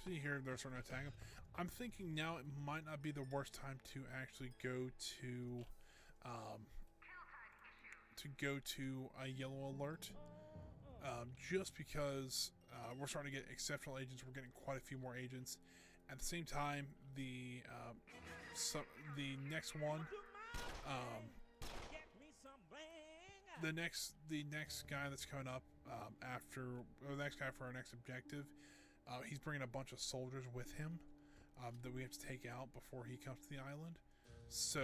See here, they're starting to attack him. I'm thinking now it might not be the worst time to actually go to a yellow alert, just because we're starting to get exceptional agents. We're getting quite a few more agents. At the same time, the next one, the next guy that's coming up the next guy for our next objective, he's bringing a bunch of soldiers with him that we have to take out before he comes to the island. So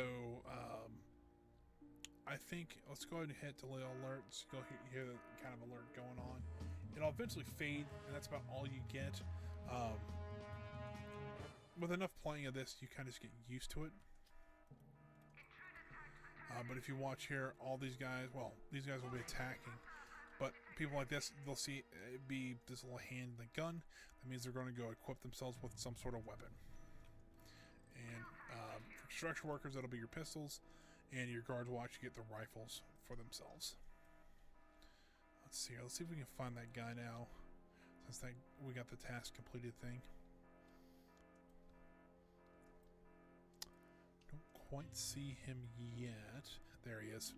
I think let's go ahead and hit delay alert. So you'll hear the kind of alert going on. It'll eventually fade, and that's about all you get. With enough playing of this, you kind of just get used to it. But if you watch here, all these guys, well, these guys will be attacking. But people like this, they'll see it be this little hand and the gun. That means they're going to go equip themselves with some sort of weapon. And for construction workers, that'll be your pistols. And your guards will actually get the rifles for themselves. Let's see here. Let's see if we can find that guy now. Since we got the task completed thing. Don't quite see him yet. There he is.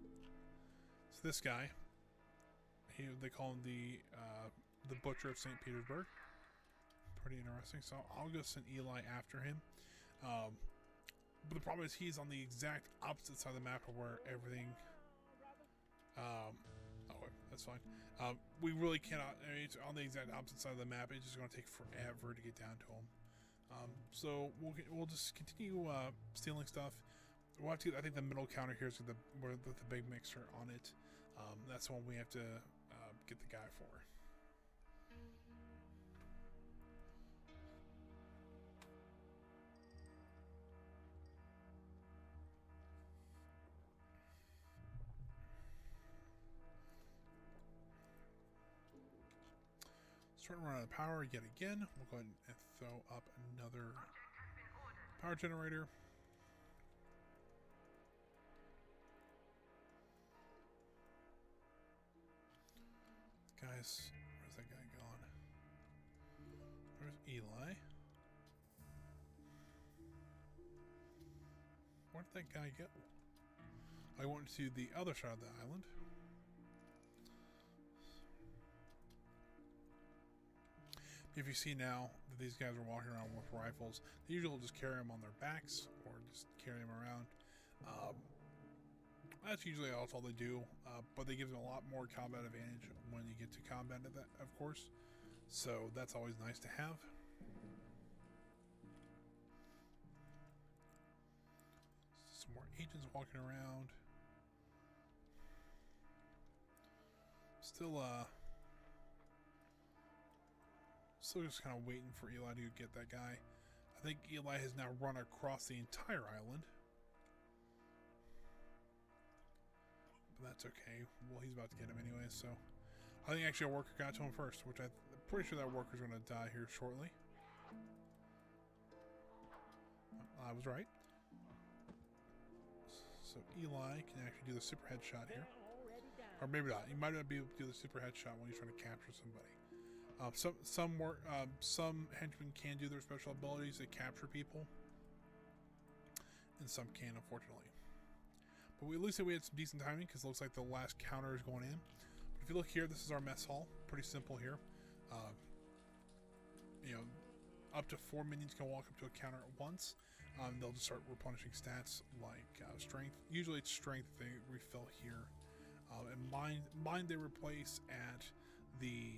So this guy, they call him the Butcher of St. Petersburg. Pretty interesting. So I'll go send Eli after him. But the problem is he's on the exact opposite side of the map of where everything. Oh, that's fine. We really cannot. I mean, it's on the exact opposite side of the map. It's just going to take forever to get down to him. So we'll just continue stealing stuff. We'll have to. I think the middle counter here is with the big mixer on it. That's the one we have to get the guy for. Starting to run out of power yet again. We'll go ahead and throw up another power generator. Guys, where's that guy gone? Where's Eli? Where did that guy go? I went to the other side of the island. If you see now that these guys are walking around with rifles, they usually will just carry them on their backs or just carry them around. That's usually all they do, but they give them a lot more combat advantage when you get to combat, of course. So that's always nice to have. Some more agents walking around. Still just kind of waiting for Eli to get that guy. I think Eli has now run across the entire island. But that's okay. Well, he's about to get him anyway, so... I think actually a worker got to him first, which I'm pretty sure that worker's going to die here shortly. I was right. So Eli can actually do the super headshot here. Or maybe not. He might not be able to do the super headshot when he's trying to capture somebody. Some henchmen can do their special abilities to capture people, and some can, unfortunately. But at least we had some decent timing because it looks like the last counter is going in. But if you look here, this is our mess hall. Pretty simple here. Up to 4 minions can walk up to a counter at once. They'll just start replenishing stats like strength. Usually it's strength they refill here, and mind they replace at the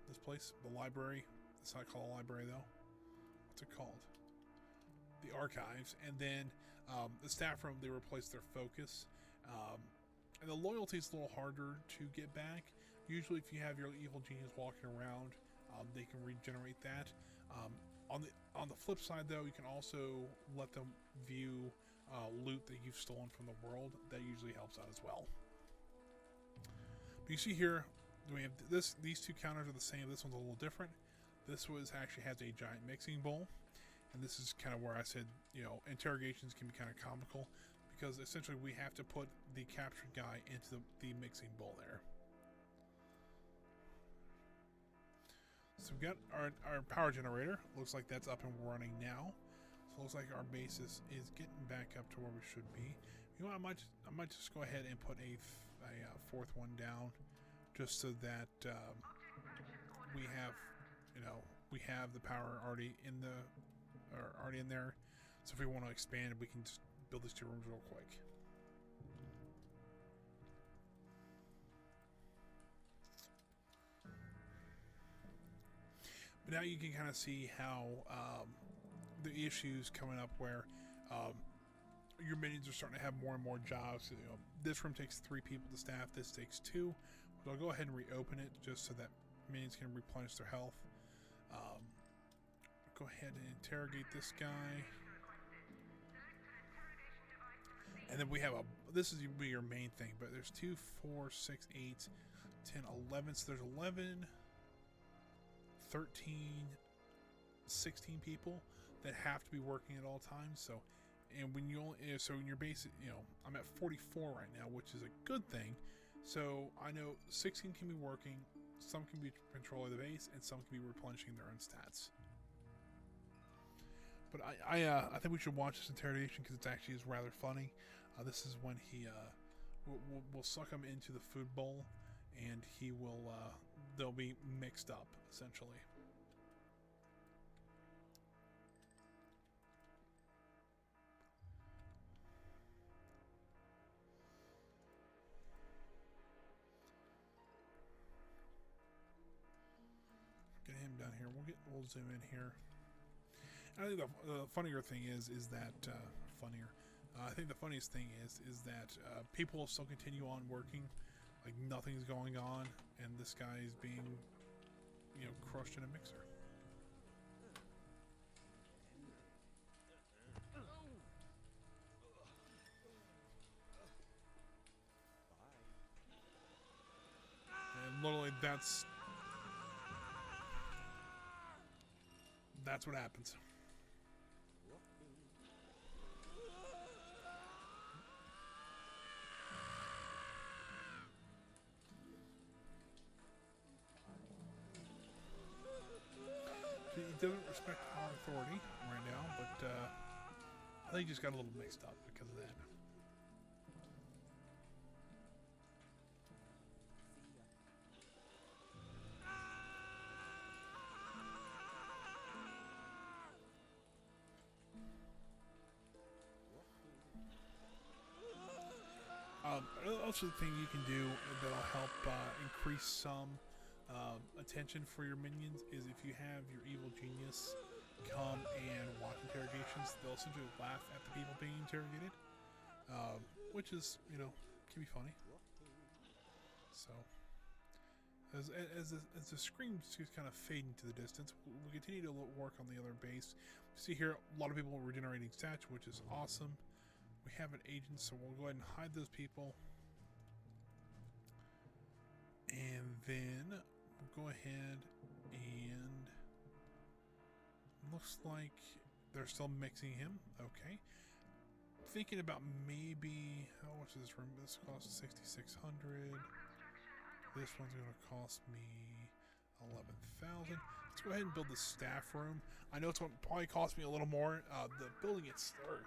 this place, the library. It's not called a library though. What's it called? The archives. And then the staff room, they replace their focus. And the loyalty is a little harder to get back. Usually if you have your evil genius walking around, they can regenerate that. On the flip side though, you can also let them view loot that you've stolen from the world. That usually helps out as well. But you see here, we have these two counters are the same. This one's a little different. This actually has a giant mixing bowl, and this is kind of where I said, interrogations can be kind of comical because essentially we have to put the captured guy into the mixing bowl there. So we've got our power generator. Looks like that's up and running now. So it looks like our base is getting back up to where we should be. You know what, I might just go ahead and put a fourth one down, just so that we have, we have the power already in there. So if we want to expand, we can just build these 2 rooms real quick. But now you can kind of see how the issues coming up where your minions are starting to have more and more jobs. This room takes 3 people to staff. This takes 2. So I'll go ahead and reopen it just so that minions can replenish their health. Go ahead and interrogate this guy. And then we have this is be your main thing, but there's 2, 4, 6, 8, 10, 11. So there's 11, 13, 16 people that have to be working at all times. So, and when you only, so in your base, I'm at 44 right now, which is a good thing. So I know 16 can be working, some can be controlling the base, and some can be replenishing their own stats. But I think we should watch this interrogation because it actually is rather funny. This is when he we'll suck him into the food bowl, and he will they'll be mixed up essentially. Get him down here. We'll zoom in here. I think the funnier thing is that funnier. I think the funniest thing is that people will still continue on working, like nothing's going on, and this guy is being, crushed in a mixer. And literally, that's what happens. He doesn't respect our authority right now, but I think he just got a little mixed up because of that. Also, the thing you can do that'll help increase some attention for your minions is if you have your evil genius come and watch interrogations, they'll essentially laugh at the people being interrogated, which is, can be funny. So, as the screen is kind of fading to the distance, we'll continue to work on the other base. See here, a lot of people are regenerating stats, which is awesome. We have an agent, so we'll go ahead and hide those people. And then we'll go ahead and looks like they're still mixing him. Okay. Thinking about maybe, how much is this room? This costs 6,600. This one's going to cost me 11,000. Let's go ahead and build the staff room. I know it's going to probably cost me a little more. The building itself,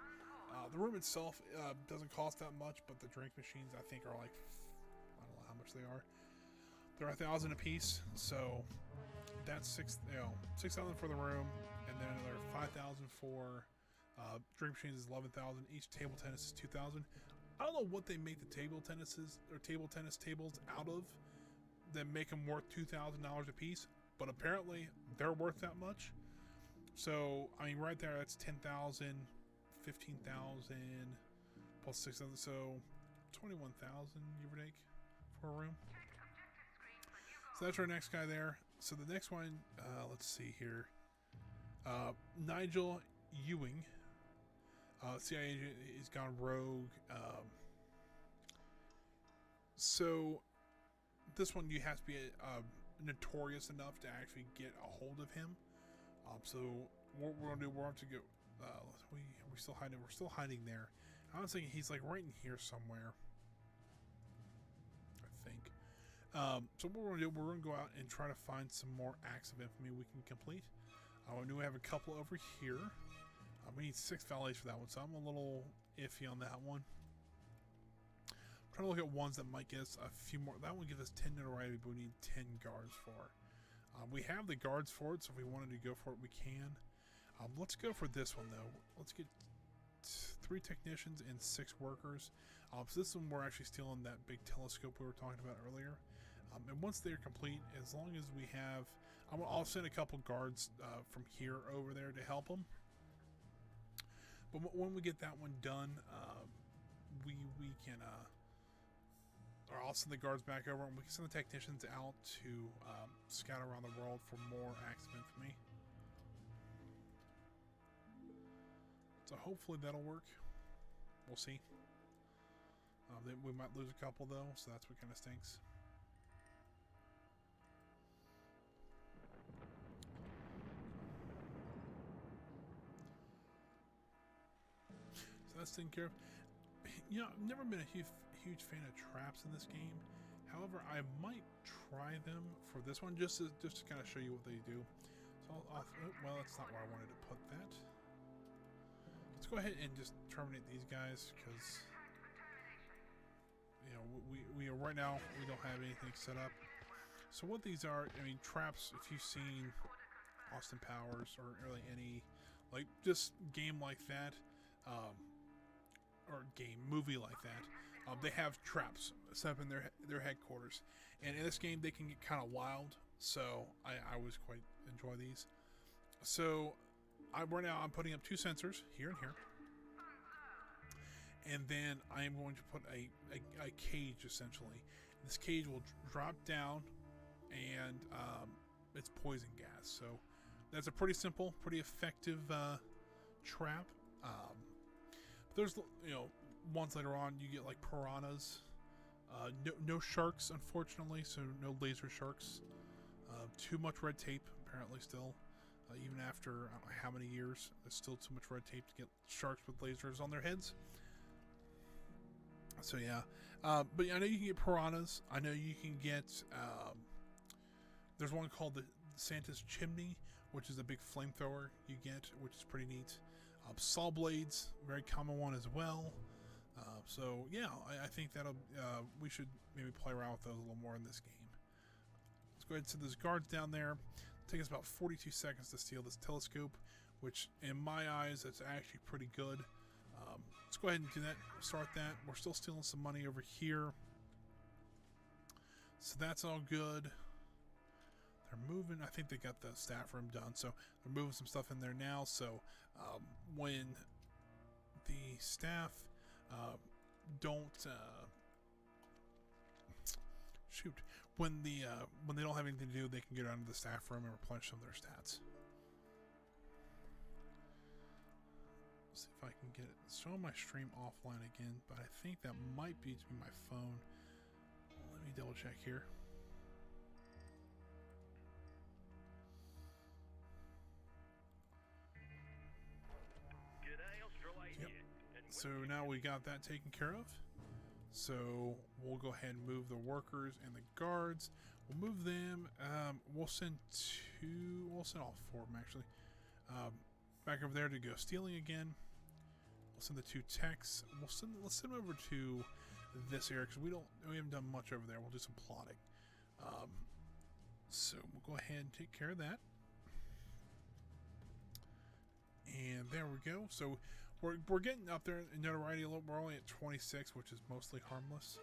the room itself doesn't cost that much, but the drink machines I think are like, I don't know how much they are. They're 1,000 a piece, so that's 6,000 for the room, and then another 5,000 for drink machines is 11,000. Each table tennis is 2,000. I don't know what they make the table tennis tables out of that make them worth $2,000 a piece, but apparently they're worth that much. So I mean, right there, that's 10,000, 15,000 plus 6,000, so 21,000 give or take for a room. So that's our next guy there. So the next one, let's see here. Nigel Ewing, CIA agent, he's gone rogue. So this one, you have to be notorious enough to actually get a hold of him. So what we're gonna do, we're going to go. We're still hiding. We're still hiding there. I was thinking he's like right in here somewhere. I think. So what we're going to do, we're going to go out and try to find some more acts of infamy we can complete. I know we have a couple over here. We need 6 valets for that one, so I'm a little iffy on that one. I'm trying to look at ones that might get us a few more. That one gives us 10 notoriety, but we need 10 guards for. We have the guards for it, so if we wanted to go for it, we can. Let's go for this one, though. Let's get 3 technicians and 6 workers. So this one we're actually stealing that big telescope we were talking about earlier. And once they're complete, as long as we have... I'll send a couple guards from here over there to help them. But when we get that one done, we can... or I'll send the guards back over, and we can send the technicians out to scout around the world for more acts of infamy. So hopefully that'll work. We'll see. We might lose a couple though, so that's what kind of stinks. So that's taken care of. You know, I've never been a huge fan of traps in this game. However, I might try them for this one just to kind of show you what they do. So well, that's not where I wanted to put that. Let's go ahead and just terminate these guys because, you know, we right now we don't have anything set up. So what these are, I mean, traps. If you've seen Austin Powers or really any like just game like that, or movie like that, they have traps set up in their headquarters, and in this game they can get kind of wild. So I always quite enjoy these. So right now I'm putting up 2 sensors here and here, and then I am going to put a cage essentially. This cage will drop down, and it's poison gas. So that's a pretty simple, pretty effective trap. There's, you know, ones later on you get like piranhas. No sharks, unfortunately, so no laser sharks. Too much red tape, apparently, still. Even after I don't know how many years, there's still too much red tape to get sharks with lasers on their heads. So yeah, but I know you can get piranhas. I know you can get. There's one called the Santa's Chimney, which is a big flamethrower you get, which is pretty neat. Saw blades, very common one as well. So yeah, I think that'll we should maybe play around with those a little more in this game. Let's go ahead and send those guards down there. It'll take us about 42 seconds to steal this telescope, which in my eyes that's actually pretty good. Let's go ahead and do that. Start that. We're still stealing some money over here, so that's all good. They're moving. I think they got the staff room done, so they're moving some stuff in there now. So when the staff don't when they don't have anything to do, they can get out into the staff room and replenish some of their stats. Let's see if I can get it. It's showing my stream offline again, but I think that might be to my phone. Let me double check here. Yep. So now we got that taken care of. So we'll go ahead and move the workers and the guards. We'll move them. We'll send all 4 of them actually. Back over there to go stealing again. We'll send the 2 techs. Let's send them over to this area because we haven't done much over there. We'll do some plotting. So we'll go ahead and take care of that. And there we go. So we're getting up there in notoriety a little. We're only at 26, which is mostly harmless,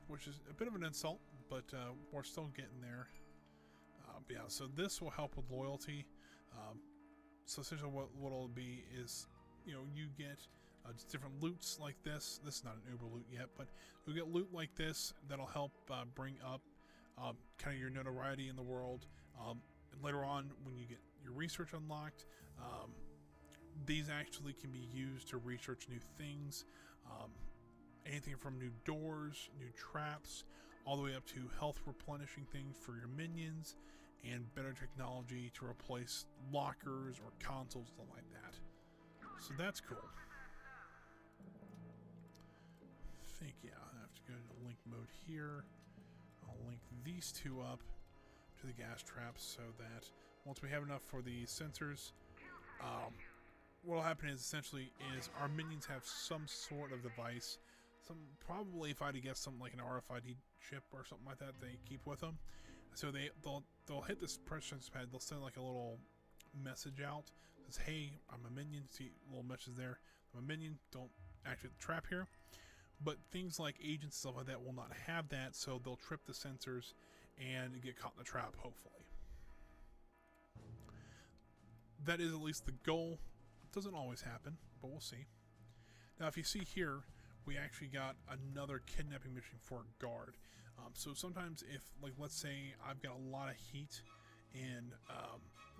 which is a bit of an insult, but we're still getting there. Yeah, so this will help with loyalty. So essentially what it'll be is, you know, you get just different loots like this. This is not an Uber loot yet, but you'll get loot like this that'll help bring up kind of your notoriety in the world. And later on, when you get your research unlocked, these actually can be used to research new things. Anything from new doors, new traps, all the way up to health replenishing things for your minions, and better technology to replace lockers or consoles, stuff like that. So that's cool. I think, yeah, I have to go to the link mode here. I'll link these two up to the gas traps so that once we have enough for the sensors, what will happen is essentially is our minions have some sort of device, probably, if I had to guess, something like an RFID chip or something like that they keep with them. So they'll hit this pressure sensor pad. They'll send like a little message out. It says, "Hey, I'm a minion." See a little message there. I'm a minion. Don't activate the trap here. But things like agents and stuff like that will not have that, so they'll trip the sensors and get caught in the trap. Hopefully, that is at least the goal. It doesn't always happen, but we'll see. Now, if you see here, we actually got another kidnapping mission for a guard. So sometimes if, like, let's say I've got a lot of heat in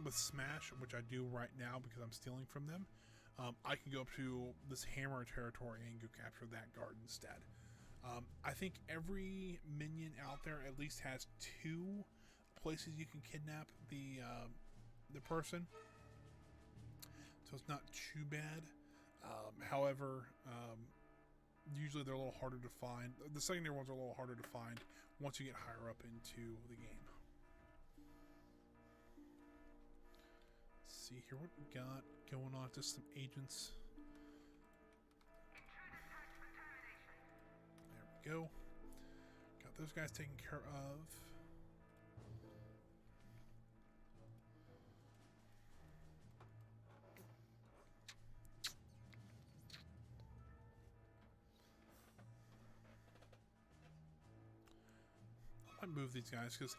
with Smash, which I do right now because I'm stealing from them, I can go up to this hammer territory and go capture that guard instead. I think every minion out there at least has 2 places you can kidnap the person, so it's not too bad. However, usually they're a little harder to find. The secondary ones are a little harder to find once you get higher up into the game. Let's see here what we got going on. Just some agents. There we go. Got those guys taken care of. I move these guys because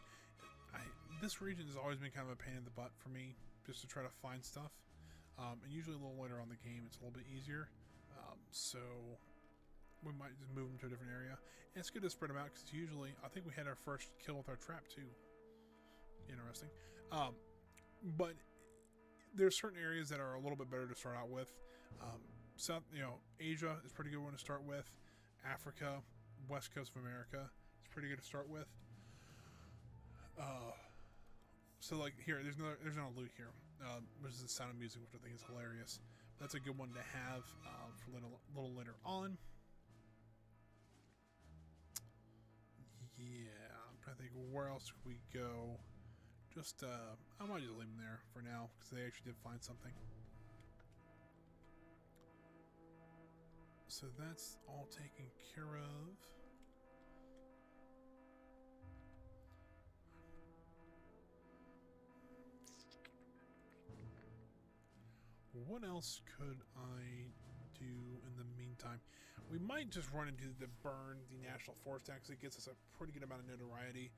this region has always been kind of a pain in the butt for me just to try to find stuff, and usually a little later on the game it's a little bit easier, so we might just move them to a different area. And it's good to spread them out because usually I think we had our first kill with our trap too. Interesting. But there's certain areas that are a little bit better to start out with. South, Asia is a pretty good one to start with. Africa, West Coast of America is pretty good to start with. So like here, there's no loot here, which is the Sound of Music, which I think is hilarious. That's a good one to have for a little later on. Yeah, I'm trying to think where else could we go. Just I might just leave them there for now because they actually did find something. So that's all taken care of. What else could I do in the meantime? We might just run into the National Forest Act because it gets us a pretty good amount of notoriety.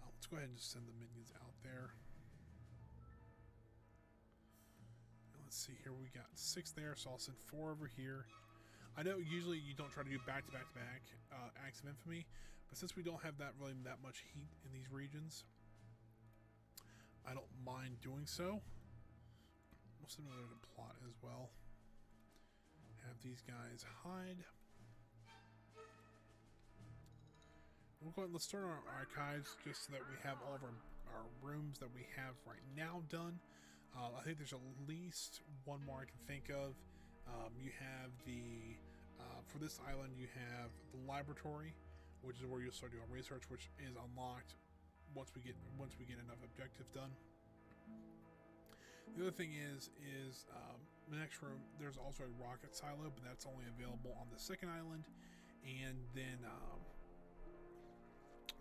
Let's go ahead and just send the minions out there. Let's see here. We got 6 there, so I'll send 4 over here. I know usually you don't try to do back-to-back-to-back acts of infamy, but since we don't have that much heat in these regions, I don't mind doing so. We'll send another to plot as well. Have these guys hide. We'll go ahead and let's start our archives just so that we have all of our rooms that we have right now done. I think there's at least one more I can think of. You have for this island, you have the laboratory, which is where you'll start doing research, which is unlocked once we get enough objectives done. The other thing is the next room, there's also a rocket silo, but that's only available on the second island. And then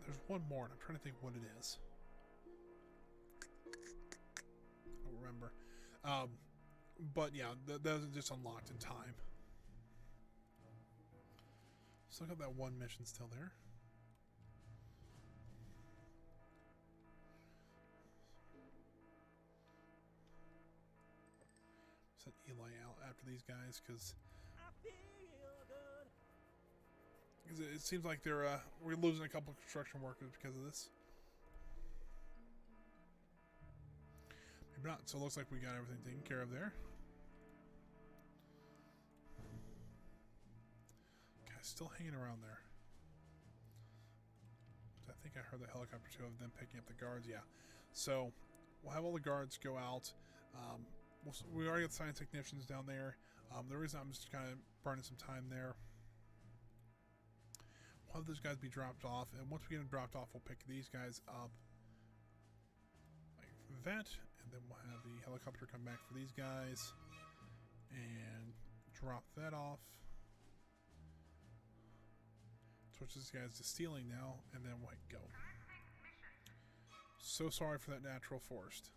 there's one more, and I'm trying to think what it is. I don't remember. But yeah, those are just unlocked in time. So I got that one mission still there. Send Eli out after these guys because it seems like we're losing a couple of construction workers because of this. Maybe not. So it looks like we got everything taken care of there. Guys still hanging around there. I think I heard the helicopter too of them picking up the guards. Yeah. So we'll have all the guards go out. We already got science technicians down there. The reason I'm just kind of burning some time there, we'll have those guys be dropped off, and once we get them dropped off, we'll pick these guys up like that, and then we'll have the helicopter come back for these guys and drop that off. Switch this guys to stealing now, and then we'll go. So sorry for that natural forest.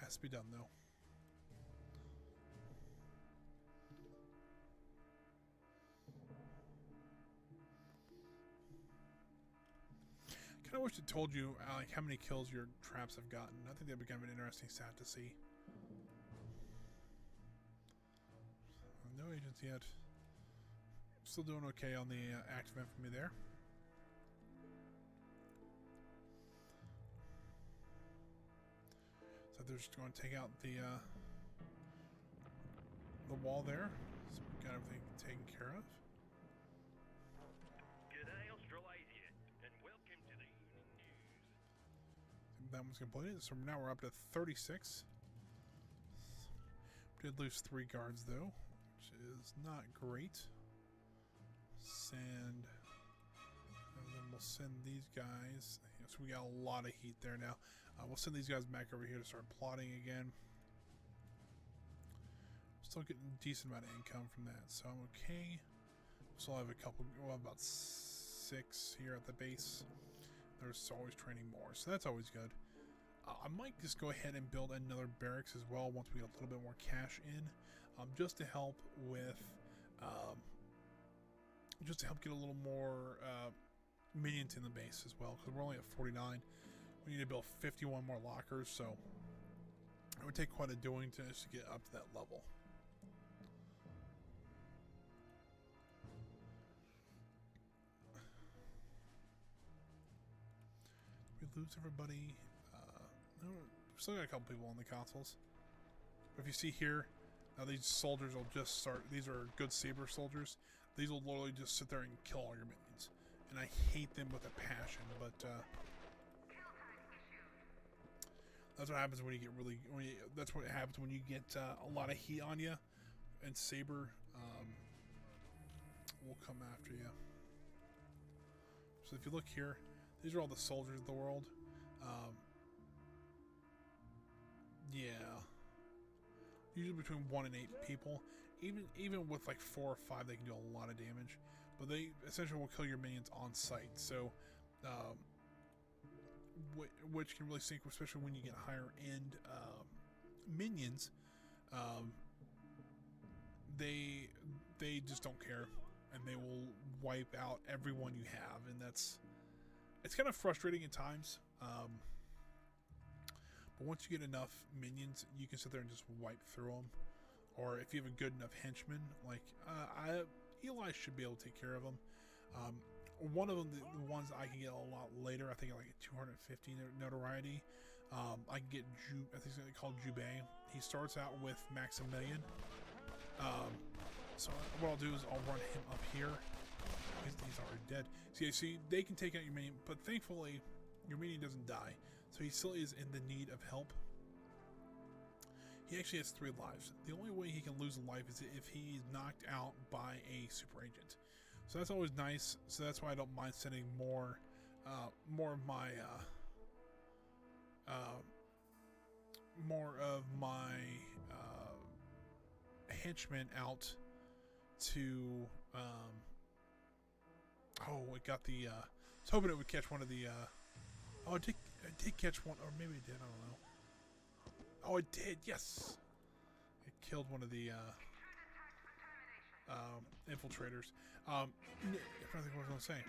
Has to be done though. Kind of wish it told you like how many kills your traps have gotten. I think that'd be kind of an interesting stat to see. No agents yet. Still doing okay on the active infamy there. So they're just going to take out the wall there. So we got everything taken care of. G'day Australasia, and welcome to the evening news. That one's completed. So now we're up to 36. Did lose 3 guards though, which is not great. Send, and then we'll send these guys. So we got a lot of heat there now. We'll send these guys back over here to start plotting again. Still getting a decent amount of income from that, so I'm okay. Still have a couple, well, about 6 here at the base. There's always training more, so that's always good. I might just go ahead and build another barracks as well once we get a little bit more cash in, just to help with. Just to help get a little more minions in the base as well, because we're only at 49. We need to build 51 more lockers, so it would take quite a doing to just get up to that level. We lose everybody. No, we still got a couple people on the consoles. But if you see here, now these soldiers will just start. These are good saber soldiers. These will literally just sit there and kill all your minions. And I hate them with a passion, but that's what happens when you get really. That's what happens when you get a lot of heat on you. And saber will come after you. So if you look here, these are all the soldiers of the world. Yeah. Usually between 1 and 8 people. Even with like 4 or 5, they can do a lot of damage. But they essentially will kill your minions on sight. So, which can really sink, especially when you get higher end minions. They just don't care, and they will wipe out everyone you have, and it's kind of frustrating at times. But once you get enough minions, you can sit there and just wipe through them. Or if you have a good enough henchman, like Eli should be able to take care of them. One of them, the ones I can get a lot later, I think like at 250 notoriety. I can get I think it's called Jubei. He starts out with Maximilian. So what I'll do is I'll run him up here. He's already dead. See, they can take out your minion, but thankfully your minion doesn't die. So he still is in the need of help. He actually has 3 lives. The only way he can lose a life is if he's knocked out by a super agent. So that's always nice. So that's why I don't mind sending more of my henchmen out to. Oh, it got the. I was hoping it would catch one of the. Oh, it did catch one, or maybe it did. I don't know. Oh, it did. Yes, it killed one of the infiltrators. I'm trying to think what I was going to say.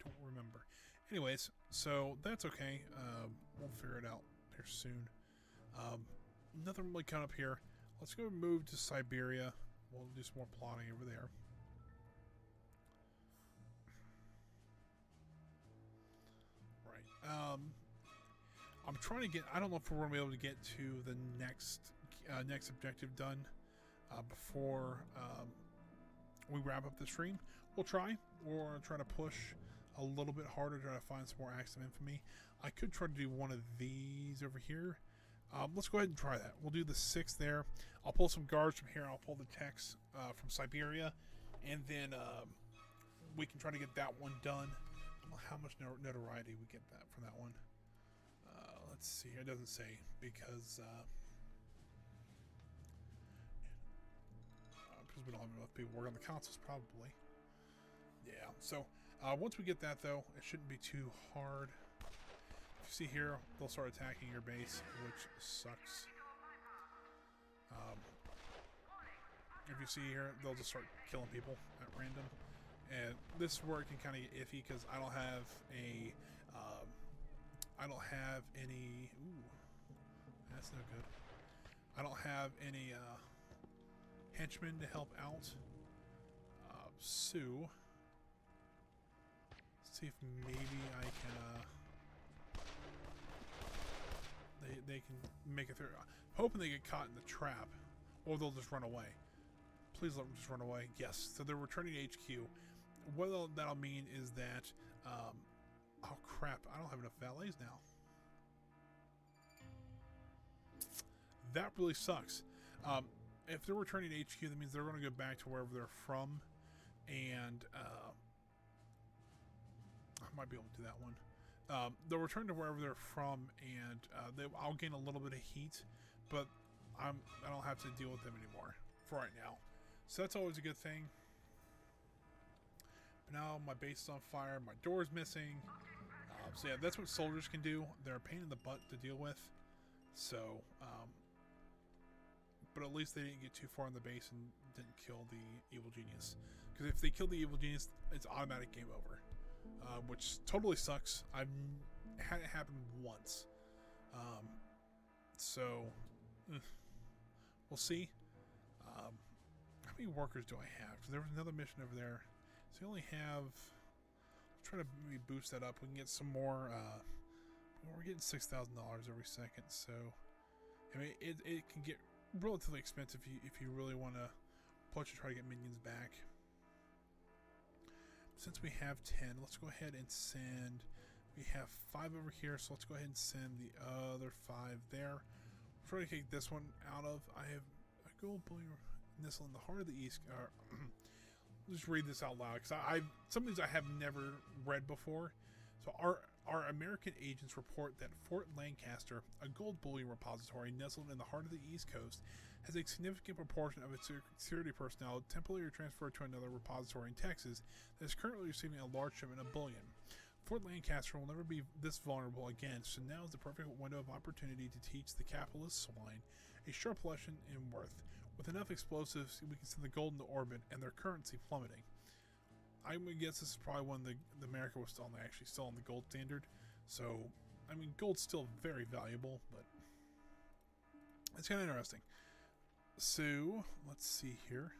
Don't remember. Anyways, so that's okay. We'll figure it out here soon. Nothing really coming up here. Let's go move to Siberia. We'll do some more plotting over there. Right. I'm trying to get. I don't know if we're going to be able to get to the next objective done before we wrap up the stream. We'll try. We'll try to push a little bit harder, try to find some more acts of infamy. I could try to do one of these over here. Let's go ahead and try that. We'll do the 6 there. I'll pull some guards from here. I'll pull the techs from Siberia, and then we can try to get that one done. Well, how much notoriety we get that from that one? Let's see. It doesn't say because we don't have enough people work on the consoles, probably. Yeah. So once we get that, though, it shouldn't be too hard. If you see here, they'll start attacking your base, which sucks. If you see here, they'll just start killing people at random. And this is where it can kind of get iffy because I don't have a, ooh, that's no good. I don't have any henchmen to help out. So, let's see if maybe I can, they can make it through. Hoping they get caught in the trap, or they'll just run away. Please let them just run away. Yes, so they're returning to HQ. What that'll mean is that, oh crap, I don't have enough valets now. That really sucks. If they're returning to HQ, that means they're going to go back to wherever they're from, and I might be able to do that one. They'll return to wherever they're from, and I'll gain a little bit of heat, but I don't have to deal with them anymore for right now. So that's always a good thing. But now my base is on fire, my door's missing. So yeah, that's what soldiers can do. They're a pain in the butt to deal with. So, but at least they didn't get too far in the base and didn't kill the evil genius. Because if they kill the evil genius, it's automatic game over. Which totally sucks. I've had it happen once. So, we'll see. How many workers do I have? Because there was another mission over there. So we only have... Let's try to maybe boost that up. We can get some more... we're getting $6,000 every second. So, I mean, it can get relatively expensive if you really want to push to try to get minions back. Since we have 10, let's go ahead and send... We have 5 over here, so let's go ahead and send the other 5 there. We'll try to take this one out of... I have a gold bullion missile in the heart of the East... I'll just read this out loud, because some of these I have never read before. So our American agents report that Fort Lancaster, a gold bullion repository nestled in the heart of the East Coast, has a significant proportion of its security personnel temporarily transferred to another repository in Texas that is currently receiving a large shipment of bullion. Fort Lancaster will never be this vulnerable again, so now is the perfect window of opportunity to teach the capitalist swine a sharp lesson in worth. With enough explosives, we can send the gold into orbit and their currency plummeting. I would guess this is probably when the America was still on the gold standard. So, I mean, gold's still very valuable, but it's kind of interesting. So, let's see here.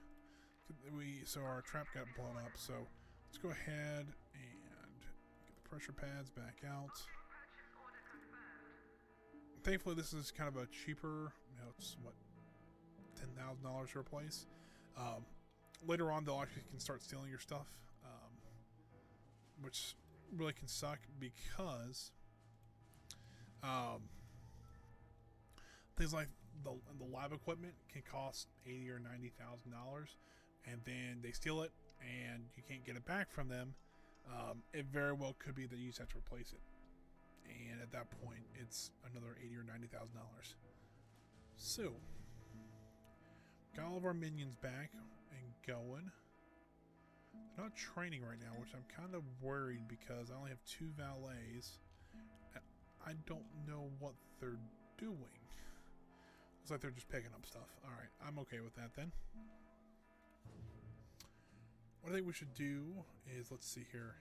So our trap got blown up. So let's go ahead and get the pressure pads back out. Thankfully, this is kind of a cheaper. You know, it's what, $10,000 to replace. Later on, they'll actually can start stealing your stuff, which really can suck because things like the lab equipment can cost $80,000 or $90,000, and then they steal it, and you can't get it back from them. It very well could be that you just have to replace it, and at that point, it's another $80,000 or $90,000. So, got all of our minions back and going. They're not training right now, which I'm kind of worried because I only have 2 valets, and I don't know what they're doing. Looks like they're just picking up stuff. Alright, I'm okay with that then. What I think we should do is, let's see here.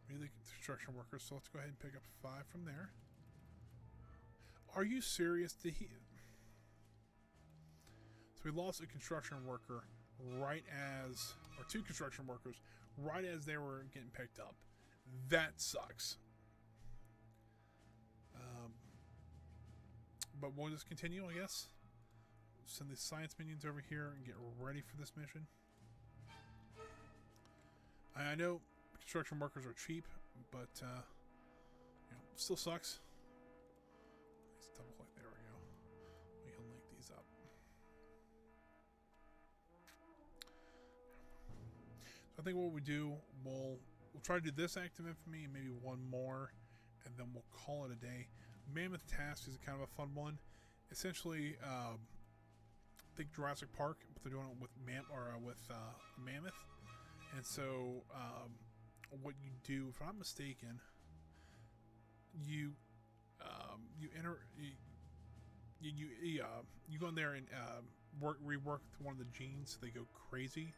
We need the construction workers, so let's go ahead and pick up 5 from there. Are you serious? So we lost a construction worker right as, or 2 construction workers, right as they were getting picked up. That sucks. But we'll just continue, I guess. Send the science minions over here and get ready for this mission. I know construction workers are cheap, but you know, still sucks. Let's double click. There we go. I think what we do, we'll try to do this act of infamy and maybe one more, and then we'll call it a day. Mammoth Task is kind of a fun one. Essentially, think Jurassic Park, but they're doing it with Mammoth. And so, what you do, if I'm not mistaken, you go in there and rework one of the genes so they go crazy,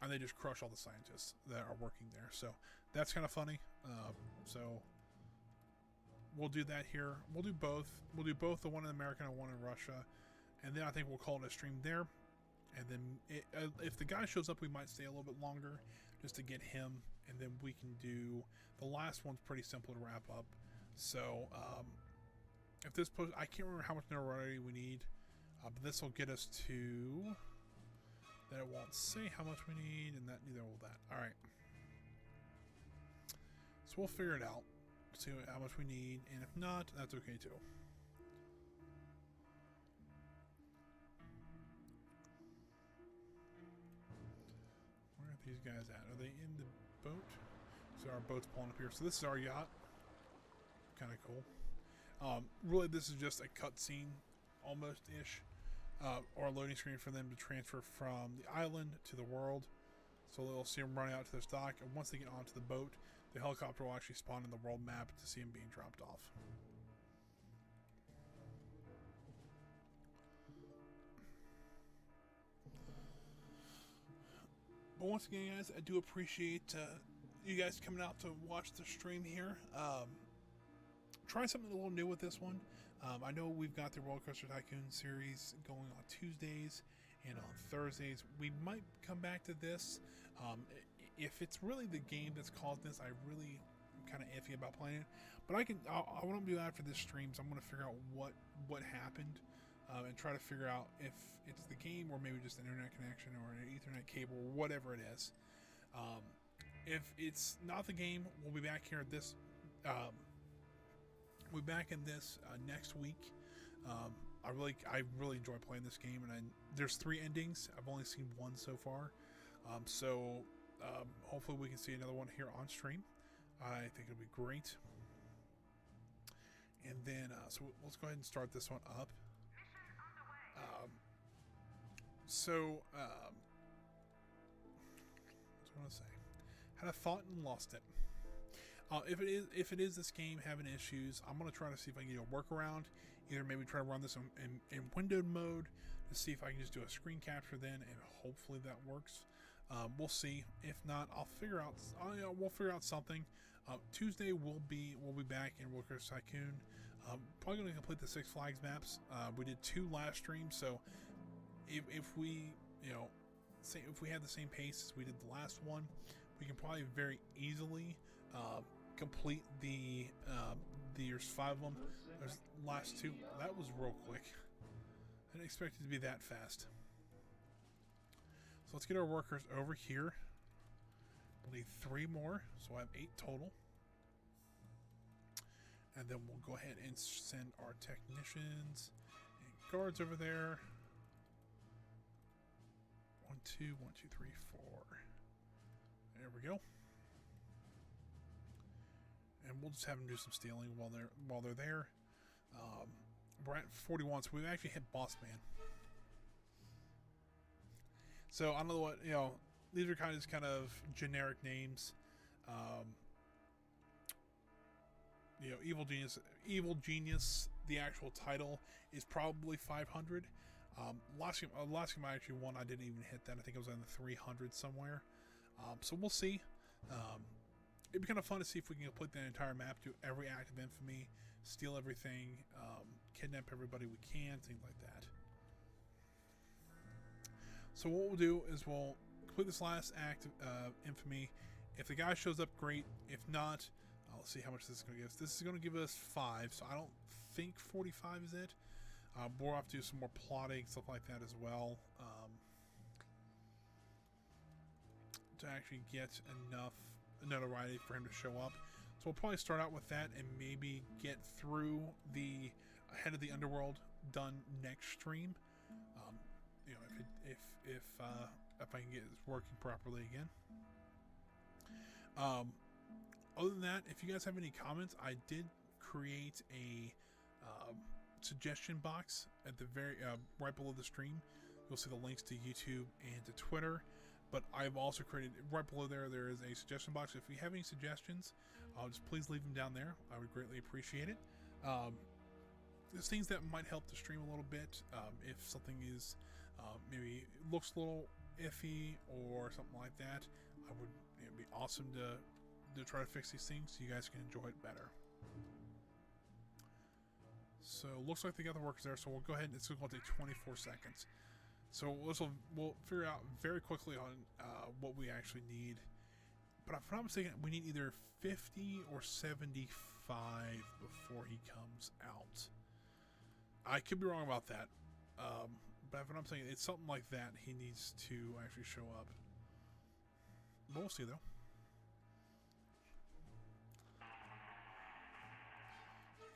and they just crush all the scientists that are working there. So that's kind of funny. So we'll do that here. We'll do both. We'll do both the one in America and one in Russia, and then I think we'll call it a stream there. And then if the guy shows up, we might stay a little bit longer just to get him, and then we can do the last one's pretty simple to wrap up. So if this post, I can't remember how much notoriety we need, but this will get us to that. It won't say how much we need, and that neither will that. All right, so we'll figure it out, see how much we need, and if not, that's okay too. Where are these guys at? Are they in the boat? So our boat's pulling up here. So this is our yacht. Kind of cool. Really, this is just a cutscene, almost-ish, or a loading screen for them to transfer from the island to the world. So they'll see them running out to this dock, and once they get onto the boat, the helicopter will actually spawn in the world map to see them being dropped off. But once again, guys, I do appreciate you guys coming out to watch the stream here. Try something a little new with this one. I know we've got the Roller Coaster Tycoon series going on Tuesdays and on Thursdays. We might come back to this. If it's really the game that's caused this, I really kind of iffy about playing it. But what I'm going to do after this streams, I'm going to figure out what happened and try to figure out if it's the game or maybe just an internet connection or an Ethernet cable or whatever it is. If it's not the game, we'll be back here at this. We'll be back in this next week. I really enjoy playing this game, and there's 3 endings. I've only seen 1 so far. So hopefully we can see another one here on stream. I think it'll be great. And then so let's go ahead and start this one up. What was I going to say? Had a thought and lost it. If it is this game having issues, I'm going to try to see if I can get a workaround. Either maybe try to run this in windowed mode to see if I can just do a screen capture then, and hopefully that works. We'll see. If not, we'll figure out something. Tuesday we'll be back in Roller Coaster Tycoon. Probably going to complete the Six Flags maps. We did 2 last stream, so if we if we had the same pace as we did the last one, we can probably very easily complete there's 5 of them. There's the last 2. That was real quick. I didn't expect it to be that fast. So let's get our workers over here. We'll need 3 more, so I have 8 total. And then we'll go ahead and send our technicians and guards over there. 1, 2, 1, 2, 3, 4. There we go. And we'll just have them do some stealing while they're there. We're at 41, so we've actually hit Boss Man. So I don't know what these are kind of generic names. Evil Genius. The actual title is probably 500. Last game I actually won, I didn't even hit that. I think it was in the 300 somewhere. So we'll see. It'd be kind of fun to see if we can complete that entire map, do every act of infamy, steal everything, kidnap everybody we can, things like that. So what we'll do is we'll complete this last act of infamy. If the guy shows up, great. If not, let's see how much this is going to give us. This is going to give us 5, so I don't think 45 is it. We'll have to do some more plotting, stuff like that as well, to actually get enough notoriety for him to show up. So we'll probably start out with that and maybe get through the Head of the Underworld done next stream. If if I can get it working properly again. Other than that, if you guys have any comments, I did create a suggestion box at the very right below the stream. You'll see the links to YouTube and to Twitter. But I've also created right below there. There is a suggestion box. If you have any suggestions, just please leave them down there. I would greatly appreciate it. There's things that might help the stream a little bit. If something is maybe looks a little iffy or something like that, it'd be awesome to try to fix these things so you guys can enjoy it better. So looks like they got the workers there. So we'll go ahead and it's going to take 24 seconds. So we'll figure out very quickly on what we actually need. But if I'm not mistaken, we need either 50 or 75 before he comes out. I could be wrong about that. But if I'm not saying it's something like that, he needs to actually show up. We'll see though.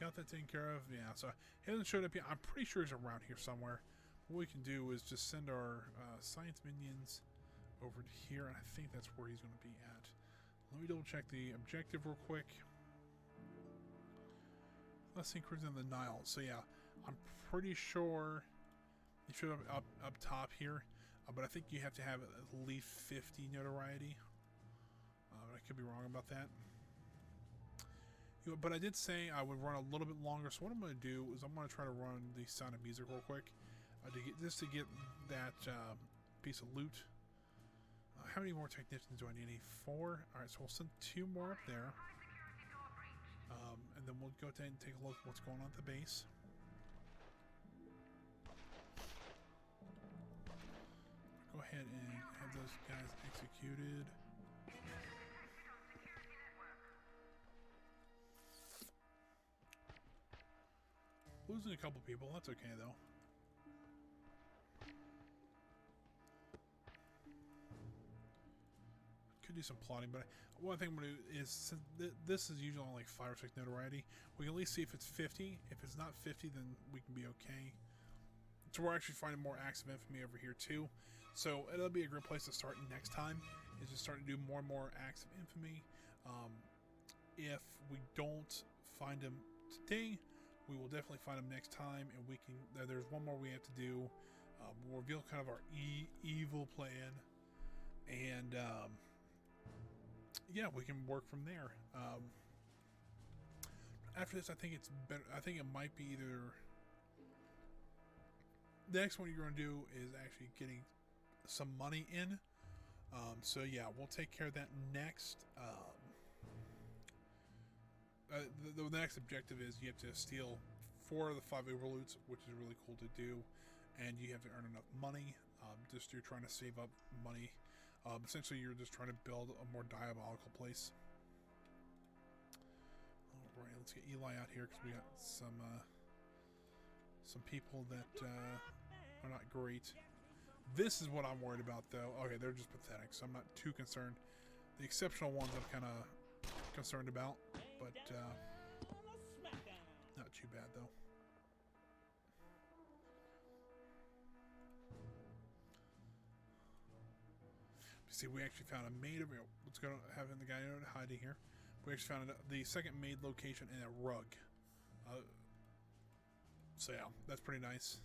Got that taken care of? Yeah, so he hasn't showed up yet. I'm pretty sure he's around here somewhere. What we can do is just send our science minions over to here, and I think that's where he's going to be at. Let me double check the objective real quick. Let's see, cruising the Nile. So yeah, I'm pretty sure he showed up top here, but I think you have to have at least 50 notoriety. I could be wrong about that. But I did say I would run a little bit longer, so what I'm going to do is I'm going to try to run the Sound of Music real quick to get that piece of loot. How many more technicians do I need? 4. Alright, so we'll send 2 more up there. And then we'll go ahead and take a look at what's going on at the base. Go ahead and have those guys executed. Losing a couple people, that's okay though. Could do some plotting, but one thing I'm going to do is, since this is usually only like 5 or 6 notoriety, we can at least see if it's 50. If it's not 50, then we can be okay. So we're actually finding more acts of infamy over here too. So it'll be a great place to start next time, is just start to do more and more acts of infamy. If we don't find them today, we will definitely find them next time, and we can. There's one more we have to do. We'll reveal kind of our evil plan, and yeah, we can work from there. After this, I think it's better. I think it might be either. The next one you're going to do is actually getting some money in. So yeah, we'll take care of that next. The next objective is you have to steal 4 of the 5 overloots, which is really cool to do, and you have to earn enough money. Just you're trying to save up money. Essentially, you're just trying to build a more diabolical place. All right, let's get Eli out here because we got some people that are not great. This is what I'm worried about, though. Okay, they're just pathetic, so I'm not too concerned. The exceptional ones I'm kind of concerned about, but not too bad though. See, we actually found a maid over here. Let's go having the guy hiding here. We actually found the second maid location in a rug. So yeah, that's pretty nice.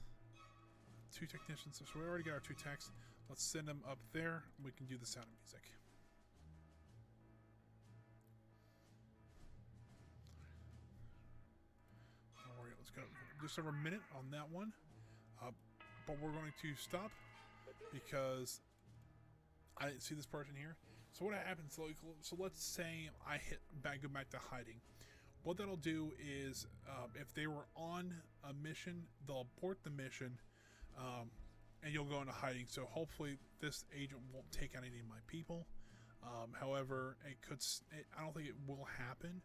2 technicians. So we already got our 2 techs. Let's send them up there. We can do the Sound of Music. Let's go just over a minute on that one, but we're going to stop because I didn't see this person here. So what happens? So let's say I go back to hiding. What that'll do is, if they were on a mission, they'll abort the mission, and you'll go into hiding. So hopefully this agent won't take out any of my people. However, I don't think it will happen,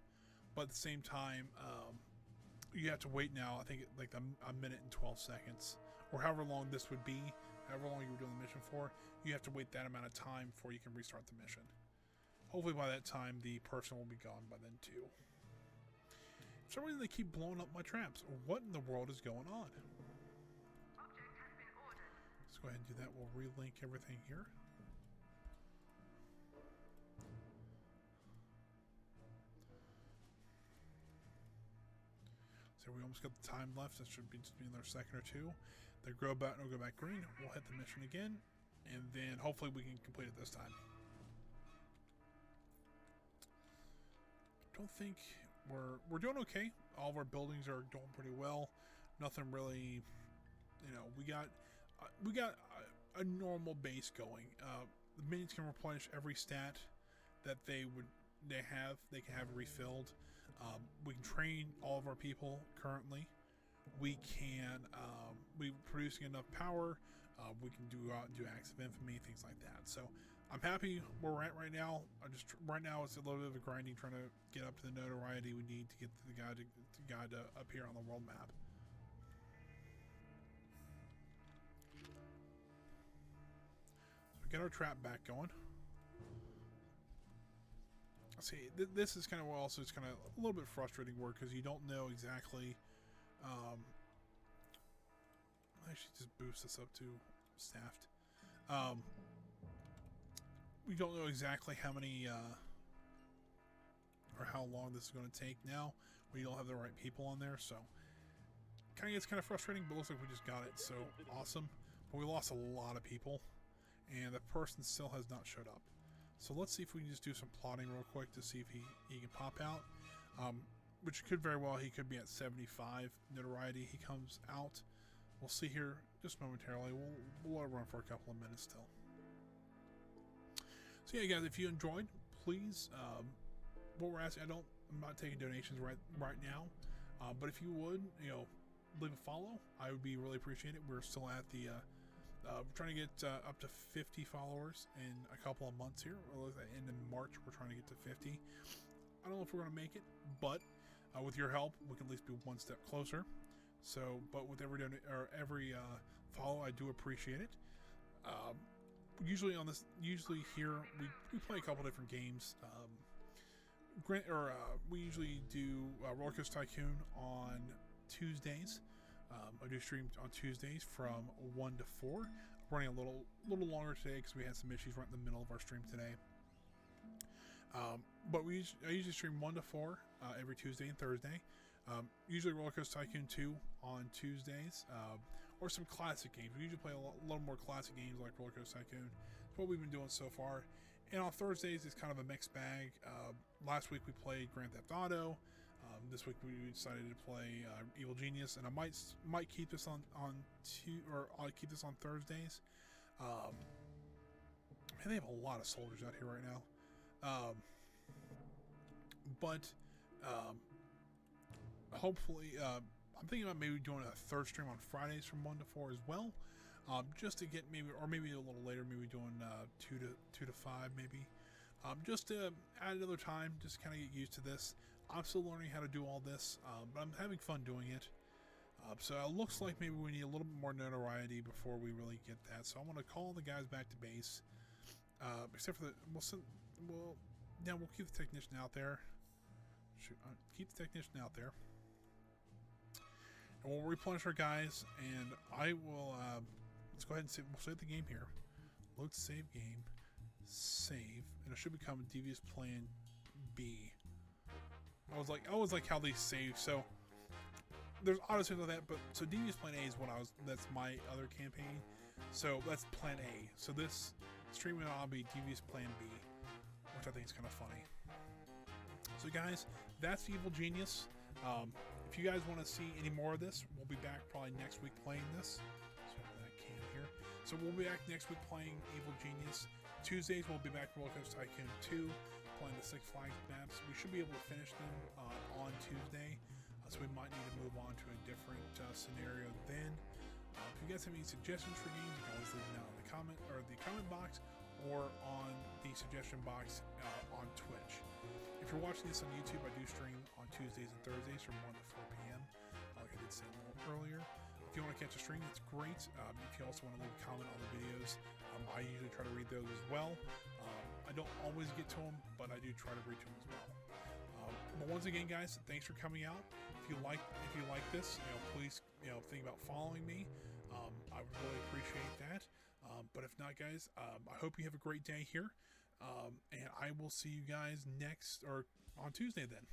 but at the same time, you have to wait now, I think like a minute and 12 seconds, or however long this would be, however long you were doing the mission for, you have to wait that amount of time before you can restart the mission. Hopefully by that time, the person will be gone by then too. For some reason they keep blowing up my traps. What in the world is going on? Let's go ahead and do that. We'll relink everything here. So we almost got the time left. That should be just be another second or two. They grow back and go back green. We'll hit the mission again, and then hopefully we can complete it this time. I don't think we're doing okay. All of our buildings are doing pretty well. Nothing really, you know. We got a normal base going. The minions can replenish every stat that they can have refilled. We can train all of our people currently. We can we producing enough power. We can do acts of infamy, things like that. So I'm happy where we're at right now. Right now it's a little bit of a grinding, trying to get up to the notoriety we need to get the guy to appear on the world map. So we get our trap back going. See, this is kind of also it's kind of a little bit frustrating work because you don't know exactly. I should just boost this up to staffed. We don't know exactly how many or how long this is going to take now. We don't have the right people on there, so kind of gets kind of frustrating. But it looks like we just got it, so awesome. But we lost a lot of people, and the person still has not showed up. So let's see if we can just do some plotting real quick to see if he can pop out. Which could very well, he could be at 75 notoriety. He comes out. We'll see here just momentarily. We'll let it run for a couple of minutes still. So yeah, guys, if you enjoyed, please, what we're asking, I'm not taking donations right now, but if you would, you know, leave a follow, I would be really appreciated. We're still at the, we're trying to get up to 50 followers in a couple of months here. In March, we're trying to get to 50. I don't know if we're going to make it, but with your help, we can at least be one step closer. So, but with every follow, I do appreciate it. Usually here we play a couple different games. We usually do Roller Coaster Tycoon on Tuesdays. I do stream on Tuesdays from 1 to 4. Running a little longer today because we had some issues right in the middle of our stream today. But I usually stream 1 to 4 every Tuesday and Thursday. Usually Roller Coaster Tycoon 2 on Tuesdays, or some classic games. We usually play a little more classic games like Roller Coaster Tycoon. That's what we've been doing so far. And on Thursdays, it's kind of a mixed bag. Last week we played Grand Theft Auto. This week we decided to play Evil Genius, and I might keep this on I'll keep this on Thursdays. Man, they have a lot of soldiers out here right now. But hopefully, I'm thinking about maybe doing a third stream on Fridays from 1 to 4 as well, just to get maybe a little later, maybe doing 2 to 5 maybe, just to add another time, just kind of get used to this. I'm still learning how to do all this, but I'm having fun doing it. So it looks like maybe we need a little bit more notoriety before we really get that. So I want to call the guys back to base, except for we'll keep the technician out there. Keep the technician out there. And we'll replenish our guys, and I will, let's go ahead and we'll save the game here. Load save game, save, and it should become Devious Plan B. I was like how they save, so there's auto saves like that, but so Devious Plan A is that's my other campaign, so that's Plan A. So this stream will be Devious Plan B, which I think is kind of funny. So guys, that's Evil Genius. If you guys want to see any more of this, we'll be back probably next week playing this. So that can here. So we'll be back next week playing Evil Genius. Tuesdays we'll be back Roller Coaster Tycoon 2, playing the Six Flags maps. We should be able to finish them on Tuesday, so we might need to move on to a different scenario then. If you guys have any suggestions for games, you can always leave them down in the comment box or on the suggestion box on Twitch. If you're watching this on YouTube, I do stream on Tuesdays and Thursdays from 1 to 4 p.m. Like I did say earlier. If you want to catch a stream, that's great. If you also want to leave a comment on the videos, I usually try to read those as well. I don't always get to them, but I do try to read to them as well. But once again, guys, thanks for coming out. If you like this, please think about following me. I would really appreciate that. But if not, guys, I hope you have a great day here. And I will see you guys on Tuesday then.